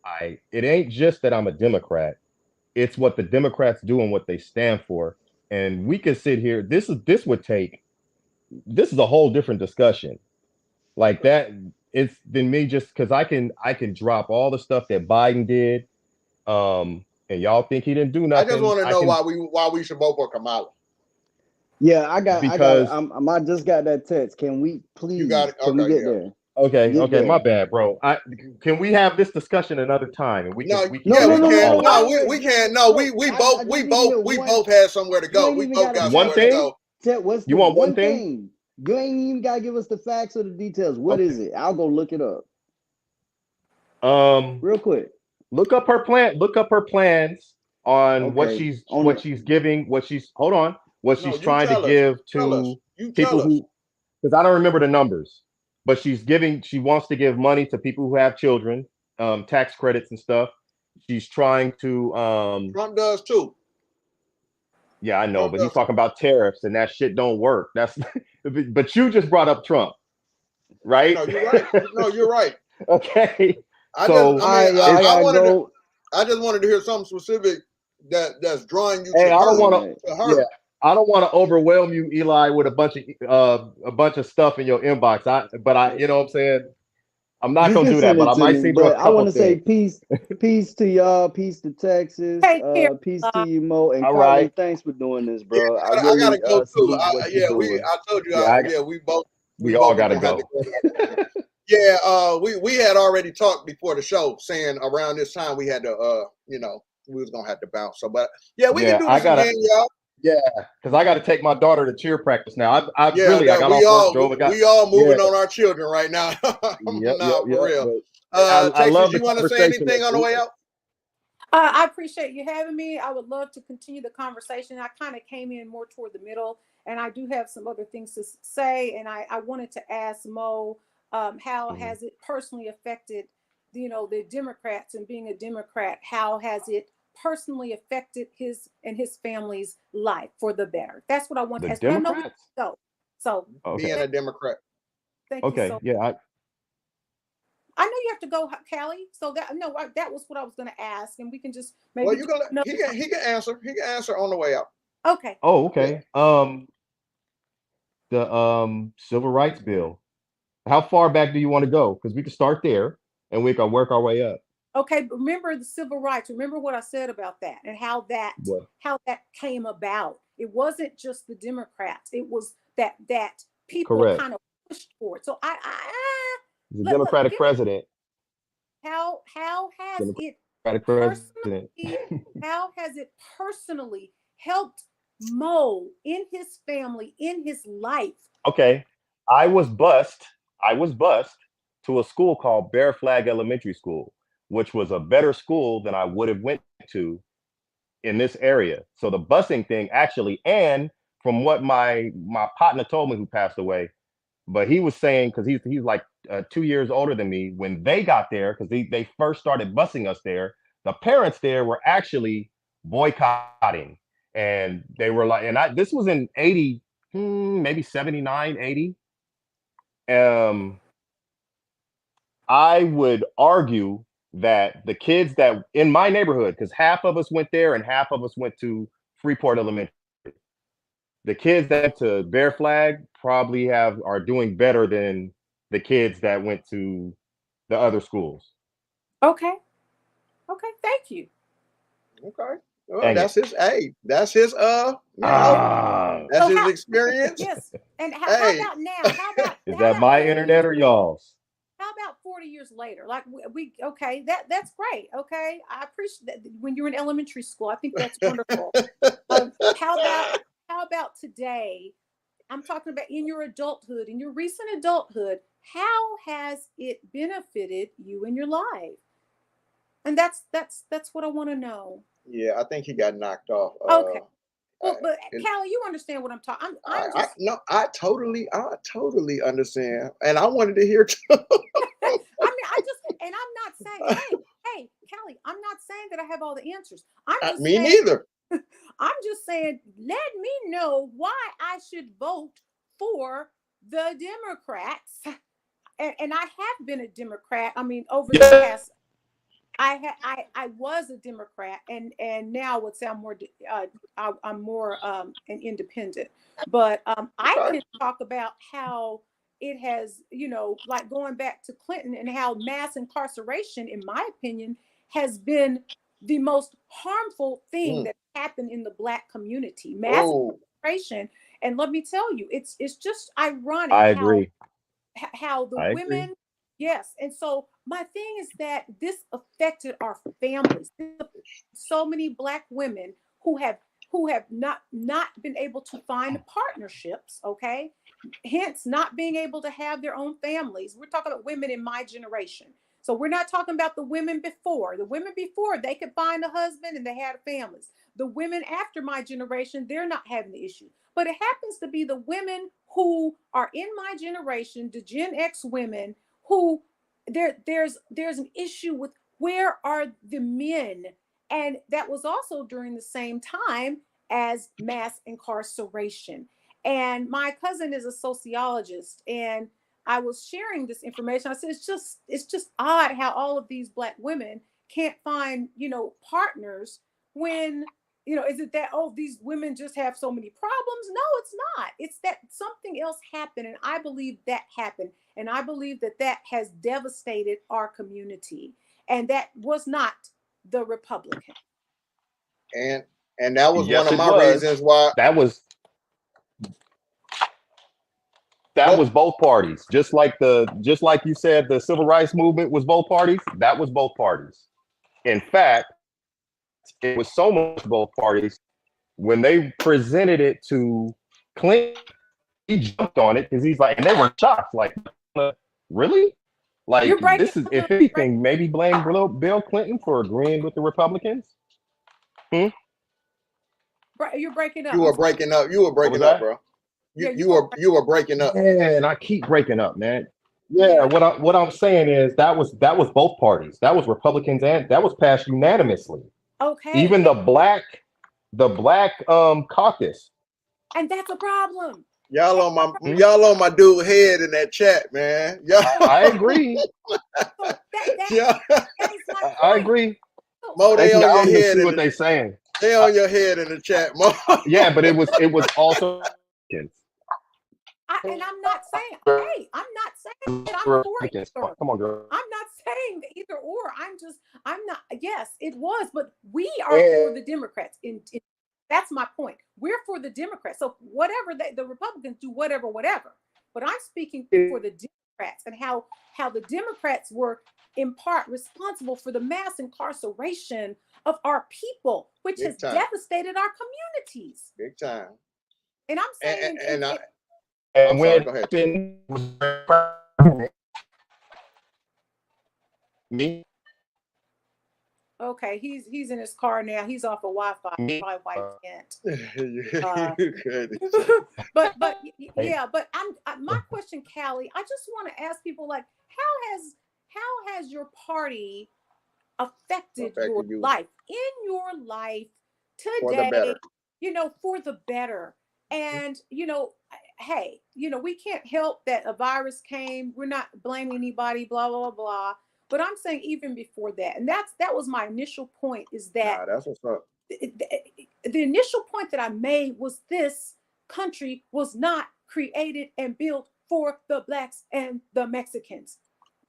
it ain't just that I'm a Democrat. It's what the Democrats do and what they stand for. And we could sit here. This is a whole different discussion. Like that, it's than me just because I can drop all the stuff that Biden did. And y'all think he didn't do nothing. I just want to know why we should vote for Kamala. Yeah, I just got that text. Can we please? Can we get there? Okay, my bad, bro. Can we have this discussion another time? And we can. We can't. No, we both had somewhere to go. We both got somewhere to go. What's you want one thing? You ain't even gotta give us the facts or the details. What is it? I'll go look it up. Real quick. Look up her plan. Look up her plans on what she's giving. What she's trying to give to people who, because I don't remember the numbers, but she wants to give money to people who have children, tax credits and stuff. She's trying to. Trump does too. Yeah, I know, but he's talking about tariffs and that shit don't work. That's, but you just brought up Trump, right? No, you're right. No, you're right. Okay. I just wanted to hear something specific that's drawing you to her. I don't want to overwhelm you, Eli, with a bunch of stuff in your inbox. You know what I'm saying? I'm not gonna do that, but I might see. But I want to say peace to y'all, peace to Texas, peace to you, Mo, and Carly. Thanks for doing this, bro. I gotta go too. I told you. We all gotta go. Yeah, we had already talked before the show, saying around this time we had to, we was gonna have to bounce. So, but yeah, we can do this again, y'all. Yeah, because I got to take my daughter to cheer practice now. I got off work, we all moving on our children right now. For real. Texas, you want to say anything on the way out? I appreciate you having me. I would love to continue the conversation. I kind of came in more toward the middle, and I do have some other things to say. And I wanted to ask Mo, How has it personally affected, the Democrats and being a Democrat? How has it personally affected his and his family's life for the better? That's what I want The to ask. I know Democrats? so Being a Democrat. thank you Okay. so. Yeah. I know you have to go, Callie. So that was what I was going to ask, and we can just maybe. Well, he can answer. He can answer on the way out. Okay. Oh, okay. The civil rights bill. How far back do you want to go? Because we can start there and we can work our way up. Okay, but remember the civil rights. Remember what I said about that and how that came about. It wasn't just the Democrats. It was that people Correct. kind of pushed for it. So The Democratic president. How has it Democratic president. how has it personally helped Mo in his family, in his life? Okay. I was bused to a school called Bear Flag Elementary School, which was a better school than I would have went to in this area. So the busing thing actually, and from what my partner told me, who passed away, but he was saying, because he's like 2 years older than me, when they got there, because they first started busing us there, the parents there were actually boycotting, and they were like, this was in 80, maybe 79, 80. I would argue that the kids that in my neighborhood, because half of us went there and half of us went to Freeport Elementary, the kids that went to Bear Flag probably are doing better than the kids that went to the other schools. Okay, thank you. Okay. Well, that's his that's his that's his experience. Yes. And how about now? How about is that my internet or y'all's? How about 40 years later? Like we okay, that's great. Okay. I appreciate that when you're in elementary school. I think that's wonderful. How about today? I'm talking about in your adulthood, in your recent adulthood, how has it benefited you in your life? And that's what I want to know. Yeah, I think he got knocked off. Okay. Well, but Callie, you understand what I'm talking. I totally understand, and I wanted to hear too. And I'm not saying, hey, Callie, I'm not saying that I have all the answers. Me neither. I'm just saying, let me know why I should vote for the Democrats. And I have been a Democrat. I mean, over the past. I was a Democrat, and now I would say I'm more an independent. But I can talk about how it has, like going back to Clinton and how mass incarceration, in my opinion, has been the most harmful thing that happened in the Black community. Mass incarceration, and let me tell you, it's just ironic. I agree. How the women. Yes. And so my thing is that this affected our families. So many Black women who have not been able to find partnerships, okay? Hence not being able to have their own families. We're talking about women in my generation. So we're not talking about the women before. The women before, they could find a husband and they had families. The women after my generation, they're not having the issue. But it happens to be the women who are in my generation, the Gen X women, who there's an issue with where are the men, and that was also during the same time as mass incarceration. And my cousin is a sociologist, and I was sharing this information. I said it's just odd how all of these Black women can't find partners when is it that these women just have so many problems? No, it's not. It's that something else happened, and I believe that happened. And I believe that has devastated our community. And that was not the Republican. And that was one of my reasons why that was both parties. Just like you said, the civil rights movement was both parties. That was both parties. In fact, it was so much both parties when they presented it to Clinton. He jumped on it because he's like, and they were shocked, like, really? Like, this is, if anything, maybe blame Bill Clinton for agreeing with the Republicans. You're breaking up. You were breaking up. You were breaking up, bro. You were breaking up. Yeah, and I keep breaking up, man. Yeah, what I'm saying is that was both parties. That was Republicans and that was passed unanimously. Okay. Even the black caucus. And that's a problem. Y'all on my dude head in that chat, man. Y'all. I agree. I agree. Mo, they on I your don't even head. see what they saying. They on your head in the chat, Mo. Yeah, but it was also. And I'm not saying, hey, I'm not saying that I'm for either. Come on, girl. I'm not saying either or. I'm not. Yes, it was, but we are for the Democrats. That's my point. We're for the Democrats. So whatever the Republicans do, whatever. But I'm speaking for the Democrats and how the Democrats were in part responsible for the mass incarceration of our people, which has devastated our communities. Big time. And I'm saying, And when go ahead. Me. Okay, he's in his car now. He's off of Wi-Fi. My wife can't. But yeah, but my question, Callie, I just want to ask people, like, how has your party affected your life in your life today? For the better. And hey, we can't help that a virus came. We're not blaming anybody. Blah blah blah. But I'm saying even before that, and that was my initial point, is that that's what's up. The initial point that I made was this country was not created and built for the Blacks and the Mexicans.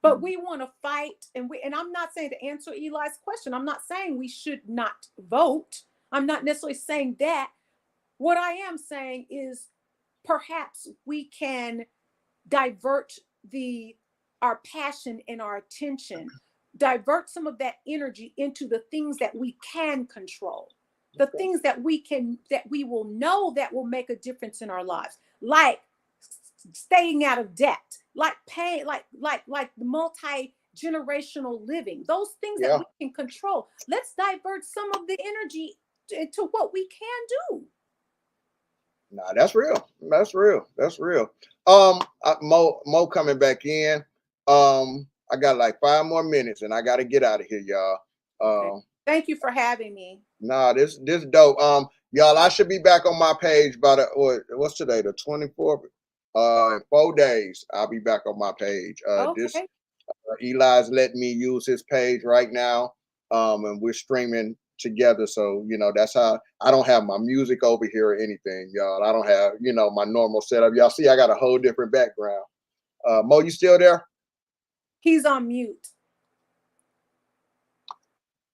But we want to fight, and I'm not saying, to answer Eli's question, I'm not saying we should not vote. I'm not necessarily saying that. What I am saying is perhaps we can divert our passion and our attention, divert some of that energy into the things that we can control, the things that we will know that will make a difference in our lives, like staying out of debt, like paying, like multi-generational living, those things that we can control. Let's divert some of the energy into what we can do. Nah, that's real. Mo coming back in. I got like 5 more minutes and I got to get out of here, y'all. Okay. Thank you for having me. Nah, this dope. Y'all, I should be back on my page by what's today, the 24th? In 4 days, I'll be back on my page. Okay. Eli's letting me use his page right now. And we're streaming together. So, that's how I don't have my music over here or anything, y'all. I don't have, my normal setup. Y'all see, I got a whole different background. Mo, you still there? He's on mute.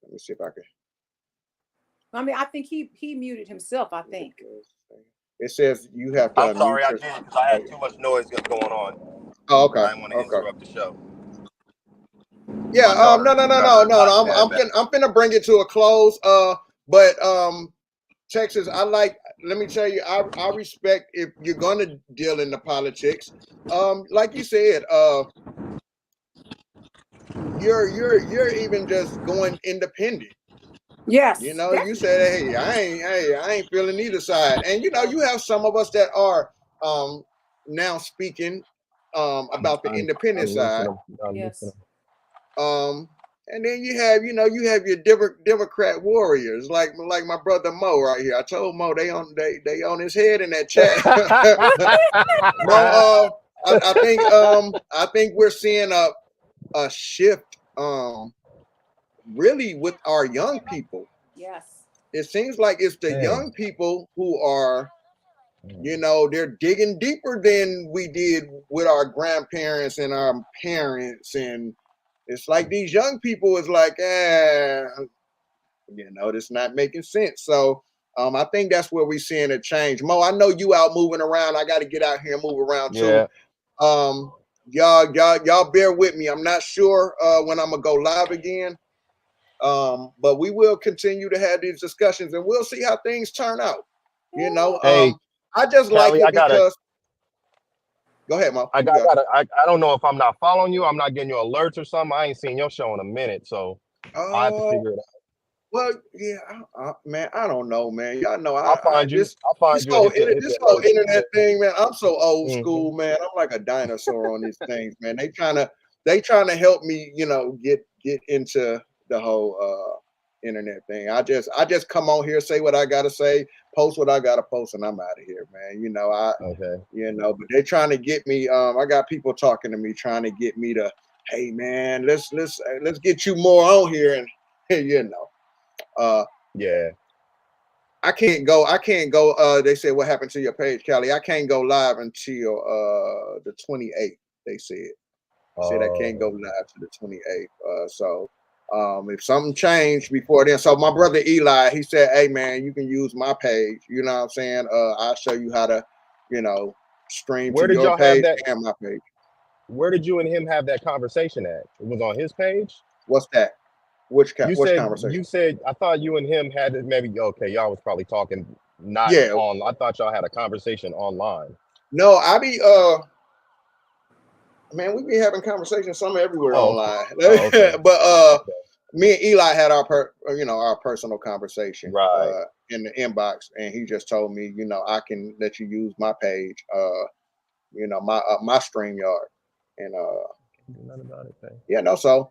Let me see if I can. I mean, I think he muted himself, I think. It says you have to. I'm sorry, I did, because I had too much noise going on. Oh, okay. I didn't want to interrupt the show. Yeah, no. I'm finna bring it to a close. But Texas, let me tell you, I respect if you're gonna deal in the politics. Like you said, you're even just going independent. Yes. You said, hey, I ain't feeling either side. And you have some of us that are now speaking about the independent side. Yes. And then you have your Democrat warriors like my brother Mo right here. I told Mo they on his head in that chat. Mo, I think we're seeing a shift really with our young people. Yes. It seems like it's the young people who are, they're digging deeper than we did with our grandparents and our parents. And it's like these young people is like, it's not making sense. So I think that's where we're seeing a change. Mo, I know you out moving around. I got to get out here and move around too. Y'all bear with me. I'm not sure when I'm gonna go live again. But we will continue to have these discussions and we'll see how things turn out. I just like it because go ahead, Mo. I don't know if I'm not following you. I'm not getting your alerts or something. I ain't seen your show in a minute, so I have to figure it out. Well, yeah, man, I don't know, man. Y'all know I'll find you. I'll find you. This whole internet thing, man. I'm so old Mhm. school, man. I'm like a dinosaur on these things, man. They trying to help me, get into the whole internet thing. I just come on here, say what I gotta say, post what I gotta post, and I'm out of here, man. Okay. But they're trying to get me. I got people talking to me, trying to get me to, hey, man, let's get you more on here, and Yeah. I can't go. They said, what happened to your page, Callie? I can't go live until the 28th. They said I can't go live to the 28th. So if something changed before then, so my brother Eli, he said, hey man, you can use my page. You know what I'm saying? I'll show you how to, stream Where to did your y'all have page that? and my page. Where did you and him have that conversation at? It was on his page? What's that? Which You conversation? said I thought you and him had it maybe okay, y'all was probably talking not Yeah. on. I thought y'all had a conversation online. No, I be man, we be having conversations some everywhere online. Okay. But me and Eli had our personal conversation Right. in the inbox, and he just told me, I can let you use my page, my StreamYard, and Do nothing about it, okay. so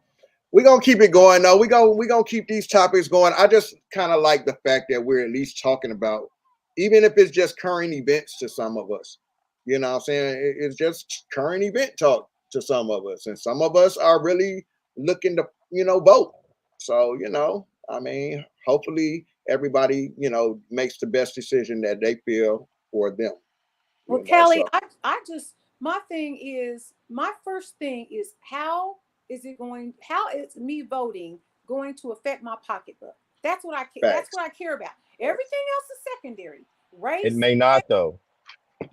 we're gonna keep it going though. We gonna keep these topics going. I just kind of like the fact that we're at least talking about, even if it's just current events to some of us. You know what I'm saying? It's just current event talk to some of us. And some of us are really looking to, vote. So, I mean, hopefully everybody, makes the best decision that they feel for them. Well, Callie, I just my first thing is how is me voting going to affect my pocketbook? That's what that's what I care about. Everything else is secondary. It may not though.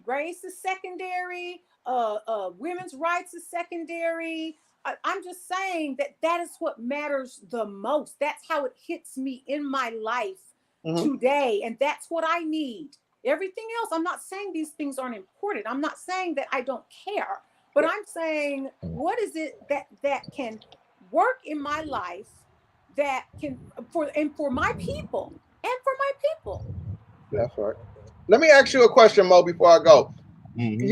Race is secondary. Women's rights is secondary. I'm just saying that is what matters the most. That's how it hits me in my life today, and that's what I need. Everything else, I'm not saying these things aren't important. I'm not saying that I don't care, but I'm saying what is it that can work in my life that can for my people and for my people. That's right. Let me ask you a question, Mo, before I go. Mm-hmm.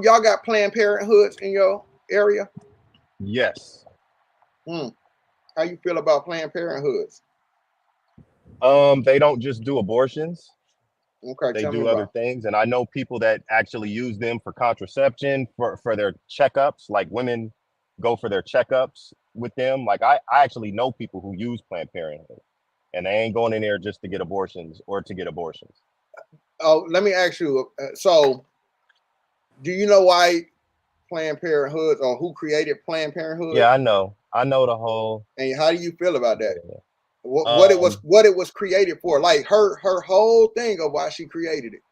Y'all got Planned Parenthoods in your area? Yes. How you feel about Planned Parenthoods? They don't just do abortions. Okay, they tell do me other about. things, and I know people that actually use them for contraception, for their checkups. Like women go for their checkups with them. Like I actually know people who use Planned Parenthood, and they ain't going in there just to get abortions or to get abortions. Oh, let me ask you. So, do you know why Planned Parenthood or who created Planned Parenthood? Yeah, I know the whole. And how do you feel about that? What it was created for? Like her whole thing of why she created it.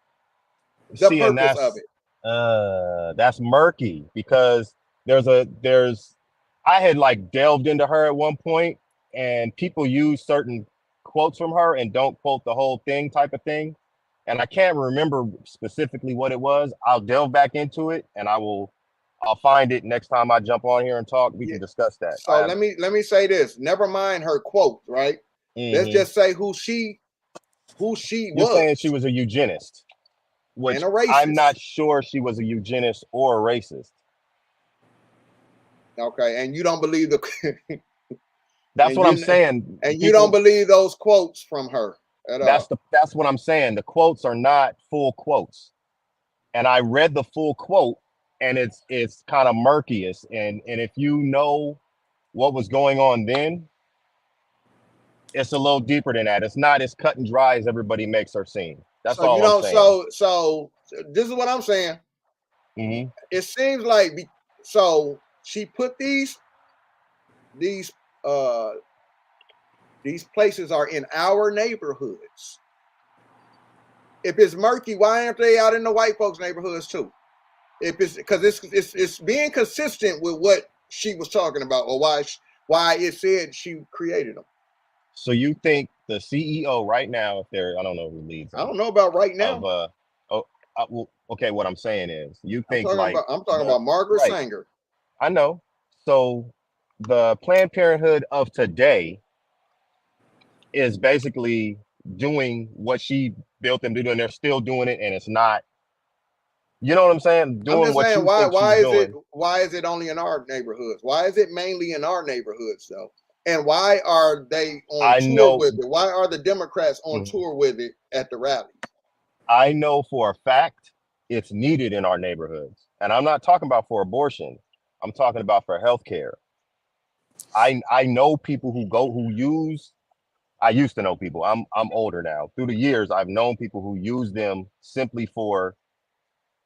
The purpose of it. That's murky because I had like delved into her at one point, and people use certain quotes from her and don't quote the whole thing type of thing. And I can't remember specifically what it was. I'll delve back into it and I'll find it next time I jump on here and talk. We can discuss that. So let me say this. Never mind her quote, right? Let's just say who she was. You're saying she was a eugenist, which and a racist. I'm not sure she was a eugenist or a racist. Okay, and you don't believe the That's what I'm saying. And you don't believe those quotes from her at all. That's what I'm saying. The quotes are not full quotes. And I read the full quote, and it's kind of murky. And if you know what was going on then, it's a little deeper than that. It's not as cut and dry as everybody makes her seem. That's so all you don't. I'm saying. So this is what I'm saying. Mm-hmm. It seems like she put these places are in our neighborhoods. If it's murky, why aren't they out in the white folks' neighborhoods too? If it's because it's being consistent with what she was talking about, or why it said she created them. So you think the CEO right now, I don't know who leads. I don't know about right now. Well, okay. What I'm saying is, you think I'm talking about Margaret Sanger. I know. So the Planned Parenthood of today is basically doing what she built them to do, and they're still doing it, and it's not. You know what I'm saying? I'm Doing just what saying, you think she's doing. why is it only in our neighborhoods? Why is it mainly in our neighborhoods though? And why are they on I tour know. with it? Why are the Democrats on tour with it at the rallies? I know for a fact it's needed in our neighborhoods, and I'm not talking about for abortion. I'm talking about for healthcare. I know people who use. I used to know people. I'm older now. Through the years, I've known people who use them simply for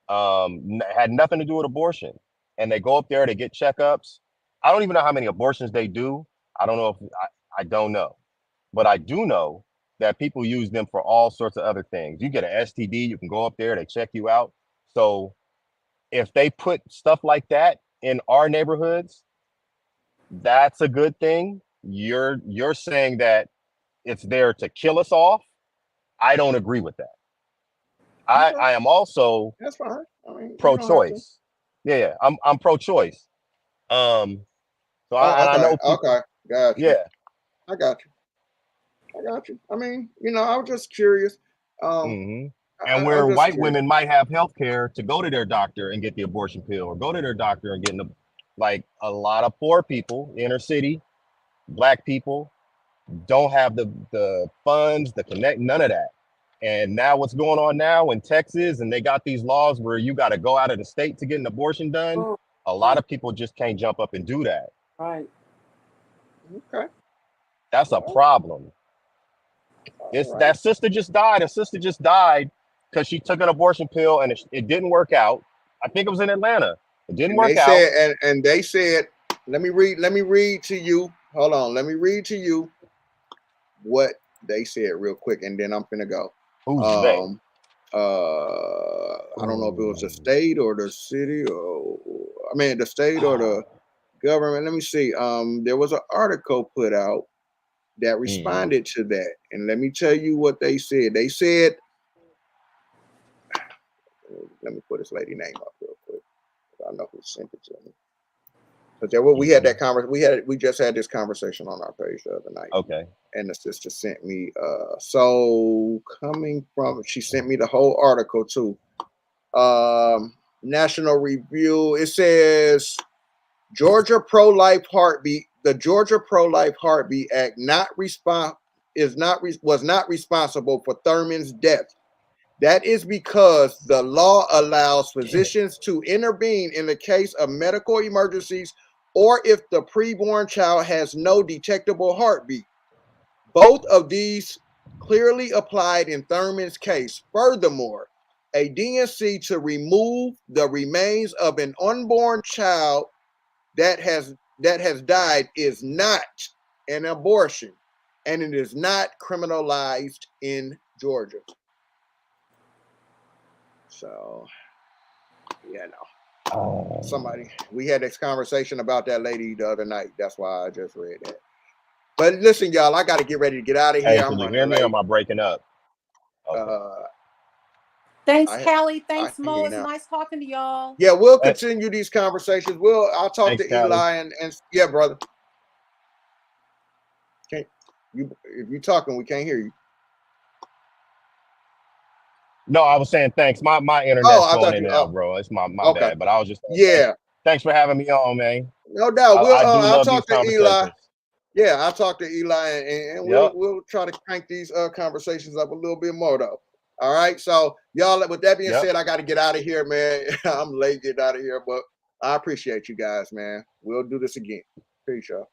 had nothing to do with abortion, and they go up there, they get checkups. I don't even know how many abortions they do. I don't know if I don't know, but I do know that people use them for all sorts of other things. You get an STD, you can go up there, they check you out. So if they put stuff like that in our neighborhoods, that's a good thing. You're saying that it's there to kill us off. I don't agree with that. I am also That's fine. I mean, you don't have to. pro-choice. Yeah, I'm pro-choice. So Oh, I okay, know people. okay, got you. Yeah. I got you. I got you. I mean, I was just curious. And I'm where just white curious. women might have health care to go to their doctor and get the abortion pill, or go to their doctor and get like a lot of poor people, inner city, black people don't have the funds, the connect, none of that. And now what's going on now in Texas, and they got these laws where you got to go out of the state to get an abortion done. A lot of people just can't jump up and do that. Right. Okay. That's a problem. That sister just died. A sister just died because she took an abortion pill and it didn't work out. I think it was in Atlanta. It didn't And work they out. said, and they said, let me read to you. Hold on, let me read to you what they said real quick, and then I'm finna go. Who's they? I don't know if it was the state or the city, or the state or the government. Let me see. There was an article put out that responded to that, and let me tell you what they said. They said, let me put this lady name up real quick. I know who sent it to me. Because we had that conversation. We just had this conversation on our page the other night. Okay. And the sister sent me. She sent me the whole article too. National Review. It says Georgia pro-life heartbeat. The Georgia Pro-Life Heartbeat Act was not responsible for Thurman's death. That is because the law allows physicians to intervene in the case of medical emergencies or if the preborn child has no detectable heartbeat. Both of these clearly applied in Thurman's case. Furthermore, a D&C to remove the remains of an unborn child that has died is not an abortion, and it is not criminalized in Georgia. So, we had this conversation about that lady the other night. That's why I just read that. But listen, y'all, I got to get ready to get out of here. Hey, I'm can you running hear me late. or am I breaking up? Okay. Thanks, Callie. Thanks, Mo. It's nice talking to y'all. Yeah, we'll continue these conversations. I'll talk Thanks, to Eli Callie. and yeah, brother. If you're talking, we can't hear you. No, I was saying thanks. My internet's going in and out, bro. It's my bad. But I was just thanks for having me on, man. No doubt. I do I'll love talk these to Eli. conversations. Yeah, I'll talk to Eli and we'll try to crank these conversations up a little bit more though. All right. So y'all, with that being said, I got to get out of here, man. I'm late getting out of here, but I appreciate you guys, man. We'll do this again. Peace, y'all.